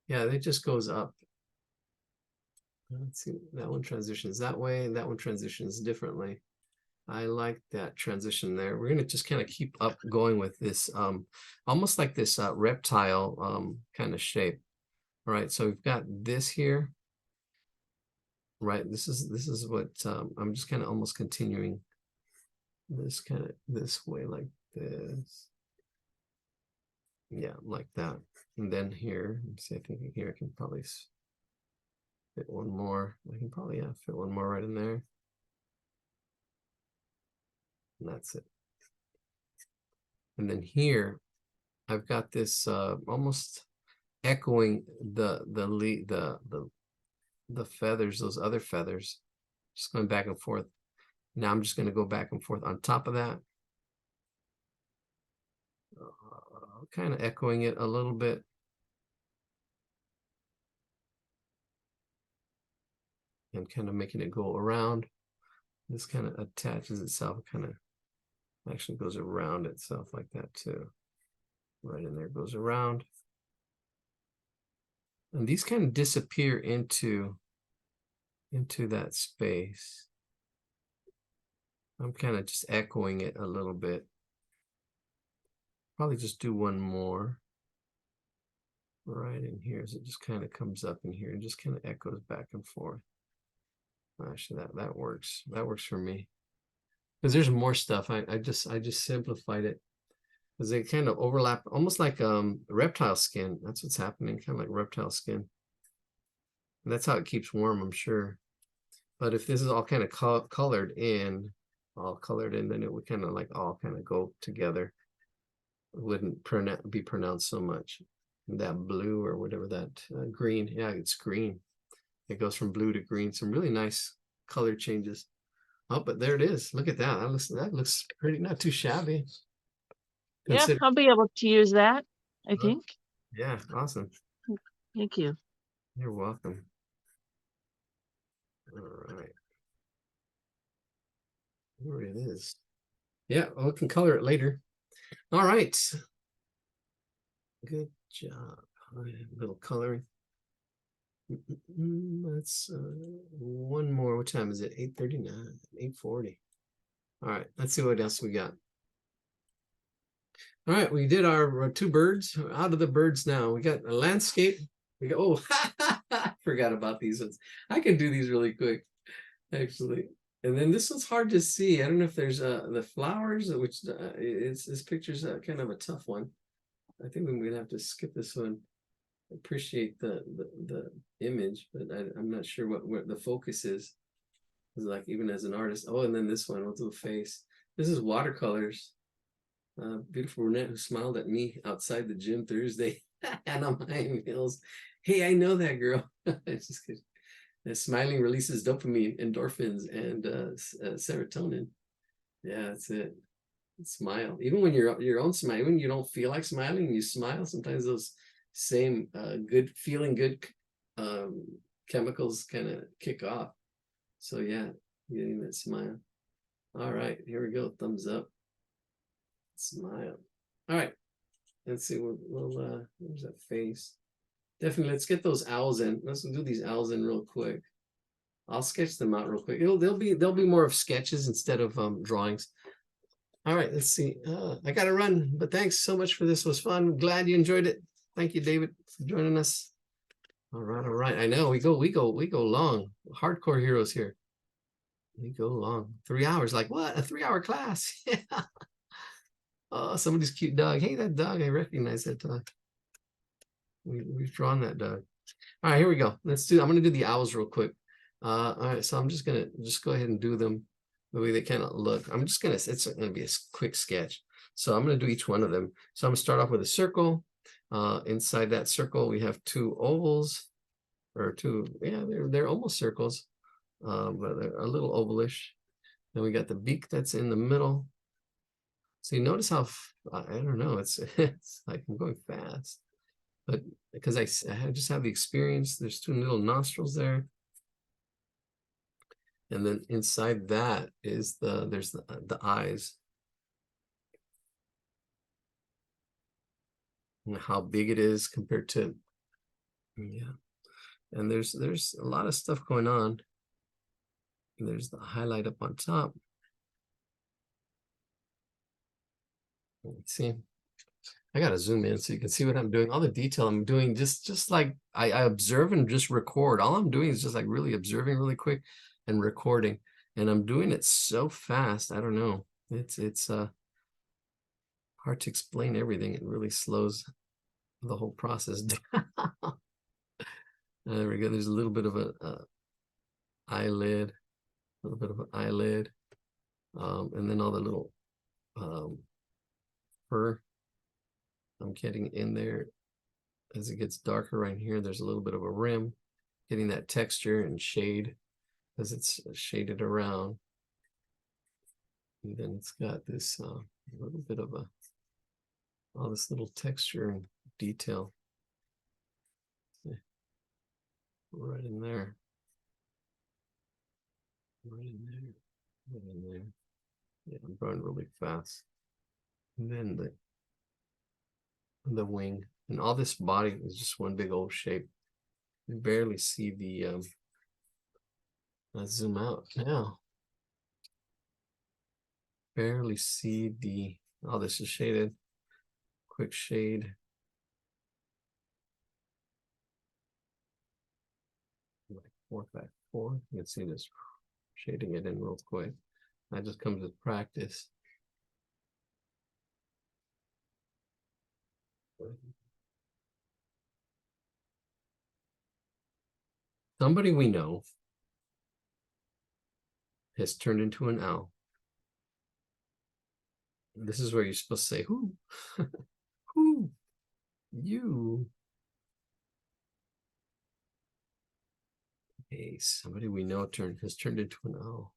Yeah, it just goes up. Let's see, that one transitions that way, and that one transitions differently. I like that transition there. We're going to just kind of keep up going with this, almost like this reptile kind of shape. All right, so we've got this here. Right, this is what I'm just kind of almost continuing this kind of this way like this. Yeah, like that. And then here, let me see, I think here I can probably fit one more. I can probably, yeah, fit one more right in there. And that's it. And then here, I've got this almost echoing the feathers, those other feathers, just going back and forth. Now I'm just going to go back and forth on top of that, kind of echoing it a little bit. And kind of making it go around. This kind of attaches itself, kind of actually goes around itself like that too. Right in there, goes around. And these kind of disappear into that space. I'm kind of just echoing it a little bit. Probably just do one more right in here as it just kind of comes up in here and just kind of echoes back and forth. Actually, that works. That works for me. Because there's more stuff. I just simplified it because they kind of overlap, almost like reptile skin. That's what's happening, kind of like reptile skin. And that's how it keeps warm, I'm sure. But if this is all kind of colored in, then it would kind of like all kind of go together. It wouldn't be pronounced so much. That blue or whatever that green, yeah, it's green. It goes from blue to green. Some really nice color changes. Oh, but there it is. Look at that. That looks pretty, not too shabby. Yeah, I'll be able to use that, I think. Yeah, awesome. Thank you. You're welcome. All right. Here it is. Yeah, we can color it later. All right. Good job. All right, a little coloring. Let's one more. What time is it? 8:39, 8:40. All right, let's see what else we got. All right, we did our two birds. Out of the birds now. We got a landscape. We go, oh, I forgot about these ones. I can do these really quick, actually. And then this one's hard to see. I don't know if there's the flowers, which it's this picture's kind of a tough one. I think we're gonna have to skip this one. Appreciate the image, but I'm not sure what the focus is. It's like even as an artist. Oh, and then this one with the face. This is watercolors. Beautiful brunette who smiled at me outside the gym Thursday. Anna Mine Hills. Hey, I know that girl. It's just kidding. Smiling releases dopamine, endorphins, and serotonin. Yeah, that's it. Smile. Even when you're your own smile, when you don't feel like smiling, you smile. Sometimes those same good feeling good chemicals kind of kick off. So yeah, getting that smile. All right, here we go. Thumbs up. Smile. All right. Let's see. Where's that face? Definitely. Let's get those owls in. Let's do these owls in real quick. I'll sketch them out real quick. They'll be more of sketches instead of drawings. All right. Let's see. I gotta run, but thanks so much for this. It was fun. Glad you enjoyed it. Thank you, David, for joining us. All right. All right. I know we go long. Hardcore heroes here. We go long. 3 hours. Like what? A 3-hour class? Yeah. Oh, somebody's cute dog. Hey, that dog. I recognize that dog. We've drawn that dog. All right, here we go. I'm gonna do the owls real quick. All right, so I'm just gonna go ahead and do them the way they kind of look. It's gonna be a quick sketch. So I'm gonna do each one of them. So I'm gonna start off with a circle. Inside that circle, we have two ovals, or two, yeah, they're almost circles, but they're a little ovalish. Then we got the beak that's in the middle. So you notice how, I don't know, it's like I'm going fast, but because I just have the experience, there's two little nostrils there. And then inside that is there's the eyes. And how big it is compared to, yeah. And there's a lot of stuff going on. And there's the highlight up on top. Let's see. I gotta zoom in so you can see what I'm doing. All the detail I'm doing, just like I observe and just record. All I'm doing is just like really observing really quick and recording. And I'm doing it so fast. I don't know. It's hard to explain everything. It really slows the whole process down. There we go. There's a little bit of a eyelid, a little bit of an eyelid, and then all the little fur. I'm getting in there as it gets darker right here. There's a little bit of a rim, getting that texture and shade as it's shaded around. And then it's got this little bit of all this little texture and detail right in there. Right in there. Right in there. Yeah, I'm going really fast. And then the wing, and all this body is just one big old shape. You barely see the let's zoom out now. Barely see oh, this is shaded. Quick shade. Like 4x4. You can see this shading it in real quick. That just comes with practice. Somebody we know has turned into an owl. This is where you're supposed to say, who? Who? You. Hey, somebody we know has turned into an owl.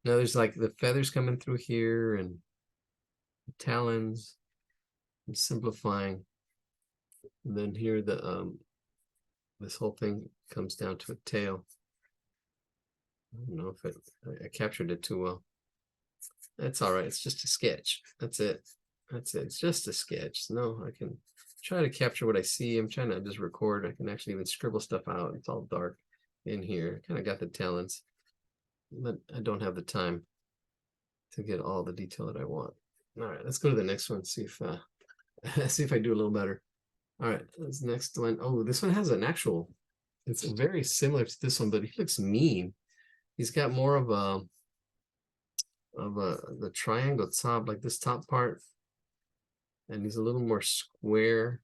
Now there's like the feathers coming through here and the talons. I'm simplifying. And then here this whole thing comes down to a tail. I don't know if I captured it too well. That's all right. It's just a sketch. That's it. That's it. It's just a sketch. No, I can try to capture what I see. I'm trying to just record. I can actually even scribble stuff out. It's all dark in here. Kind of got the talents, but I don't have the time to get all the detail that I want. All right, let's go to the next one. See if see if I do a little better. All right, this next one. Oh, this one has an actual. It's very similar to this one, but he looks mean. He's got more of the triangle top, like this top part, and he's a little more square,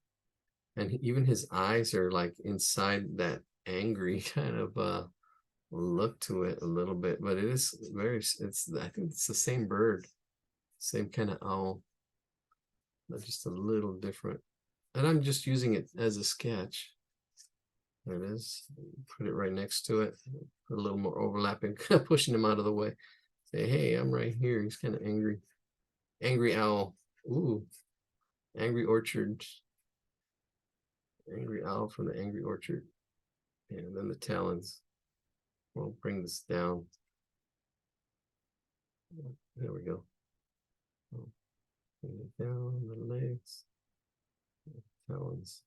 and even his eyes are like inside that angry kind of look to it a little bit, but it is very, it's, I think it's the same bird, same kind of owl, but just a little different. And I'm just using it as a sketch. There it is. Put it right next to it. Put a little more overlapping, pushing him out of the way. Say, hey, I'm right here. He's kind of angry. Angry owl. Ooh. Angry orchard. Angry owl from the angry orchard. And then the talons. We'll bring this down. There we go. Bring it down the legs. Talons.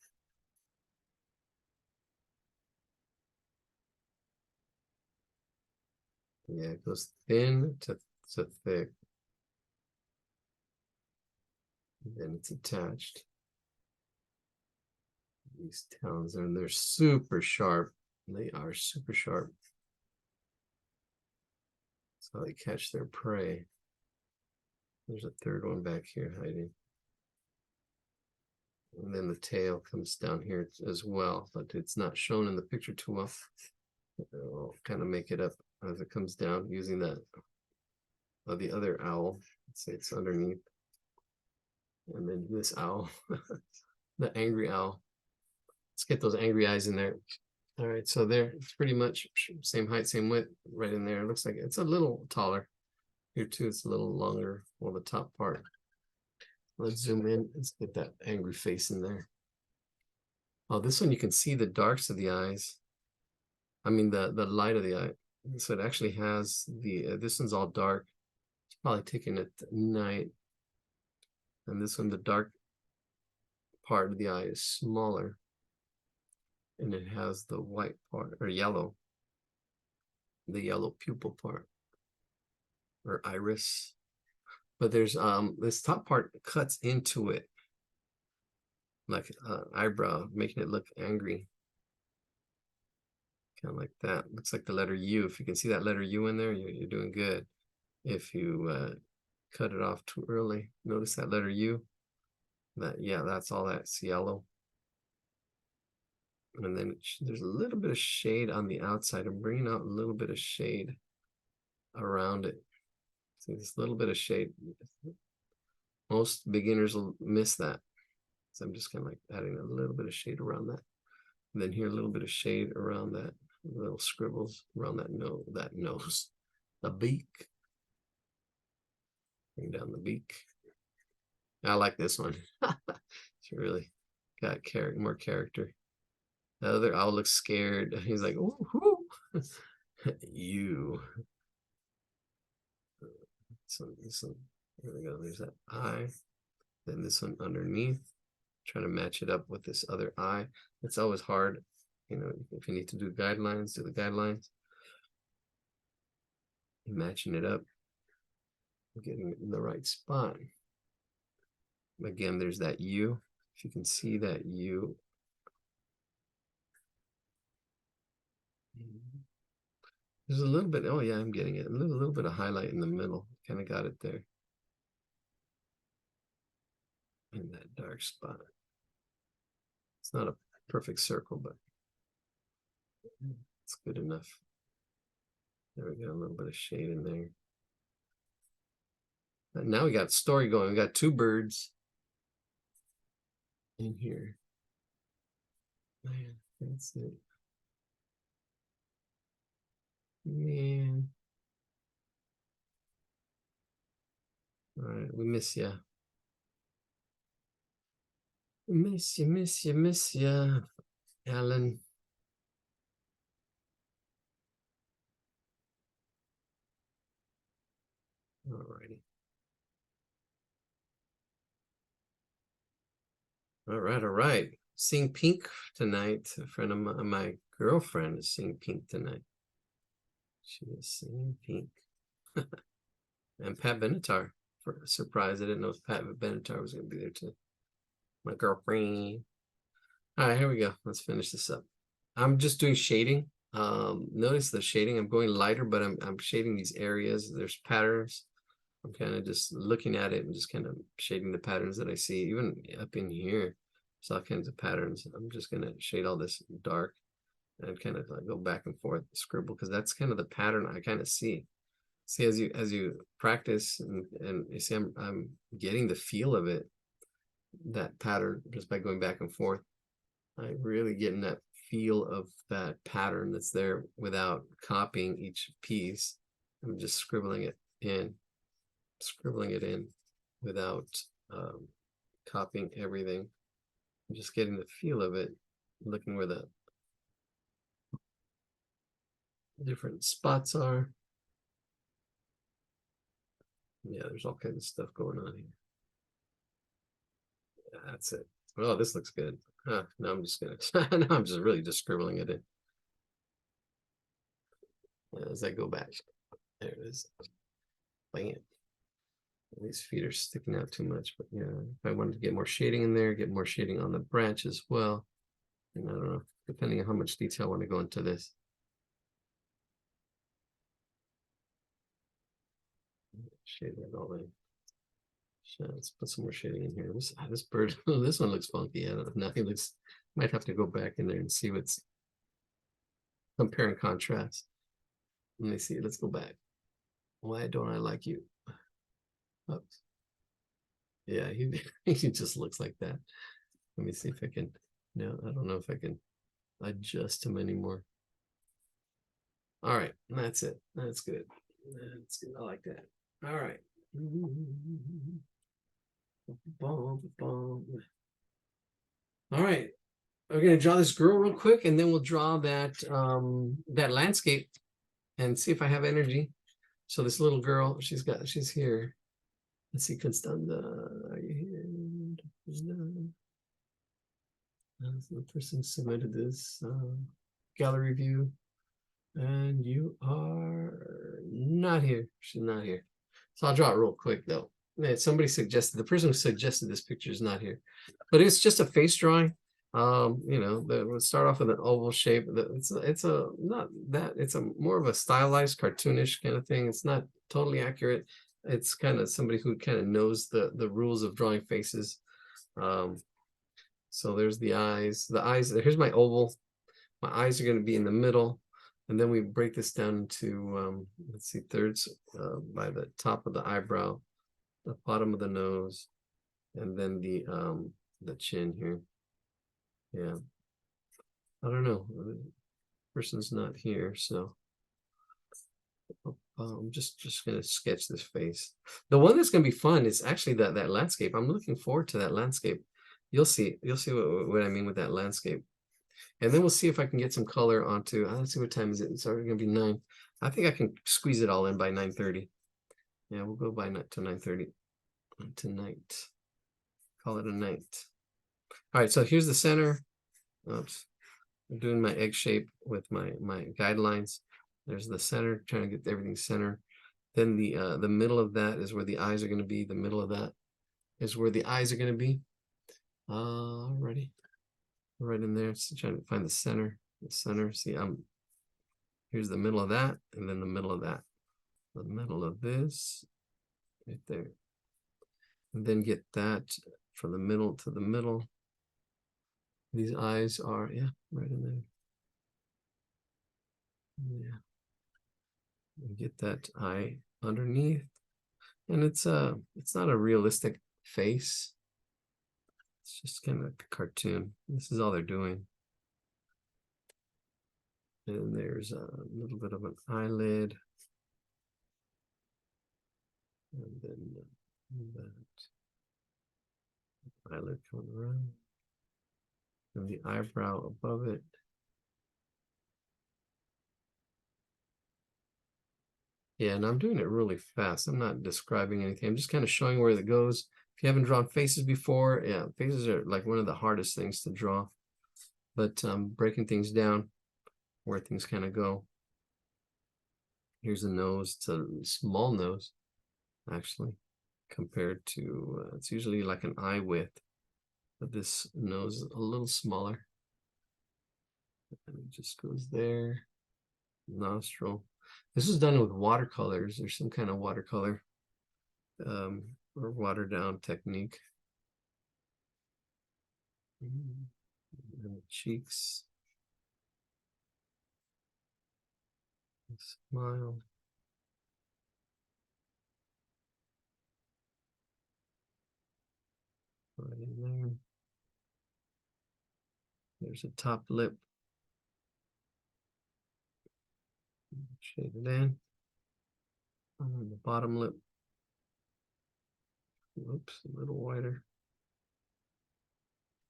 Yeah, it goes thin to thick. And then it's attached. These talons, and they're super sharp. They are super sharp. That's how they catch their prey. There's a third one back here hiding. And then the tail comes down here as well, but it's not shown in the picture too well. I'll kind of make it up as it comes down using that the other owl. Let's say it's underneath. And then this owl, the angry owl. Let's get those angry eyes in there. All right, so there, it's pretty much same height, same width, right in there. It looks like it's a little taller. Here too, it's a little longer on the top part. Let's zoom in. Let's get that angry face in there. Oh, this one you can see the darks of the eyes. I mean the light of the eye. So it actually has the this one's all dark. It's probably taken at night. And this one, the dark part of the eye is smaller. And it has the white part or yellow. The yellow pupil part or iris. But there's this top part cuts into it like eyebrow, making it look angry. Kind of like that. Looks like the letter U. If you can see that letter U in there, you're doing good. If you cut it off too early, notice that letter U. That, yeah, that's all that's yellow. And then there's a little bit of shade on the outside. I'm bringing out a little bit of shade around it. See this little bit of shade. Most beginners will miss that. So I'm just kind of like adding a little bit of shade around that. And then here a little bit of shade around that. Little scribbles around that nose. The beak. Bring down the beak. I like this one. It's really got more character. The other owl looks scared. He's like, ooh, ooh. You. So this one, here we go. There's that eye. Then this one underneath. Trying to match it up with this other eye. It's always hard. You know, if you need to do guidelines, do the guidelines. Matching it up. Getting it in the right spot. Again, there's that U. If you can see that U. There's a little bit, oh yeah, I'm getting it. A little bit of highlight in the middle. Kind of got it there. In that dark spot. It's not a perfect circle, but it's good enough. There we go, a little bit of shade in there. And now we got story going. We got two birds in here. Man, that's it. Man. All right, we miss ya. Miss ya, Alan. All righty. All right, all right. Seeing pink tonight. A friend of my girlfriend is seeing pink tonight. She is seeing pink. And Pat Benatar, for a surprise. I didn't know if Pat Benatar was going to be there too. My girlfriend. All right, here we go. Let's finish this up. I'm just doing shading. Notice the shading. I'm going lighter, but I'm shading these areas. There's patterns. I'm kind of just looking at it and just kind of shading the patterns that I see, even up in here. There's all kinds of patterns. I'm just gonna shade all this dark and kind of like go back and forth, scribble, because that's kind of the pattern I kind of see. See, as you practice and you see, I'm getting the feel of it, that pattern, just by going back and forth. I'm really getting that feel of that pattern that's there without copying each piece. I'm just scribbling it in without copying everything. I'm just getting the feel of it, looking where the different spots are. Yeah, there's all kinds of stuff going on here. Yeah, that's it. Oh, this looks good. Huh, now I'm just gonna now I'm just really just scribbling it in. As I go back. There it is. Bam. These feet are sticking out too much, but yeah, if I wanted to get more shading in there, get more shading on the branch as well. And I don't know, depending on how much detail I want to go into this. Shade that all in. So let's put some more shading in here. This bird, this one looks funky. I don't know. Now he looks, might have to go back in there and see what's compare and contrast. Let me see. Let's go back. Why don't I like you? Oops. Yeah, he he just looks like that. Let me see if I can. No, I don't know if I can adjust him anymore. All right, that's it. That's good. That's good. I like that. All right. All right. We're gonna draw this girl real quick, and then we'll draw that that landscape and see if I have energy. So this little girl, she's here. Let's see, Constanda, are you here? The person submitted this gallery view, and you are not here. She's not here. So I'll draw it real quick though. Somebody suggested, the person who suggested this picture is not here, but it's just a face drawing. You know, we'll start off with an oval shape. It's a not that, it's a more of a stylized, cartoonish kind of thing. It's not totally accurate. It's kind of somebody who kind of knows the rules of drawing faces. So there's the eyes. The eyes, here's my oval. My eyes are going to be in the middle. And then we break this down into, let's see, thirds by the top of the eyebrow, the bottom of the nose, and then the chin here. Yeah. I don't know. The person's not here, so I'm just going to sketch this face. The one that's going to be fun is actually that landscape. I'm looking forward to that landscape. You'll see what I mean with that landscape. And then we'll see if I can get some color onto, let's see, what time is it? It's already going to be 9. I think I can squeeze it all in by 9:30. Yeah, we'll go by to 9:30 tonight. Call it a night. All right, so here's the center. Oops. I'm doing my egg shape with my guidelines. There's the center, trying to get everything center. Then the middle of that is where the eyes are going to be. The middle of that is where the eyes are going to be. Ready? Right in there. So trying to find the center. The center. See, here's the middle of that, and then the middle of that. The middle of this, right there. And then get that from the middle to the middle. These eyes are, yeah, right in there. Yeah. And get that eye underneath. And it's not a realistic face. It's just kind of like a cartoon. This is all they're doing. And there's a little bit of an eyelid. And then that eyelid coming around. And the eyebrow above it. Yeah, and I'm doing it really fast. I'm not describing anything. I'm just kind of showing where it goes. If you haven't drawn faces before, yeah, faces are like one of the hardest things to draw. But breaking things down, where things kind of go. Here's a nose. It's a small nose, actually, compared to, it's usually like an eye width. But this nose is a little smaller. And it just goes there. Nostril. This is done with watercolors. There's some kind of watercolor or watered down technique. And the cheeks. Smile. Right in there. There's a top lip. Shade it in. On the bottom lip. Whoops, a little wider.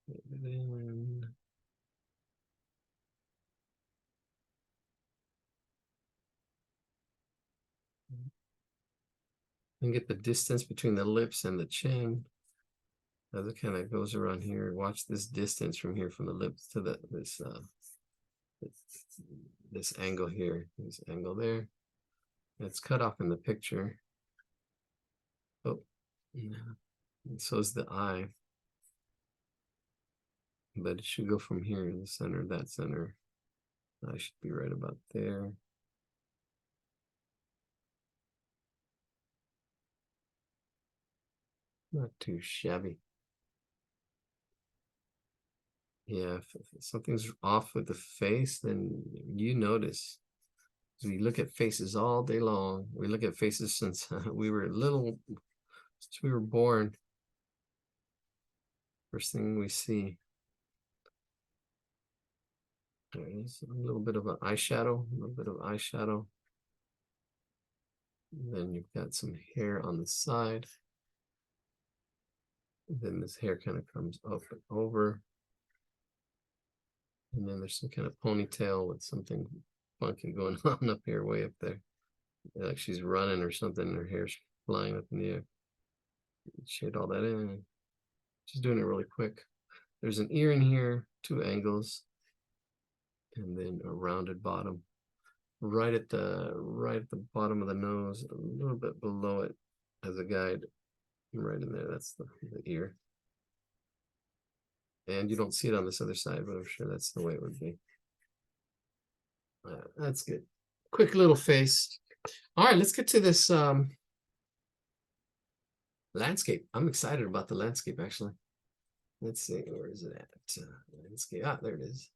Shade it in. And get the distance between the lips and the chin as it kind of goes around here. Watch this distance from here, from the lips to this angle here, this angle there. It's cut off in the picture. Oh, yeah. And so is the eye. But it should go from here in the center, that center. I should be right about there. Not too shabby. Yeah, if something's off with the face, then you notice. We look at faces all day long. We look at faces since we were little, since we were born. First thing we see. There's a little bit of an eyeshadow, a little bit of eyeshadow. And then you've got some hair on the side. And then this hair kind of comes up and over. And then there's some kind of ponytail with something funky going on up here, way up there. Like she's running or something, and her hair's flying up in the air. Shade all that in. She's doing it really quick. There's an ear in here, 2 angles, and then a rounded bottom. Right at the bottom of the nose, a little bit below it as a guide. Right in there, that's the ear. And you don't see it on this other side, but I'm sure that's the way it would be. That's good. Quick little face. All right, let's get to this landscape. I'm excited about the landscape, actually. Let's see, where is it at? Landscape. Ah, there it is.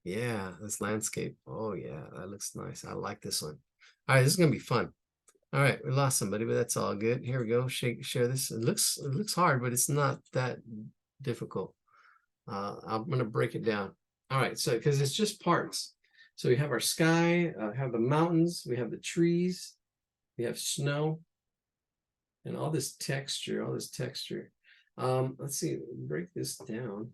Yeah, this landscape. Oh, yeah, that looks nice. I like this one. All right, this is going to be fun. All right, we lost somebody, but that's all good. Here we go. Share this. It looks hard, but it's not that difficult. I'm going to break it down. All right, so because it's just parts. So we have our sky, have the mountains, we have the trees, we have snow, and all this texture, Let's see, break this down.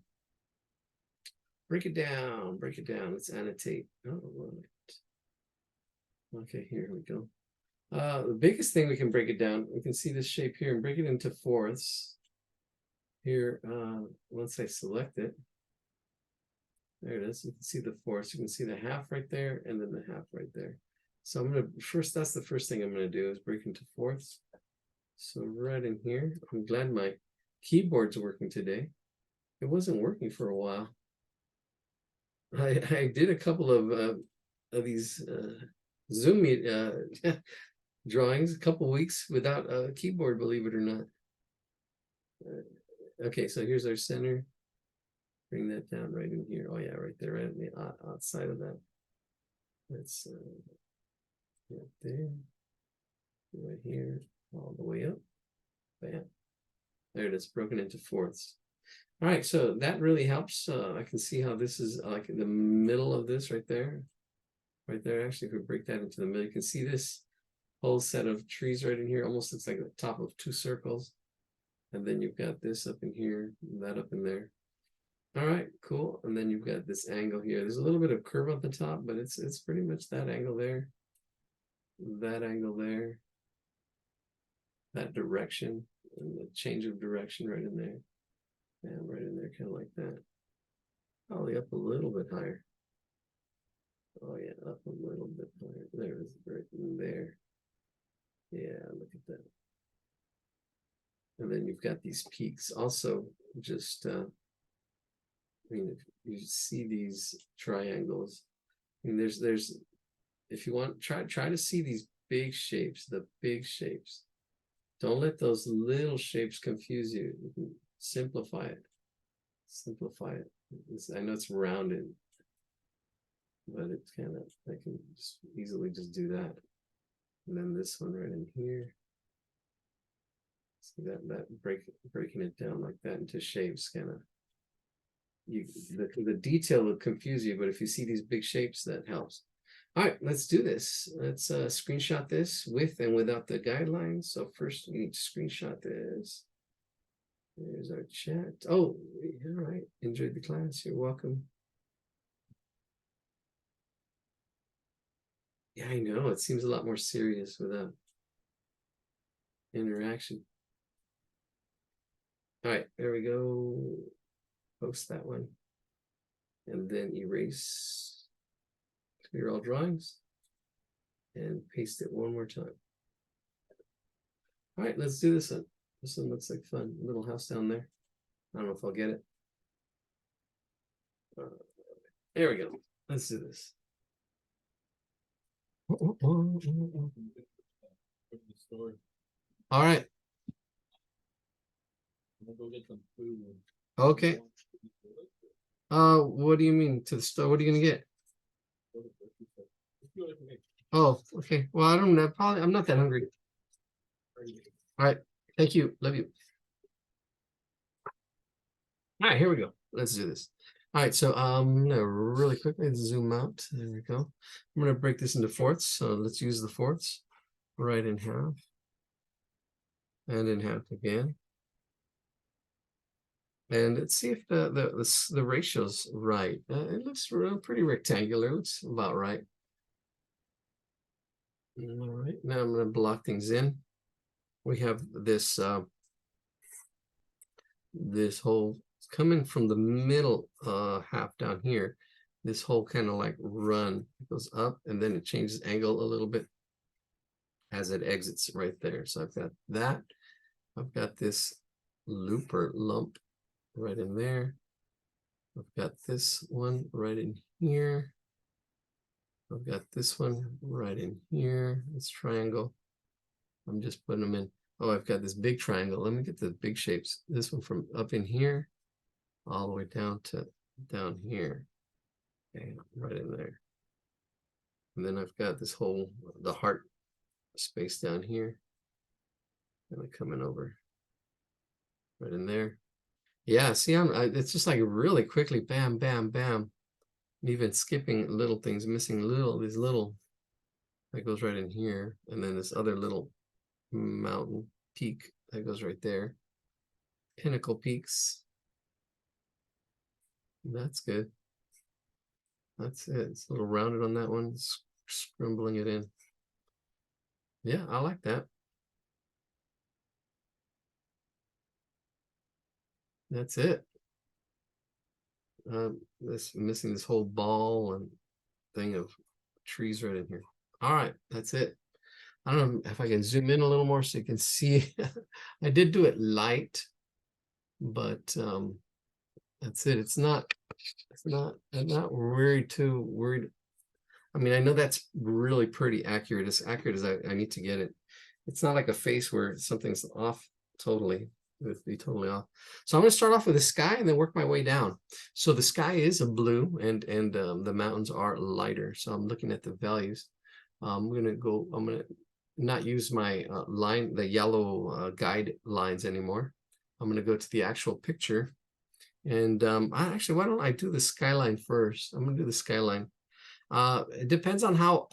Break it down. Let's annotate. Oh, okay, here we go. The biggest thing we can break it down, we can see this shape here and break it into fourths. Here, once I select it, there it is. You can see the fourths. You can see the half right there and then the half right there. So I'm going to, that's the first thing I'm going to do is break into fourths. So right in here, I'm glad my keyboard's working today. It wasn't working for a while. I did a couple of these Zoom meet, drawings, a couple weeks without a keyboard, believe it or not. Okay, so here's our center. Bring that down right in here. Oh yeah, right there, right on the outside of that. That's right there, right here, all the way up. Bam. There it is, broken into fourths. All right, so that really helps. I can see how this is like in the middle of this right there. Right there, actually, if we break that into the middle, you can see this whole set of trees right in here. Almost looks like the top of 2 circles. And then you've got this up in here, that up in there. All right, cool. And then you've got this angle here. There's a little bit of curve at the top, but it's pretty much that angle there, that angle there, that direction. and the change of direction right in there. And right in there, kind of like that. Probably up a little bit higher. Oh yeah, up a little bit higher. There it is, right in there. Yeah, look at that. And then you've got these peaks also. Just, I mean, if you see these triangles, I mean, there's, if you want, try to see these big shapes, the big shapes. Don't let those little shapes confuse you. You can simplify it. Simplify it. I know it's rounded, but it's kind of, I can just easily just do that. And then this one right in here. See that breaking it down like that into shapes, kind of. The detail will confuse you, but if you see these big shapes, that helps. All right, let's do this. Let's screenshot this with and without the guidelines. So first we need to screenshot this. There's our chat. Oh, all right. Enjoyed the class. You're welcome. Yeah, I know. It seems a lot more serious without interaction. All right, there we go. Post that one. And then erase clear all drawings. And paste it one more time. All right, let's do this one. This one looks like fun. Little house down there. I don't know if I'll get it. There we go. Let's do this. All right. Okay. What do you mean to the store? What are you gonna get? Oh, okay. Well, I don't know. Probably I'm not that hungry. All right. Thank you. Love you. All right, here we go. Let's do this. All right, so I'm gonna really quickly zoom out. There we go. I'm gonna break this into fourths. So let's use the fourths. Right in half. And in half again. And let's see if the ratio's right. It looks pretty rectangular. It looks about right. All right, now I'm going to block things in. We have this this whole coming from the middle half down here. This whole kind of like run goes up and then it changes angle a little bit as it exits right there. So I've got that. I've got this loop or lump right in there. I've got this one right in here. I've got this one right in here, this triangle. I'm just putting them in. Oh, I've got this big triangle. Let me get the big shapes. This one from up in here, all the way down to down here. Okay, right in there. And then I've got this whole, the heart space down here. And I'm coming over right in there. Yeah, see, it's just like really quickly, bam, bam, bam. Even skipping little things, missing these little, that goes right in here. And then this other little mountain peak that goes right there. Pinnacle peaks. That's good. That's it. It's a little rounded on that one. Scribbling it in. Yeah, I like that. That's it. This missing this whole ball and thing of trees right in here. All right, that's it. I don't know if I can zoom in a little more so you can see. I did do it light, but that's it. I'm not too worried. I mean, I know that's really pretty accurate, as accurate as I need to get it. It's not like a face where something's off totally. It would be totally off. So I'm going to start off with the sky and then work my way down. So the sky is a blue and the mountains are lighter. So I'm looking at the values. I'm going to not use my the yellow guide lines anymore. I'm going to go to the actual picture. And actually, why don't I do the skyline first? I'm going to do the skyline. It depends on how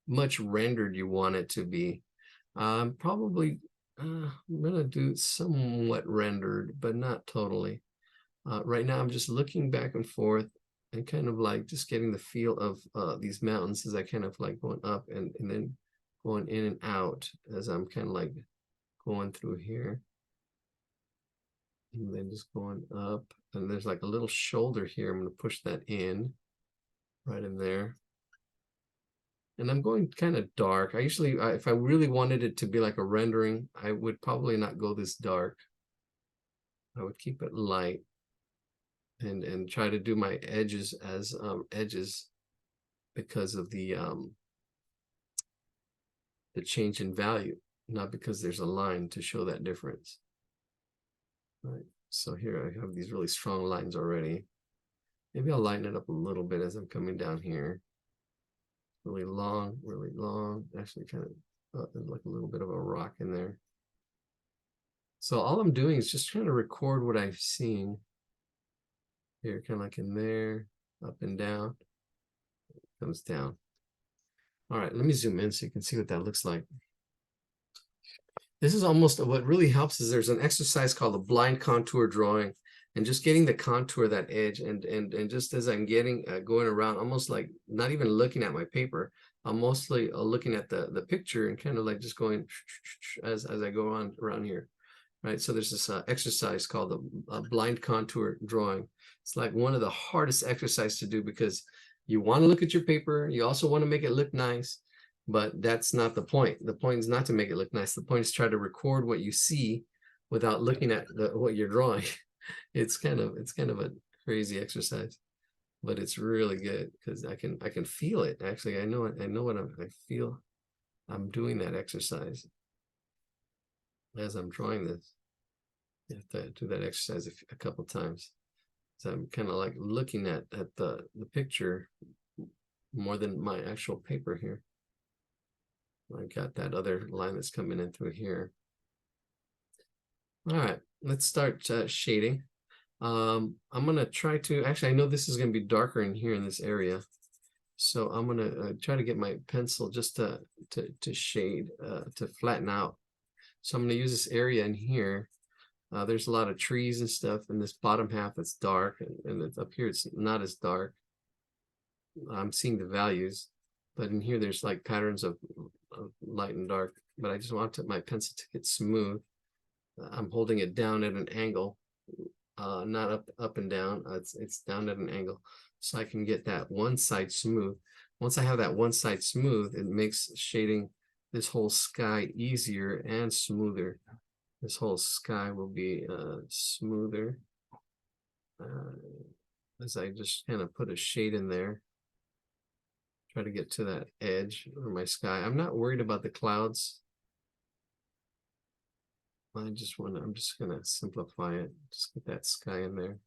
much rendered you want it to be. Probably I'm gonna do somewhat rendered, but not totally. Right now, I'm just looking back and forth and kind of like just getting the feel of these mountains as I kind of like going up and then going in and out as I'm kind of like going through here. And then just going up. And there's like a little shoulder here. I'm going to push that in. Right in there. And I'm going kind of dark. I usually, if I really wanted it to be like a rendering, I would probably not go this dark. I would keep it light and try to do my edges as edges because of the change in value, not because there's a line to show that difference. All right. So here I have these really strong lines already. Maybe I'll lighten it up a little bit as I'm coming down here. Really long, actually kind of like a little bit of a rock in there. So all I'm doing is just trying to record what I've seen here, kind of like in there, up and down, comes down. All right, let me zoom in so you can see what that looks like. This is almost what really helps is there's an exercise called a blind contour drawing, and just getting the contour of that edge, and just as I'm getting going around, almost like not even looking at my paper, I'm mostly looking at the picture and kind of like just going as I go on around here, right? So there's this exercise called a blind contour drawing. It's like one of the hardest exercises to do because you want to look at your paper, you also want to make it look nice, but that's not the point. The point is not to make it look nice. The point is try to record what you see without looking at what you're drawing. It's kind of a crazy exercise, but it's really good because I can feel it. Actually, I know what I feel. I'm doing that exercise as I'm drawing this. You have to do that exercise a couple times. So I'm kind of like looking at the picture more than my actual paper here. I got that other line that's coming in through here. All right, let's start shading. I'm gonna try to, actually I know this is gonna be darker in here in this area, so I'm gonna try to get my pencil just to shade, to flatten out. So I'm gonna use this area in here. There's a lot of trees and stuff in this bottom half that's dark, and it's up here it's not as dark. I'm seeing the values, but in here there's like patterns of light and dark, but I just want my pencil to get smooth. I'm holding it down at an angle, not up and down. It's down at an angle, so I can get that one side smooth. Once I have that one side smooth, it makes shading this whole sky easier and smoother. This whole sky will be smoother as I just kind of put a shade in there. Try to get to that edge of my sky. I'm not worried about the clouds. I'm just gonna simplify it. Just get that sky in there.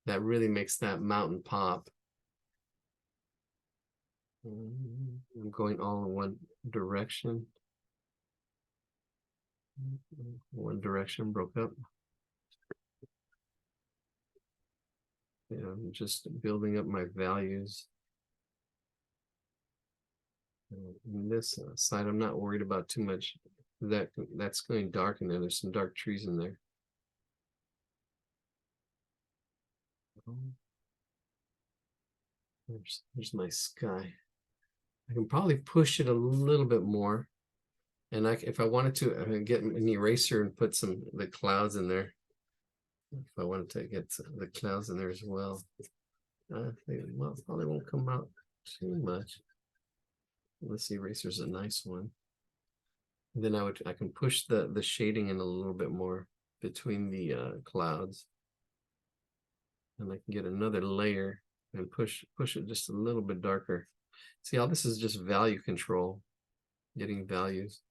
That really makes that mountain pop. I'm going all in one direction. One direction broke up. Yeah, I'm just building up my values. On this side, I'm not worried about too much. That's going dark in there. There's some dark trees in there. There's my sky. I can probably push it a little bit more, and if I wanted to get an eraser and put the clouds in there. If I wanted to get the clouds in there as well, they probably won't come out too much. Let's see, eraser's a nice one. And then I can push the shading in a little bit more between the clouds, and I can get another layer and push it just a little bit darker. See how this is just value control, getting values.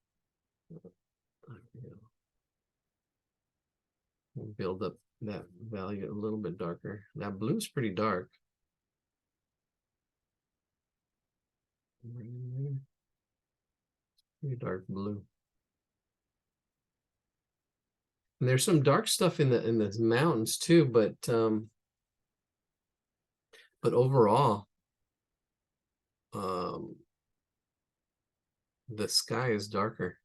We'll build up that value a little bit darker. That blue is pretty dark. Pretty dark blue. And there's some dark stuff in the mountains too, but overall, the sky is darker.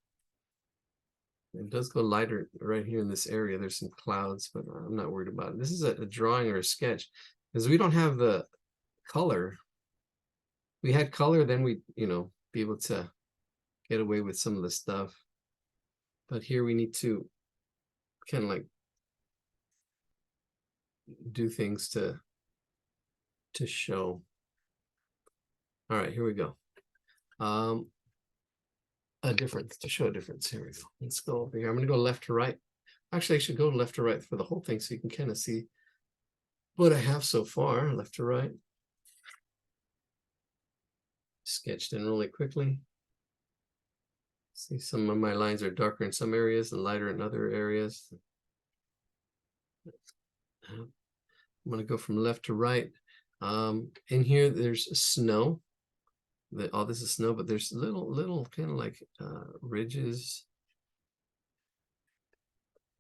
It does go lighter right here in this area. There's some clouds, but I'm not worried about it. This is a drawing or a sketch, because we don't have the color. We had color, then we, be able to get away with some of the stuff. But here we need to kind of like do things to show. All right, here we go. A difference, to show a difference. Here we go. Let's go over here. I'm going to go left to right. Actually, I should go left to right for the whole thing so you can kind of see what I have so far. Left to right. Sketched in really quickly. See, some of my lines are darker in some areas and lighter in other areas. I'm going to go from left to right. In here, there's snow. All this is snow, but there's little kind of like ridges.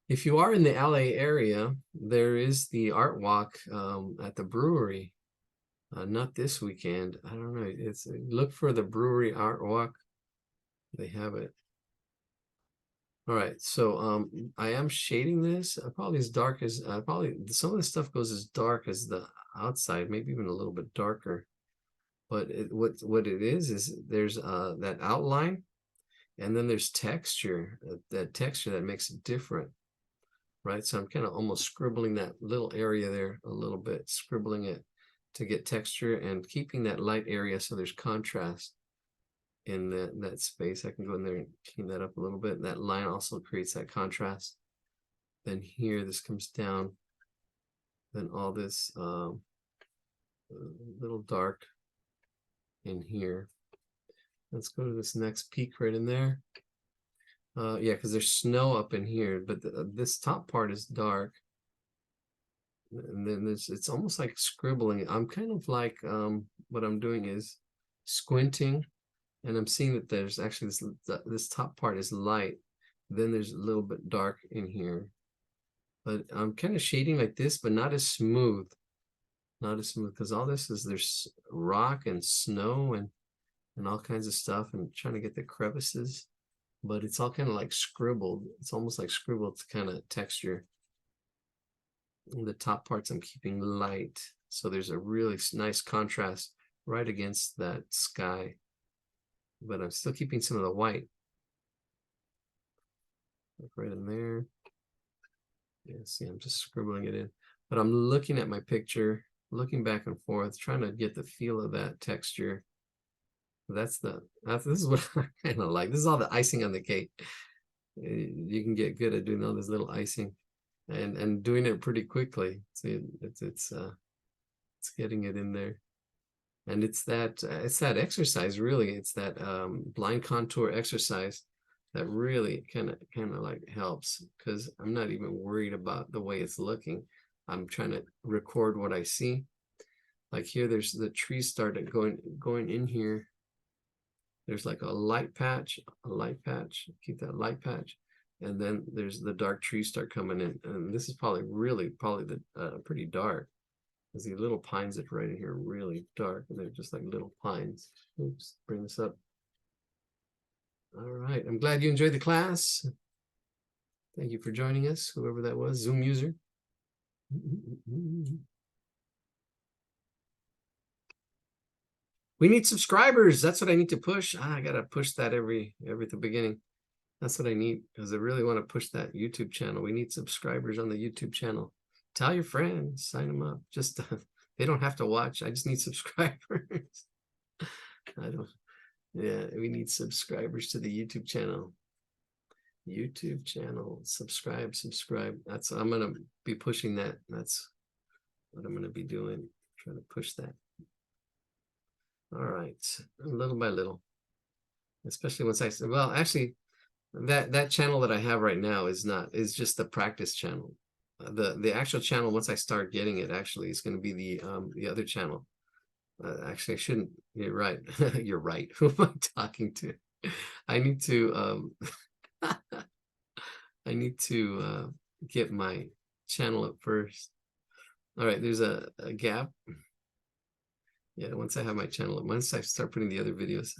If you are in the LA area, there is the art walk at the brewery. Not this weekend. I don't know. It's look for the brewery art walk. They have it. All right. So I am shading this probably as dark as probably some of the stuff goes as dark as the outside, maybe even a little bit darker. But what it is there's that outline, and then there's texture. That texture that makes it different, right? So I'm kind of almost scribbling that little area there a little bit, scribbling it to get texture and keeping that light area so there's contrast in that space. I can go in there and clean that up a little bit. That line also creates that contrast. Then here, this comes down. Then all this little dark in here. Let's go to this next peak right in there. Yeah, because there's snow up in here, but this top part is dark. And then it's almost like scribbling. I'm kind of like what I'm doing is squinting, and I'm seeing that there's actually this top part is light. Then there's a little bit dark in here, but I'm kind of shading like this, but not as smooth. Not as smooth, because all this is there's rock and snow and all kinds of stuff, and trying to get the crevices, but it's all kind of like scribbled. It's almost like scribbled kind of texture. And the top parts I'm keeping light, so there's a really nice contrast right against that sky, but I'm still keeping some of the white, like right in there. Yeah, see, I'm just scribbling it in, but I'm looking at my picture, looking back and forth, trying to get the feel of that texture. This is what I kind of like. This is all the icing on the cake. You can get good at doing all this little icing and doing it pretty quickly. See, it's getting it in there. And it's that exercise, really. It's that blind contour exercise that really kind of like helps, because I'm not even worried about the way it's looking. I'm trying to record what I see. Like here, there's the trees started going in here. There's like a light patch, keep that light patch. And then there's the dark trees start coming in. And this is probably the pretty dark. There's these little pines that are right in here, really dark. And they're just like little pines. Oops, bring this up. All right, I'm glad you enjoyed the class. Thank you for joining us, whoever that was, Zoom user. We need subscribers. That's what I need to push. I gotta push that every at the beginning. That's what I need, because I really want to push that YouTube channel. We need subscribers on the YouTube channel. Tell your friends, sign them up. Just they don't have to watch. I just need subscribers. Yeah, we need subscribers to the YouTube channel. YouTube channel, subscribe. That's, I'm gonna be pushing that. That's what I'm gonna be doing. Trying to push that. All right, little by little. Especially once well, actually, that channel that I have right now is just the practice channel. The actual channel, once I start getting it, actually is going to be the other channel. Actually, I shouldn't. You're right. You're right. Who am I talking to? I need to I need to get my channel up first. All right, there's a gap. Yeah, once I have my channel up, once I start putting the other videos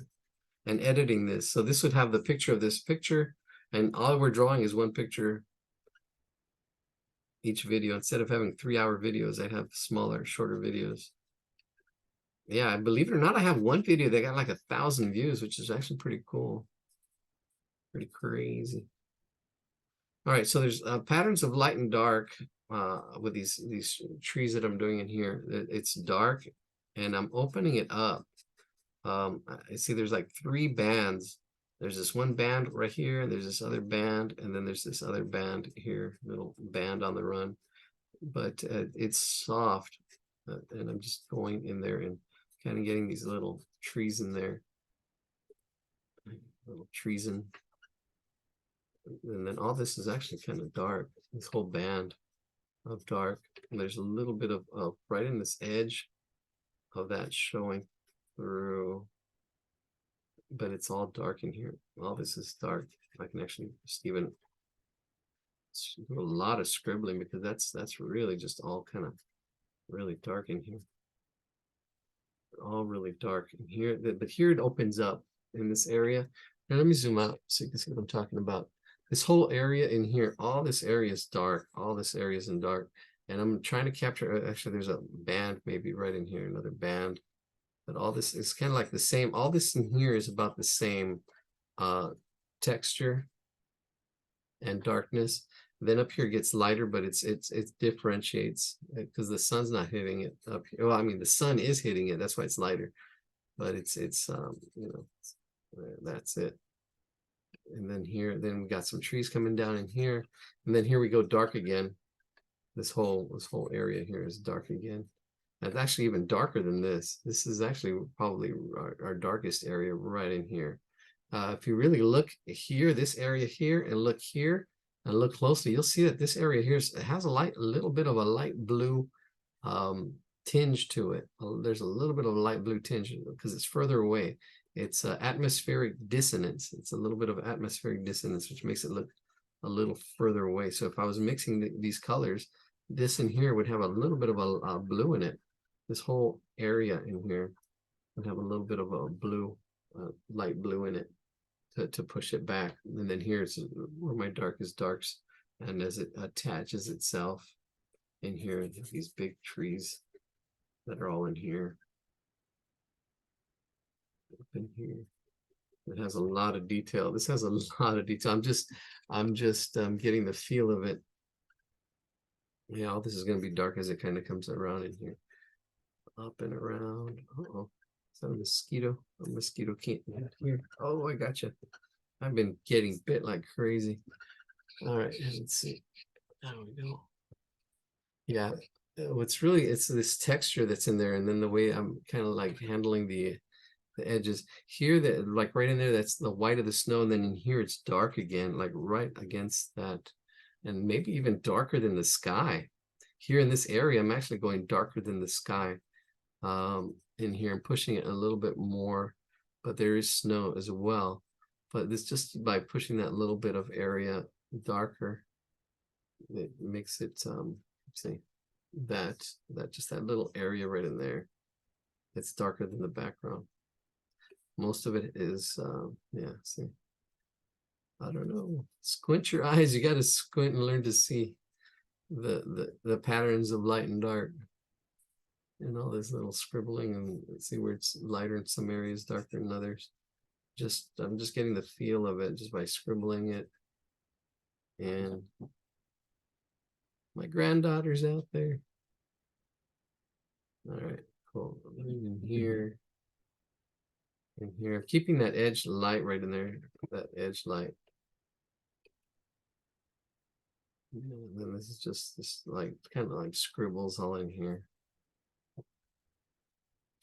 and editing this, so this would have the picture of this picture, and all we're drawing is one picture each video. Instead of having 3-hour videos, I'd have smaller, shorter videos. Yeah, believe it or not, I have one video that got like 1,000 views, which is actually pretty cool. Pretty crazy. All right, so there's patterns of light and dark with these trees that I'm doing in here. It's dark, and I'm opening it up. I see there's like 3 bands. There's this one band right here, and there's this other band, and then there's this other band here, little band on the run. But it's soft, and I'm just going in there and kind of getting these little trees in there, little trees in. And then all this is actually kind of dark, this whole band of dark. And there's a little bit of right in this edge of that showing through, but it's all dark in here. All this is dark. I can actually just even do a lot of scribbling, because that's really just all kind of really dark in here. All really dark in here, but here it opens up in this area. Now let me zoom out so you can see what I'm talking about. This whole area in here, all this area is dark. All this area is in dark. And I'm trying to capture, actually there's a band maybe right in here, another band. But all this is kind of like the same. All this in here is about the same texture and darkness. Then up here gets lighter, but it differentiates because the sun's not hitting it up here. Well, I mean, the sun is hitting it. That's why it's lighter. But it's you know, that's it. And then here, then we got some trees coming down in here, and then here we go dark again. This whole area here is dark again. It's actually even darker than this. This is actually probably our darkest area right in here. If you really look here, this area here, and look here, and look closely, you'll see that this area here has a little bit of a light blue tinge to it. There's a little bit of a light blue tinge because it's further away. It's atmospheric dissonance. It's a little bit of atmospheric dissonance, which makes it look a little further away. So if I was mixing these colors, this in here would have a little bit of a blue in it. This whole area in here would have a little bit of a blue, light blue in it to push it back. And then here's where my darkest darks, and as it attaches itself in here, these big trees that are all in here. Up in here, it has a lot of detail. This has a lot of detail. I'm just getting the feel of it. Yeah, all this is going to be dark as it kind of comes around in here, up and around. Uh-oh, is that a mosquito? A mosquito can't get here. Oh, I gotcha. I've been getting bit like crazy. All right, let's see. There we go. Yeah, it's this texture that's in there, and then the way I'm kind of like handling the edges here, that like right in there, that's the white of the snow, and then in here it's dark again, like right against that, and maybe even darker than the sky. Here in this area, I'm actually going darker than the sky. In here, I'm pushing it a little bit more, but there is snow as well. But this, just by pushing that little bit of area darker, it makes it see that just that little area right in there, it's darker than the background. Most of it is yeah, see, I don't know, squint your eyes. You got to squint and learn to see the patterns of light and dark and all this little scribbling, and see where it's lighter in some areas, darker in others. I'm just getting the feel of it just by scribbling it. And my granddaughter's out there. All right, cool. In here, keeping that edge light right in there, that edge light. And then this is just this like kind of like scribbles all in here.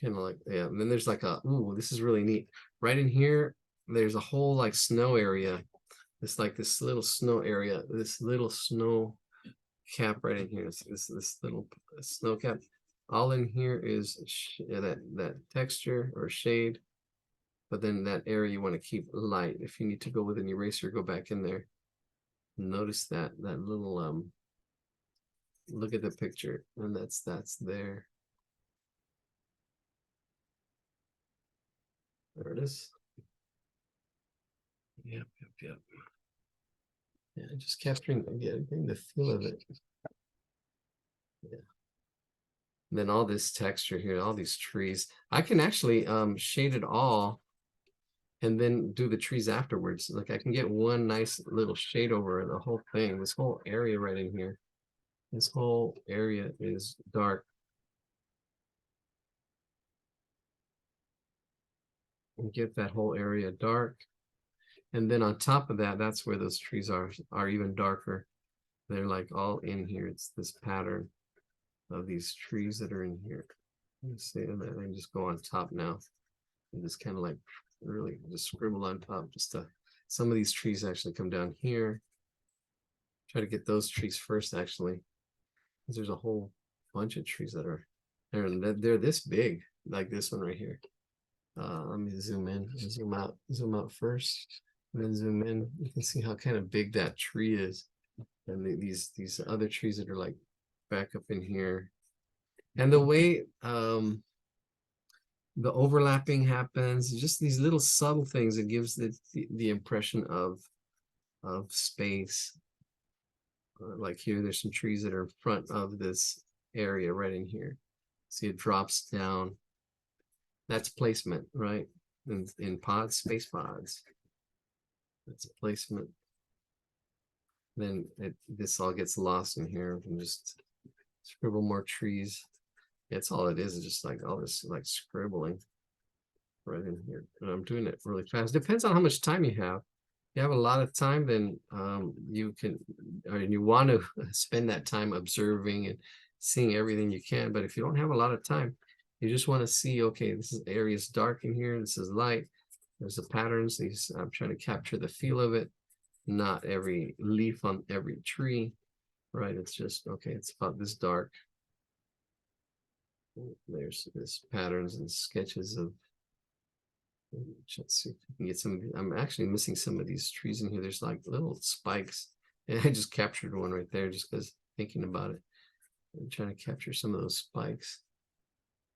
Kind of like, yeah. And then there's like ooh, this is really neat. Right in here, there's a whole like snow area. It's like this little snow area, this little snow cap right in here. This little snow cap. All in here is that texture or shade, but then that area you want to keep light. If you need to go with an eraser, go back in there. Notice that little look at the picture, and that's there. There it is. Yep. Yeah, just capturing, getting the feel of it. Yeah. And then all this texture here, all these trees. I can actually shade it all and then do the trees afterwards. Like I can get one nice little shade over the whole thing. This whole area right in here. This whole area is dark. And get that whole area dark. And then on top of that, that's where those trees are even darker. They're like all in here. It's this pattern of these trees that are in here. Let me see, and then I can just go on top now. And just kind of like really just scribble on top. Just to, some of these trees actually come down here. Try to get those trees first, actually. Because there's a whole bunch of trees that are they're this big, like this one right here. Let me zoom in, zoom out first, and then zoom in. You can see how kind of big that tree is. And these other trees that are like back up in here. And the way the overlapping happens, just these little subtle things, it gives the impression of space. Like here, there's some trees that are in front of this area right in here. See, it drops down. That's placement, right? In pods, space pods. That's placement. Then this all gets lost in here. And just scribble more trees. That's all it is just like all this like scribbling right in here. And I'm doing it really fast. Depends on how much time you have. If you have a lot of time, then you can, or you want to spend that time observing and seeing everything you can. But if you don't have a lot of time, you just want to see, okay, this is area is dark in here, this is light. There's the patterns. I'm trying to capture the feel of it, not every leaf on every tree, right? It's just, okay, it's about this dark. There's this patterns and sketches of, let's see if we can get some. I'm actually missing some of these trees in here. There's like little spikes, and I just captured one right there just because thinking about it. I'm trying to capture some of those spikes.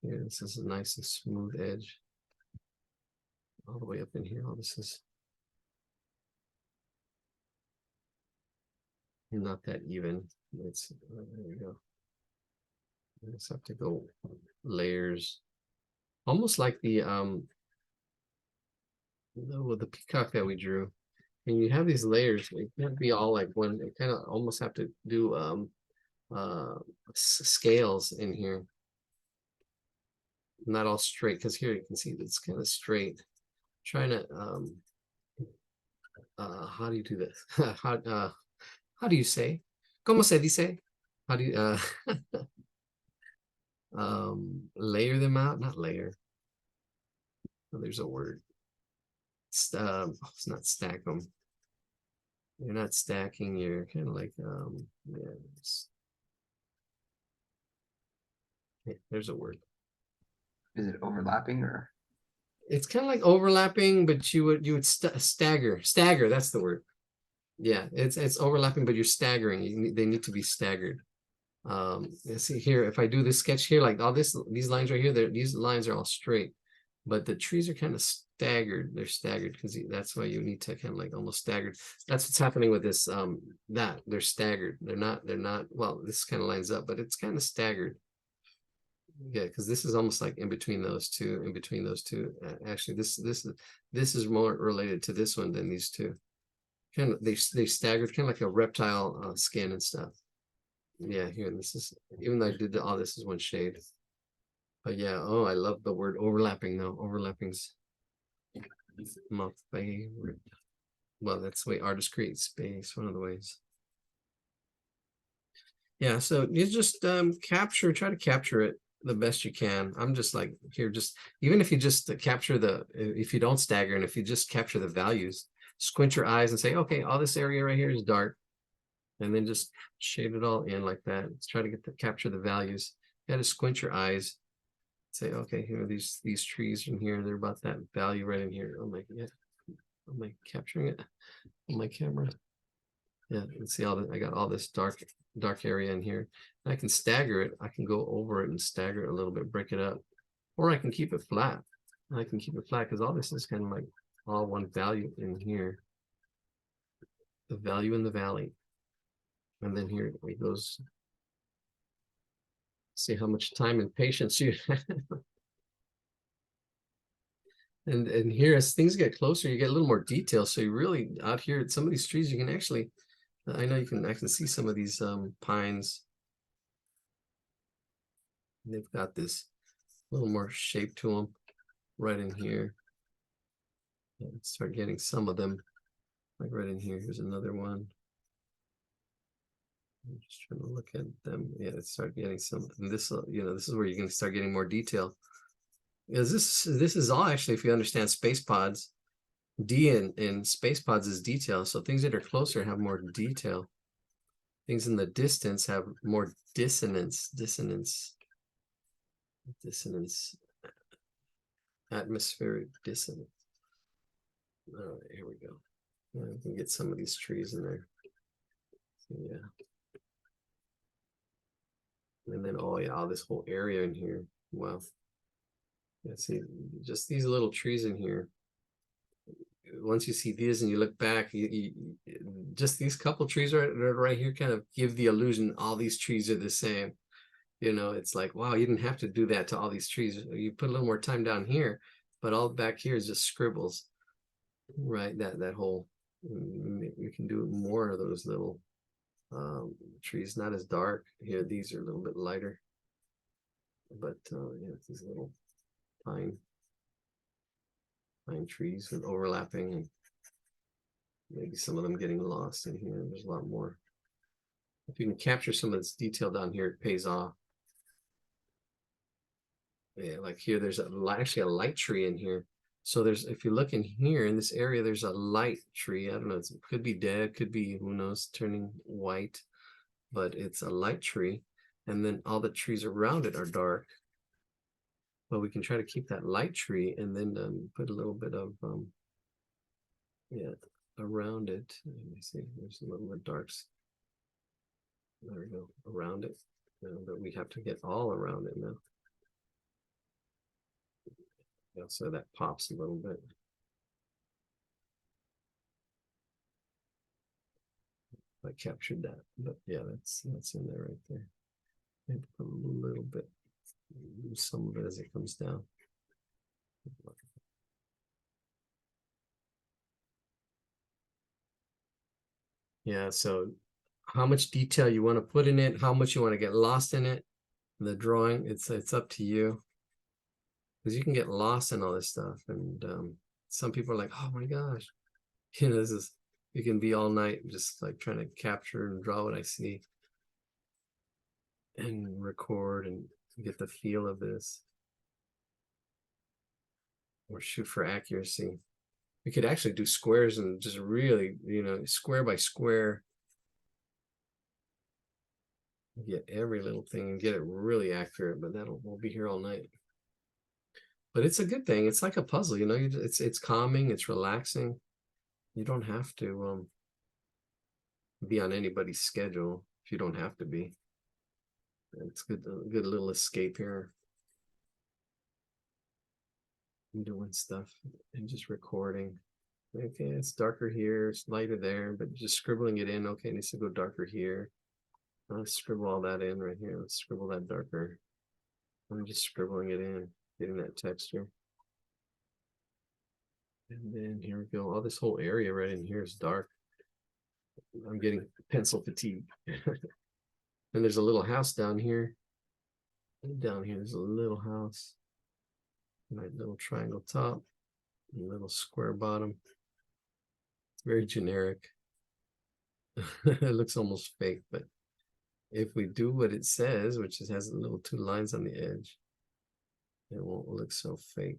Here, this is a nice and smooth edge. All the way up in here. All this is not that even. It's there we go. I just have to go layers, almost like the peacock that we drew. And you have these layers. It can't be all like one. You kind of almost have to do scales in here. Not all straight, because here you can see that it's kind of straight. Trying to how do you do this? how do you say? ¿Cómo se dice? How do you layer them out? Not layer. Oh, there's a word. It's not stack them. You're not stacking, you're kind of like yeah, there's a word. Is it overlapping or? It's kind of like overlapping, but you would stagger. Stagger, that's the word. Yeah, it's overlapping, but you're staggering. They need to be staggered. Let's see here. If I do this sketch here, like all these lines right here, these lines are all straight, but the trees are kind of staggered. They're staggered because that's why you need to kind of like almost staggered. That's what's happening with this. That they're staggered. They're not. Well, this kind of lines up, but it's kind of staggered. Yeah, because this is almost like in between those two. Actually, this is more related to this one than these two. Kind of they staggered, kind of like a reptile skin and stuff. Yeah, here this is, even though I did all this is one shade. But yeah, oh, I love the word overlapping though. Overlapping's my favorite. Well, that's the way artists create space. One of the ways. Yeah, so you just try to capture it the best you can. I'm just like here, just even if you just capture if you don't stagger and if you just capture the values, squint your eyes and say, okay, all this area right here is dark, and then just shade it all in like that. Let's try to capture the values. You gotta squint your eyes, say, okay, here are these trees in here, they're about that value right in here. Oh my, yeah, am I capturing it on my camera? Yeah, you can see I got all this dark area in here. And I can stagger it. I can go over it and stagger it a little bit, break it up, or I can keep it flat. I can keep it flat because all this is kind of like all one value in here. The value in the valley. And then here it goes. See how much time and patience you have. And here, as things get closer, you get a little more detail. So you really out here at some of these trees, you can actually, I know I can see some of these pines. They've got this little more shape to them right in here. Start getting some of them, like right in here. Here's another one. I'm just trying to look at them. Yeah, start getting some. And this, you know, this is where you can start getting more detail. Because this is all actually, if you understand space pods, D in space pods is detail. So things that are closer have more detail. Things in the distance have more dissonance, atmospheric dissonance. All right, here we go. I can get some of these trees in there. So, yeah. And then, oh yeah, all this whole area in here. Wow. Yeah, see, just these little trees in here. Once you see these and you look back, just these couple trees right here kind of give the illusion all these trees are the same. You know, it's like, wow, you didn't have to do that to all these trees. You put a little more time down here, but all back here is just scribbles, right? That whole, we can do more of those little trees, not as dark here. These are a little bit lighter, but yeah, these little pine trees with overlapping, and maybe some of them getting lost in here. There's a lot more. If you can capture some of this detail down here, it pays off. Yeah, like here, there's actually a light tree in here. So there's, if you look in here in this area, there's a light tree. I don't know, it could be dead, could be, who knows, turning white, but it's a light tree. And then all the trees around it are dark. But we can try to keep that light tree and then put a little bit of, yeah, around it. Let me see, there's a little bit darks. There we go, around it. But we have to get all around it now. Yeah, so that pops a little bit. I captured that, but yeah, that's in there right there. Maybe put a little bit, some of it as it comes down. Yeah, so how much detail you want to put in it, how much you want to get lost in it, the drawing, it's up to you. Because you can get lost in all this stuff, and some people are like, oh my gosh, you know, this is, you can be all night just like trying to capture and draw what I see and record and get the feel of this, or shoot for accuracy. We could actually do squares and just really, you know, square by square, get every little thing and get it really accurate, but we'll be here all night. But it's a good thing. It's like a puzzle, you know, it's calming, it's relaxing. You don't have to be on anybody's schedule if you don't have to be. It's good, a good little escape here. I'm doing stuff and just recording. Okay, it's darker here, it's lighter there, but just scribbling it in. Okay, it needs to go darker here. I'll scribble all that in right here. Let's scribble that darker. I'm just scribbling it in, getting that texture. And then here we go. All this whole area right in here is dark. I'm getting pencil fatigue. And there's a little house down here. Down here, there's a little house. Right, little triangle top, little square bottom. It's very generic. It looks almost fake, but if we do what it says, which is has a little two lines on the edge, it won't look so fake.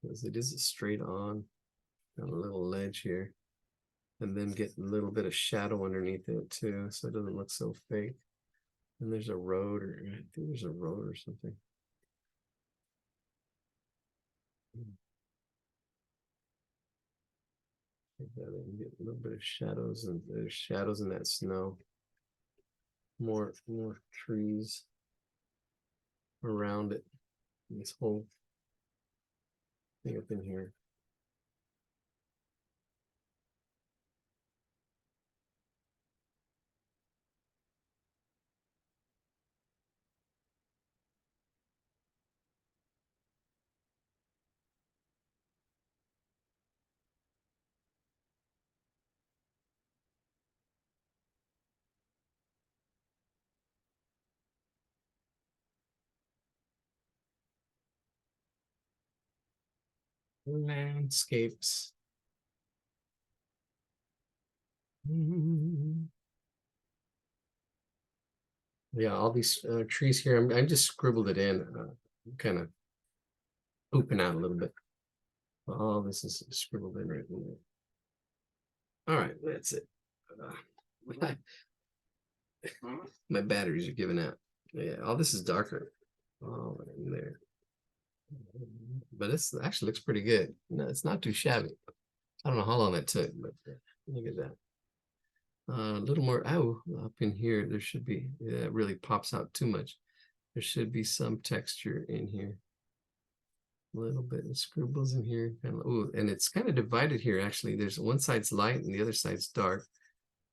Because it is a straight on, got a little ledge here, and then get a little bit of shadow underneath it too, so it doesn't look so fake. And there's a road, or I think there's a road or something. Take that in, get a little bit of shadows, and there's shadows in that snow. More trees around it. This whole thing up in here. Landscapes. Mm. Yeah, all these trees here. I just scribbled it in, kind of pooping out a little bit. All this is scribbled in right in there. All right, that's it. My batteries are giving out. Yeah, all this is darker. Oh, in there. But it's actually looks pretty good. No, it's not too shabby. I don't know how long that took, but look at that. A little more up in here. There should be. Yeah, it really pops out too much. There should be some texture in here. A little bit of scribbles in here. And it's kind of divided here. Actually, there's one side's light and the other side's dark.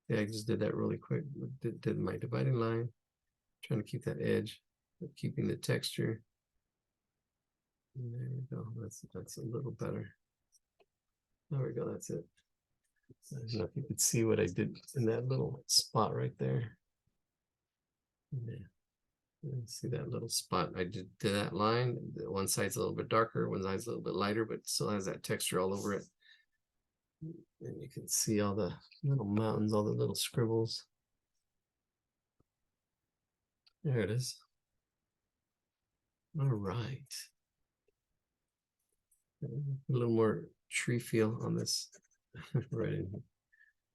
Yeah, I just did that really quick. Did my dividing line. Trying to keep that edge, but keeping the texture. And there we go. That's a little better. There we go. That's it. I don't know if you could see what I did in that little spot right there. Yeah. See that little spot? I did that line. One side's a little bit darker, one side's a little bit lighter, but still has that texture all over it. And you can see all the little mountains, all the little scribbles. There it is. All right. A little more tree feel on this. Right in here.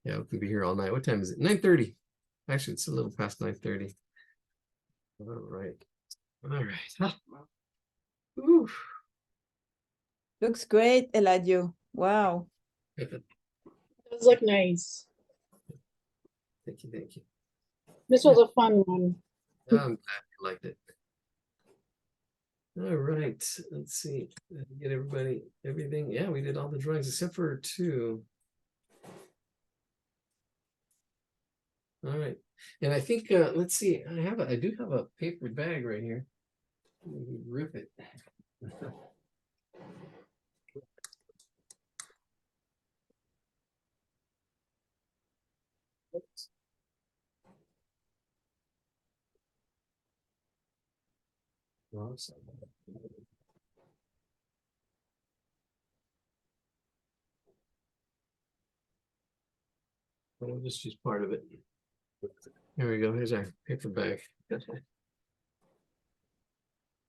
Yeah, we could be here all night. What time is it? 9:30. Actually, it's a little past 9:30. All right. All right. Huh. Oof. Looks great, Eladio. Wow. Those look nice. Thank you. Thank you. This was a fun one. I'm glad you liked it. All right. Let's see. Get everybody everything. Yeah, we did all the drawings except for two. All right. And I think let's see. I do have a paper bag right here. Rip it. Oops. Wrong side. We'll just use part of it. Here we go. Here's our paper bag. I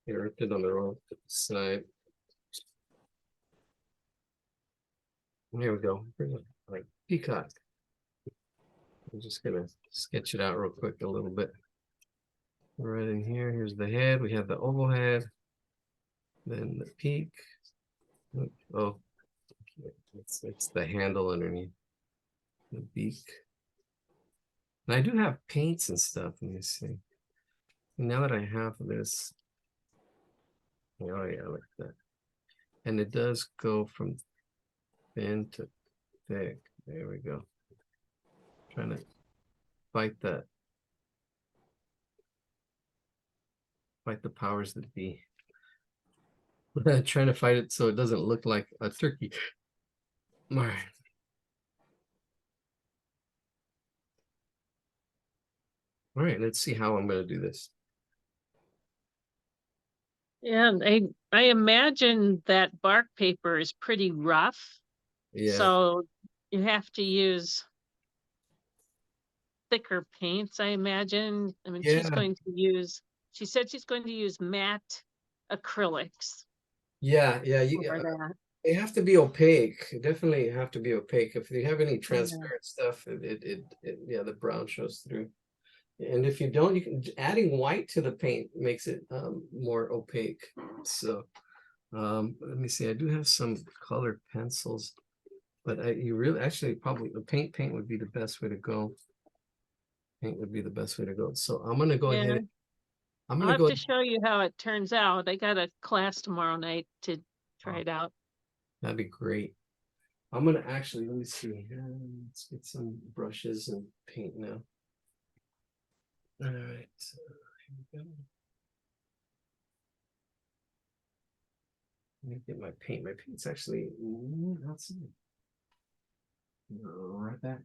ripped it on the wrong side. Here we go. Like peacock. I'm just gonna sketch it out real quick a little bit. Right in here. Here's the head. We have the oval head. Then the peak. Oh, it's the handle underneath. The beak. And I do have paints and stuff. Let me see. Now that I have this. Oh yeah, like that. And it does go from thin to thick. There we go. Trying to fight that. Fight the powers that be. Trying to fight it so it doesn't look like a turkey. All right. All right, let's see how I'm going to do this. Yeah, I imagine that bark paper is pretty rough. Yeah. So you have to use thicker paints, I imagine. I mean, Yeah. she said she's going to use matte acrylics. Yeah. For that. They have to be opaque. Definitely have to be opaque. If you have any transparent stuff, yeah, the brown shows through. And if you don't, you can adding white to the paint makes it more opaque. So let me see. I do have some colored pencils, but you really actually probably the paint would be the best way to go. Paint would be the best way to go. So I'm gonna go ahead. I'm I'll gonna have go. to show you how it turns out. I got a class tomorrow night to try it out. That'd be great. I'm gonna actually let me see. Let's get some brushes and paint now. All right. So here we go. Let me get my paint. My paint's actually outside. Right back.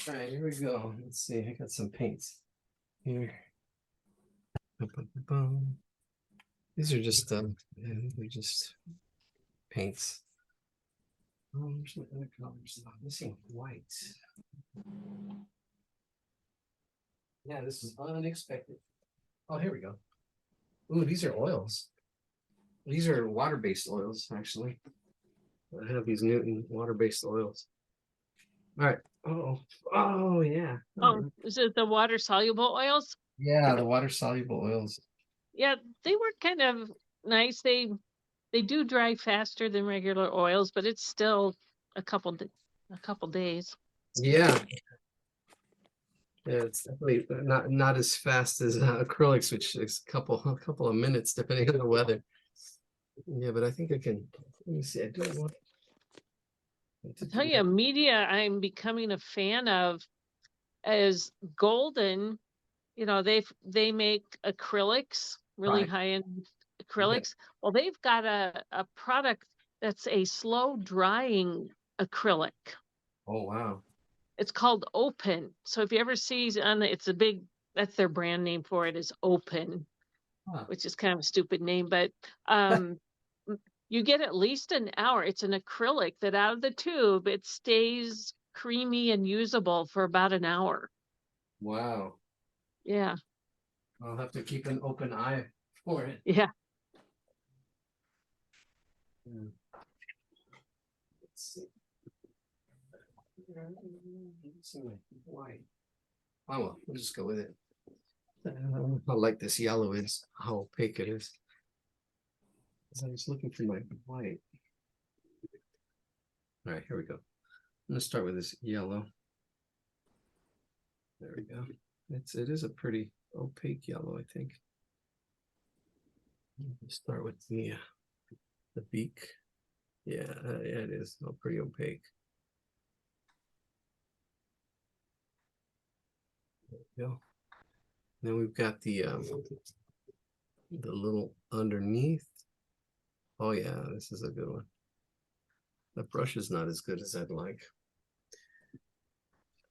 All right, here we go. Let's see. I got some paints here. Bum, bum, bum, bum. These are just they're just paints. Oh, there's some other colors. I'm missing white. Yeah, this is unexpected. Oh, here we go. Ooh, these are oils. These are water-based oils, actually. I have these Newton water-based oils. All right. Oh, yeah. Oh, is it the water soluble oils? Yeah, the water-soluble oils. Yeah, they were kind of nice. They do dry faster than regular oils, but it's still a couple days. Yeah. Yeah, it's definitely not as fast as acrylics, which is a couple of minutes depending on the weather. Yeah, but I think I can. Let me see. I do want to I'll tell do you, a that. media I'm becoming a fan of is Golden. You know, they make acrylics, really Right. high-end Yeah. acrylics. Well, they've got a product that's a slow drying acrylic. Oh wow. It's called Open. So if you ever see on it's a big, that's their brand name for it is Open, Huh. which is kind of a stupid name, but um you get at least an hour. It's an acrylic that out of the tube, it stays creamy and usable for about an hour. Wow. Yeah. I'll have to keep an open eye for it. Yeah. Yeah. Let's see. Let's see my white. Oh well, we'll just go with it. How light this yellow is, how opaque it is. 'Cause I was looking for my white. All right, here we go. I'm gonna start with this yellow. There we go. It is a pretty opaque yellow, I think. Let's start with the beak. Yeah, yeah, it is pretty opaque. There we go. Then we've got the little underneath. Oh yeah, this is a good one. The brush is not as good as I'd like.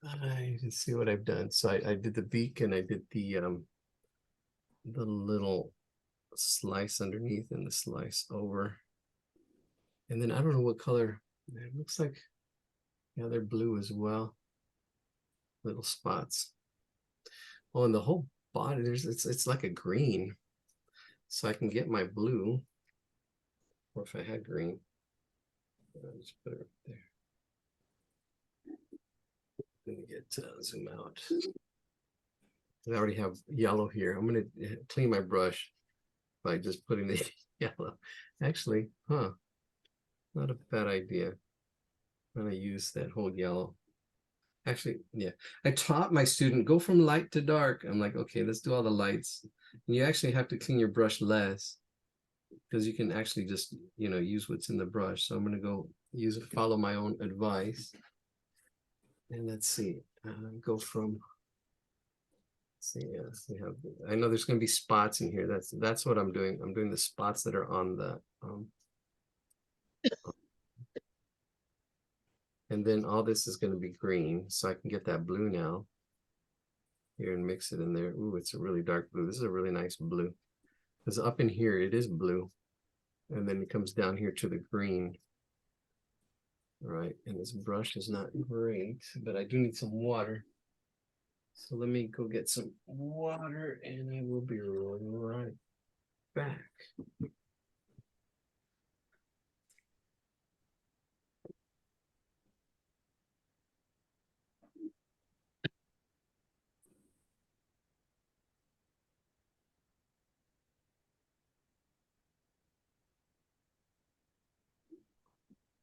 I can see what I've done. So I did the beak and I did the little slice underneath and the slice over. And then I don't know what color. It looks like, yeah, they're blue as well. Little spots. Oh, and the whole body, it's like a green. So I can get my blue, or if I had green, I'll just put it right there. Let me get zoom out. I already have yellow here. I'm gonna clean my brush by just putting the yellow. Actually, huh? Not a bad idea. I'm gonna use that whole yellow. Actually, yeah. I taught my student go from light to dark. I'm like, okay, let's do all the lights. And you actually have to clean your brush less because you can actually just, use what's in the brush. So I'm gonna go use it, follow my own advice. And let's see, go from. See, yes, we have. I know there's going to be spots in here. That's what I'm doing. I'm doing the spots that are on the. And then all this is going to be green, so I can get that blue now. Here and mix it in there. Ooh, it's a really dark blue. This is a really nice blue. Because up in here it is blue, and then it comes down here to the green. All right, and this brush is not great, but I do need some water. So let me go get some water and I will be right back.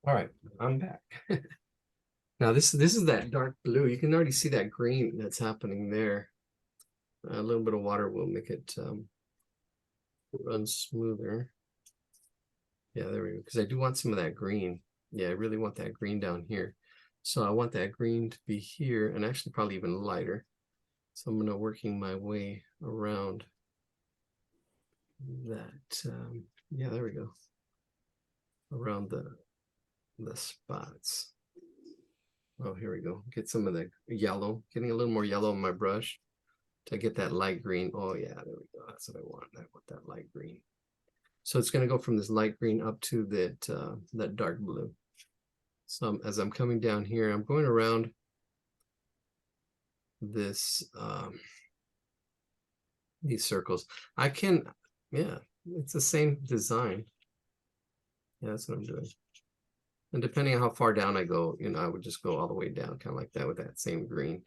All right, I'm back. Now this is that dark blue. You can already see that green that's happening there. A little bit of water will make it run smoother. Yeah, there we go. Because I do want some of that green. Yeah, I really want that green down here. So I want that green to be here and actually probably even lighter. So I'm gonna working my way around that. Yeah, there we go. Around the spots. Oh, here we go. Get some of the yellow, getting a little more yellow on my brush to get that light green. Oh yeah, there we go. That's what I want. I want that light green. So it's going to go from this light green up to that dark blue. So as I'm coming down here, I'm going around this these circles. I can, yeah, it's the same design. Yeah, that's what I'm doing. And depending on how far down I go, you know, I would just go all the way down, kind of like that with that same green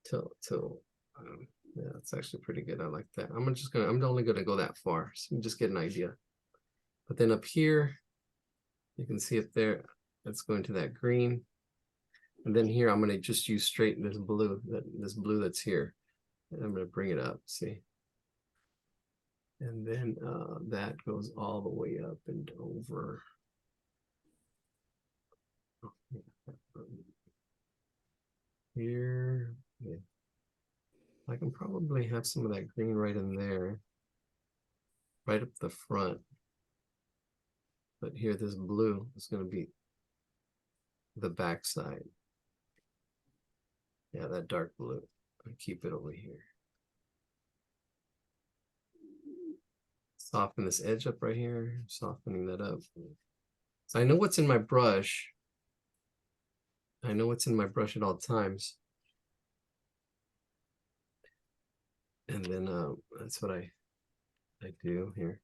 till yeah, it's actually pretty good. I like that. I'm only gonna go that far, so you just get an idea. But then up here, you can see it there. It's going to that green. And then here, I'm gonna just use straight this blue that's here. And I'm gonna bring it up, see? And then that goes all the way up and over. Here, yeah. I can probably have some of that green right in there, right up the front. But here, this blue is going to be the back side. Yeah, that dark blue. I keep it over here. Soften this edge up right here, softening that up. So I know what's in my brush. I know what's in my brush at all times. And then that's what I do here.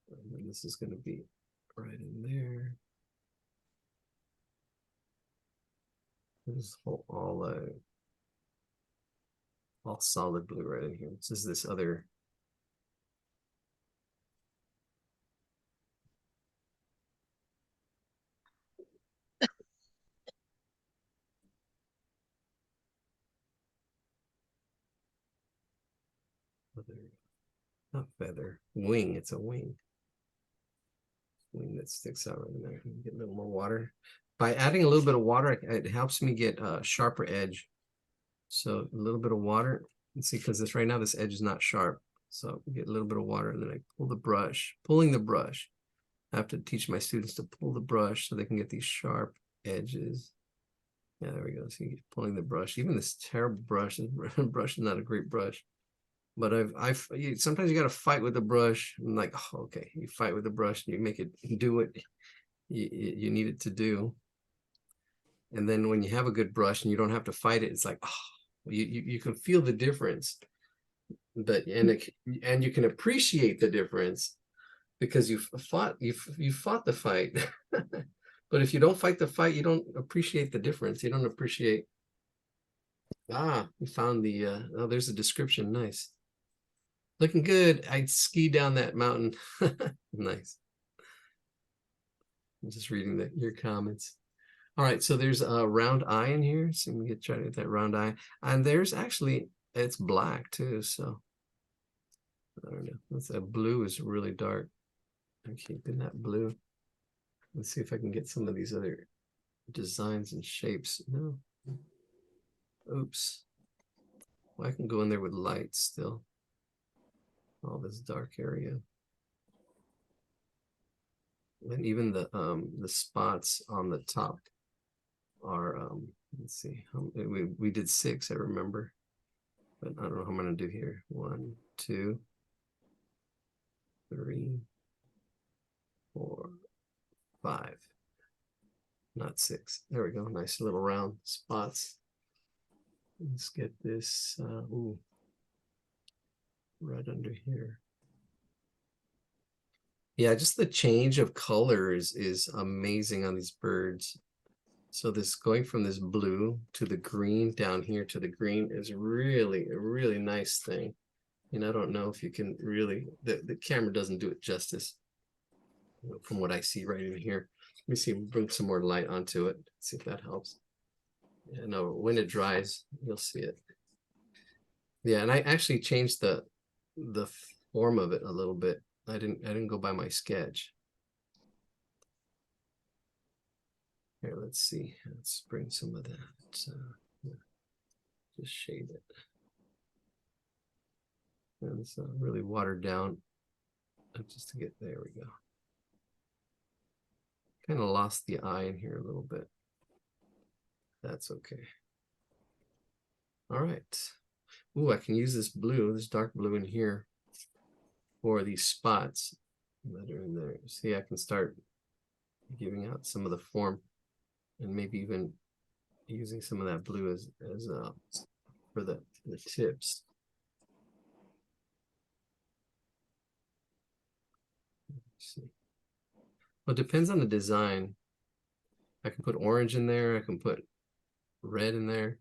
And then this is going to be right in there. This is all solid blue right in here. This is this other. Not feather, wing. It's a wing. Wing that sticks out right in there. Get a little more water. By adding a little bit of water, it helps me get a sharper edge. So a little bit of water. Let's see, because this right now, this edge is not sharp. So get a little bit of water and then I pull the brush, pulling the brush. I have to teach my students to pull the brush so they can get these sharp edges. Yeah, there we go. So you get pulling the brush. Even this terrible brush, brush is not a great brush. But sometimes you got to fight with the brush. I'm like, oh, okay, you fight with the brush and you make it do what you need it to do. And then when you have a good brush and you don't have to fight it, it's like, oh, you can feel the difference. But and you can appreciate the difference because you fought the fight. But if you don't fight the fight, you don't appreciate the difference. You don't appreciate. We found the oh, there's a description. Nice. Looking good. I'd ski down that mountain. Nice. I'm just reading your comments. All right, so there's a round eye in here. So we can try to get that round eye. And there's actually, it's black too. So I don't know. That blue is really dark. I'm keeping that blue. Let's see if I can get some of these other designs and shapes. No. Oops. Well, I can go in there with light still. All this dark area. And even the spots on the top are let's see, we did 6, I remember, but I don't know how I'm gonna do here. 1, 2, 3, 4, 5, not 6. There we go. Nice little round spots. Let's get this ooh, right under here. Yeah, just the change of colors is amazing on these birds. So this going from this blue to the green down here to the green is really a really nice thing. And I don't know if you can really, the camera doesn't do it justice from what I see right in here. Let me see, bring some more light onto it. See if that helps. Yeah, no, when it dries, you'll see it. Yeah, and I actually changed the form of it a little bit. I didn't go by my sketch. Here, let's see. Let's bring some of that. Yeah. Just shade it. And it's really watered down. Just to get there, we go. Kind of lost the eye in here a little bit. That's okay. All right. Ooh, I can use this blue, this dark blue in here for these spots that are in there. See, I can start giving out some of the form and maybe even using some of that blue as for the tips. Let's see. Well, it depends on the design. I can put orange in there. I can put red in there.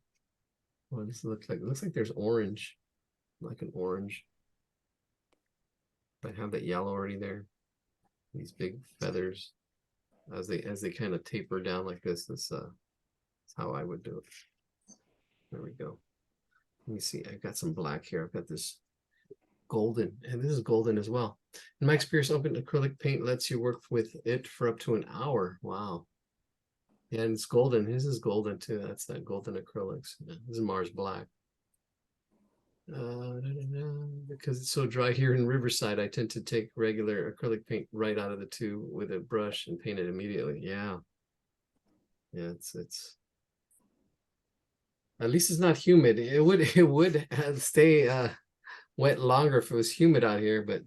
What does it look like? It looks like there's orange, like an orange. I have that yellow already there. These big feathers, as they kind of taper down like this. This is how I would do it. There we go. Let me see. I've got some black here. I've got this golden, and this is golden as well. In my experience, open acrylic paint lets you work with it for up to an hour. Wow. Yeah, and it's golden. His is golden too. That's that golden acrylics. Yeah, this is Mars Black. Because it's so dry here in Riverside, I tend to take regular acrylic paint right out of the tube with a brush and paint it immediately. Yeah. Yeah, it's at least it's not humid. It would stay wet longer if it was humid out here, but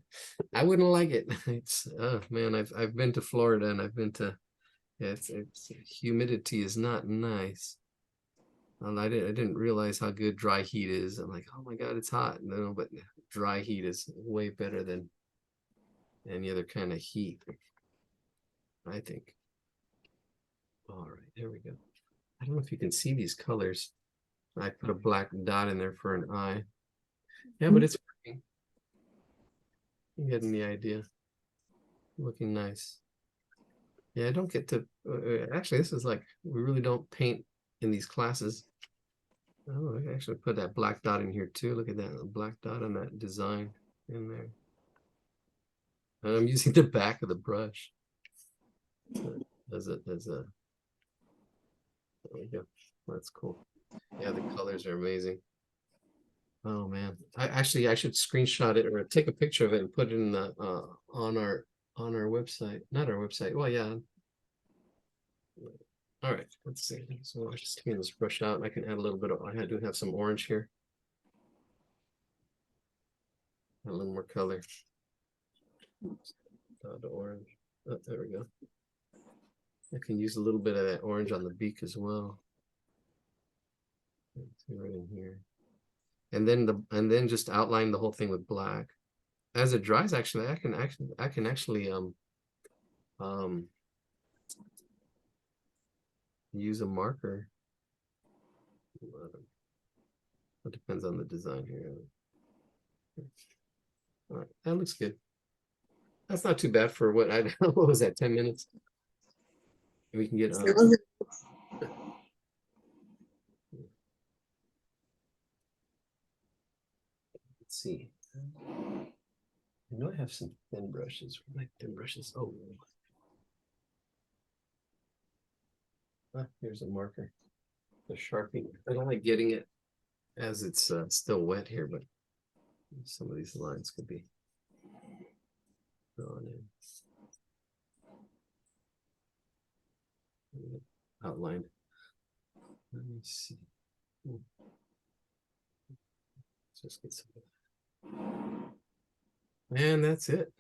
I wouldn't like it. It's oh man, I've been to Florida and I've been to it's humidity is not nice. And I didn't realize how good dry heat is. I'm like, oh my God, it's hot. No, but dry heat is way better than any other kind of heat, I think. All right, there we go. I don't know if you can see these colors. I put a black dot in there for an eye. Yeah, but it's working. You're getting the idea. Looking nice. Yeah, I don't get to actually this is like we really don't paint in these classes. Oh, I actually put that black dot in here too. Look at that black dot on that design in there. And I'm using the back of the brush as a there we go. That's cool. Yeah, the colors are amazing. Oh man, I should screenshot it or take a picture of it and put it in the on our website. Not our website. Well, yeah. All right, let's see. So I'll just clean this brush out and I can add a little bit of, I do have some orange here. Add a little more color. The orange. Oh, there we go. I can use a little bit of that orange on the beak as well. Right in here. And then just outline the whole thing with black. As it dries, actually, I can actually use a marker. It depends on the design here. All right, that looks good. That's not too bad for what I what was that, 10 minutes? We can get let's see. I know I have some thin brushes. Where are my thin brushes? Oh, here's a marker. The Sharpie. I don't like getting it as it's still wet here, but some of these lines could be drawn in. Outlined. Let me see. Let's just get some of that. And that's it.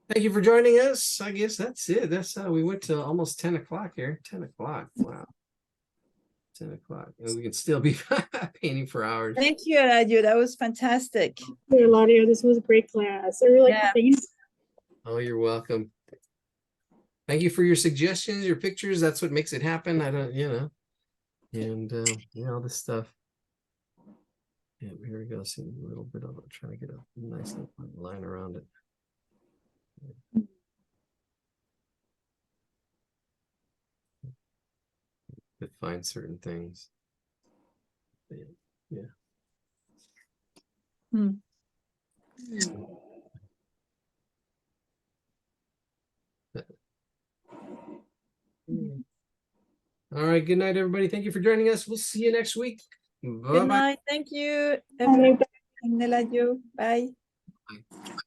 Thank you for joining us. I guess that's it. That's how we went to almost 10 o'clock here. 10 o'clock. Wow. 10 o'clock. And we can still be painting for hours. Thank you, Eladio. That was fantastic. Hey, Eladio, this was a great class. I really like Yeah. the paint. Oh, you're welcome. Thank you for your suggestions, your pictures. That's what makes it happen. I don't, and yeah, all this stuff. Yeah, here we go. See a little bit of it. Try to get a nice line around it. To find certain things. Yeah. All right. Good night, everybody. Thank you for joining us. We'll see you next week. Good Bye-bye. night. Thank you, Bye. Eladio. Bye. Bye.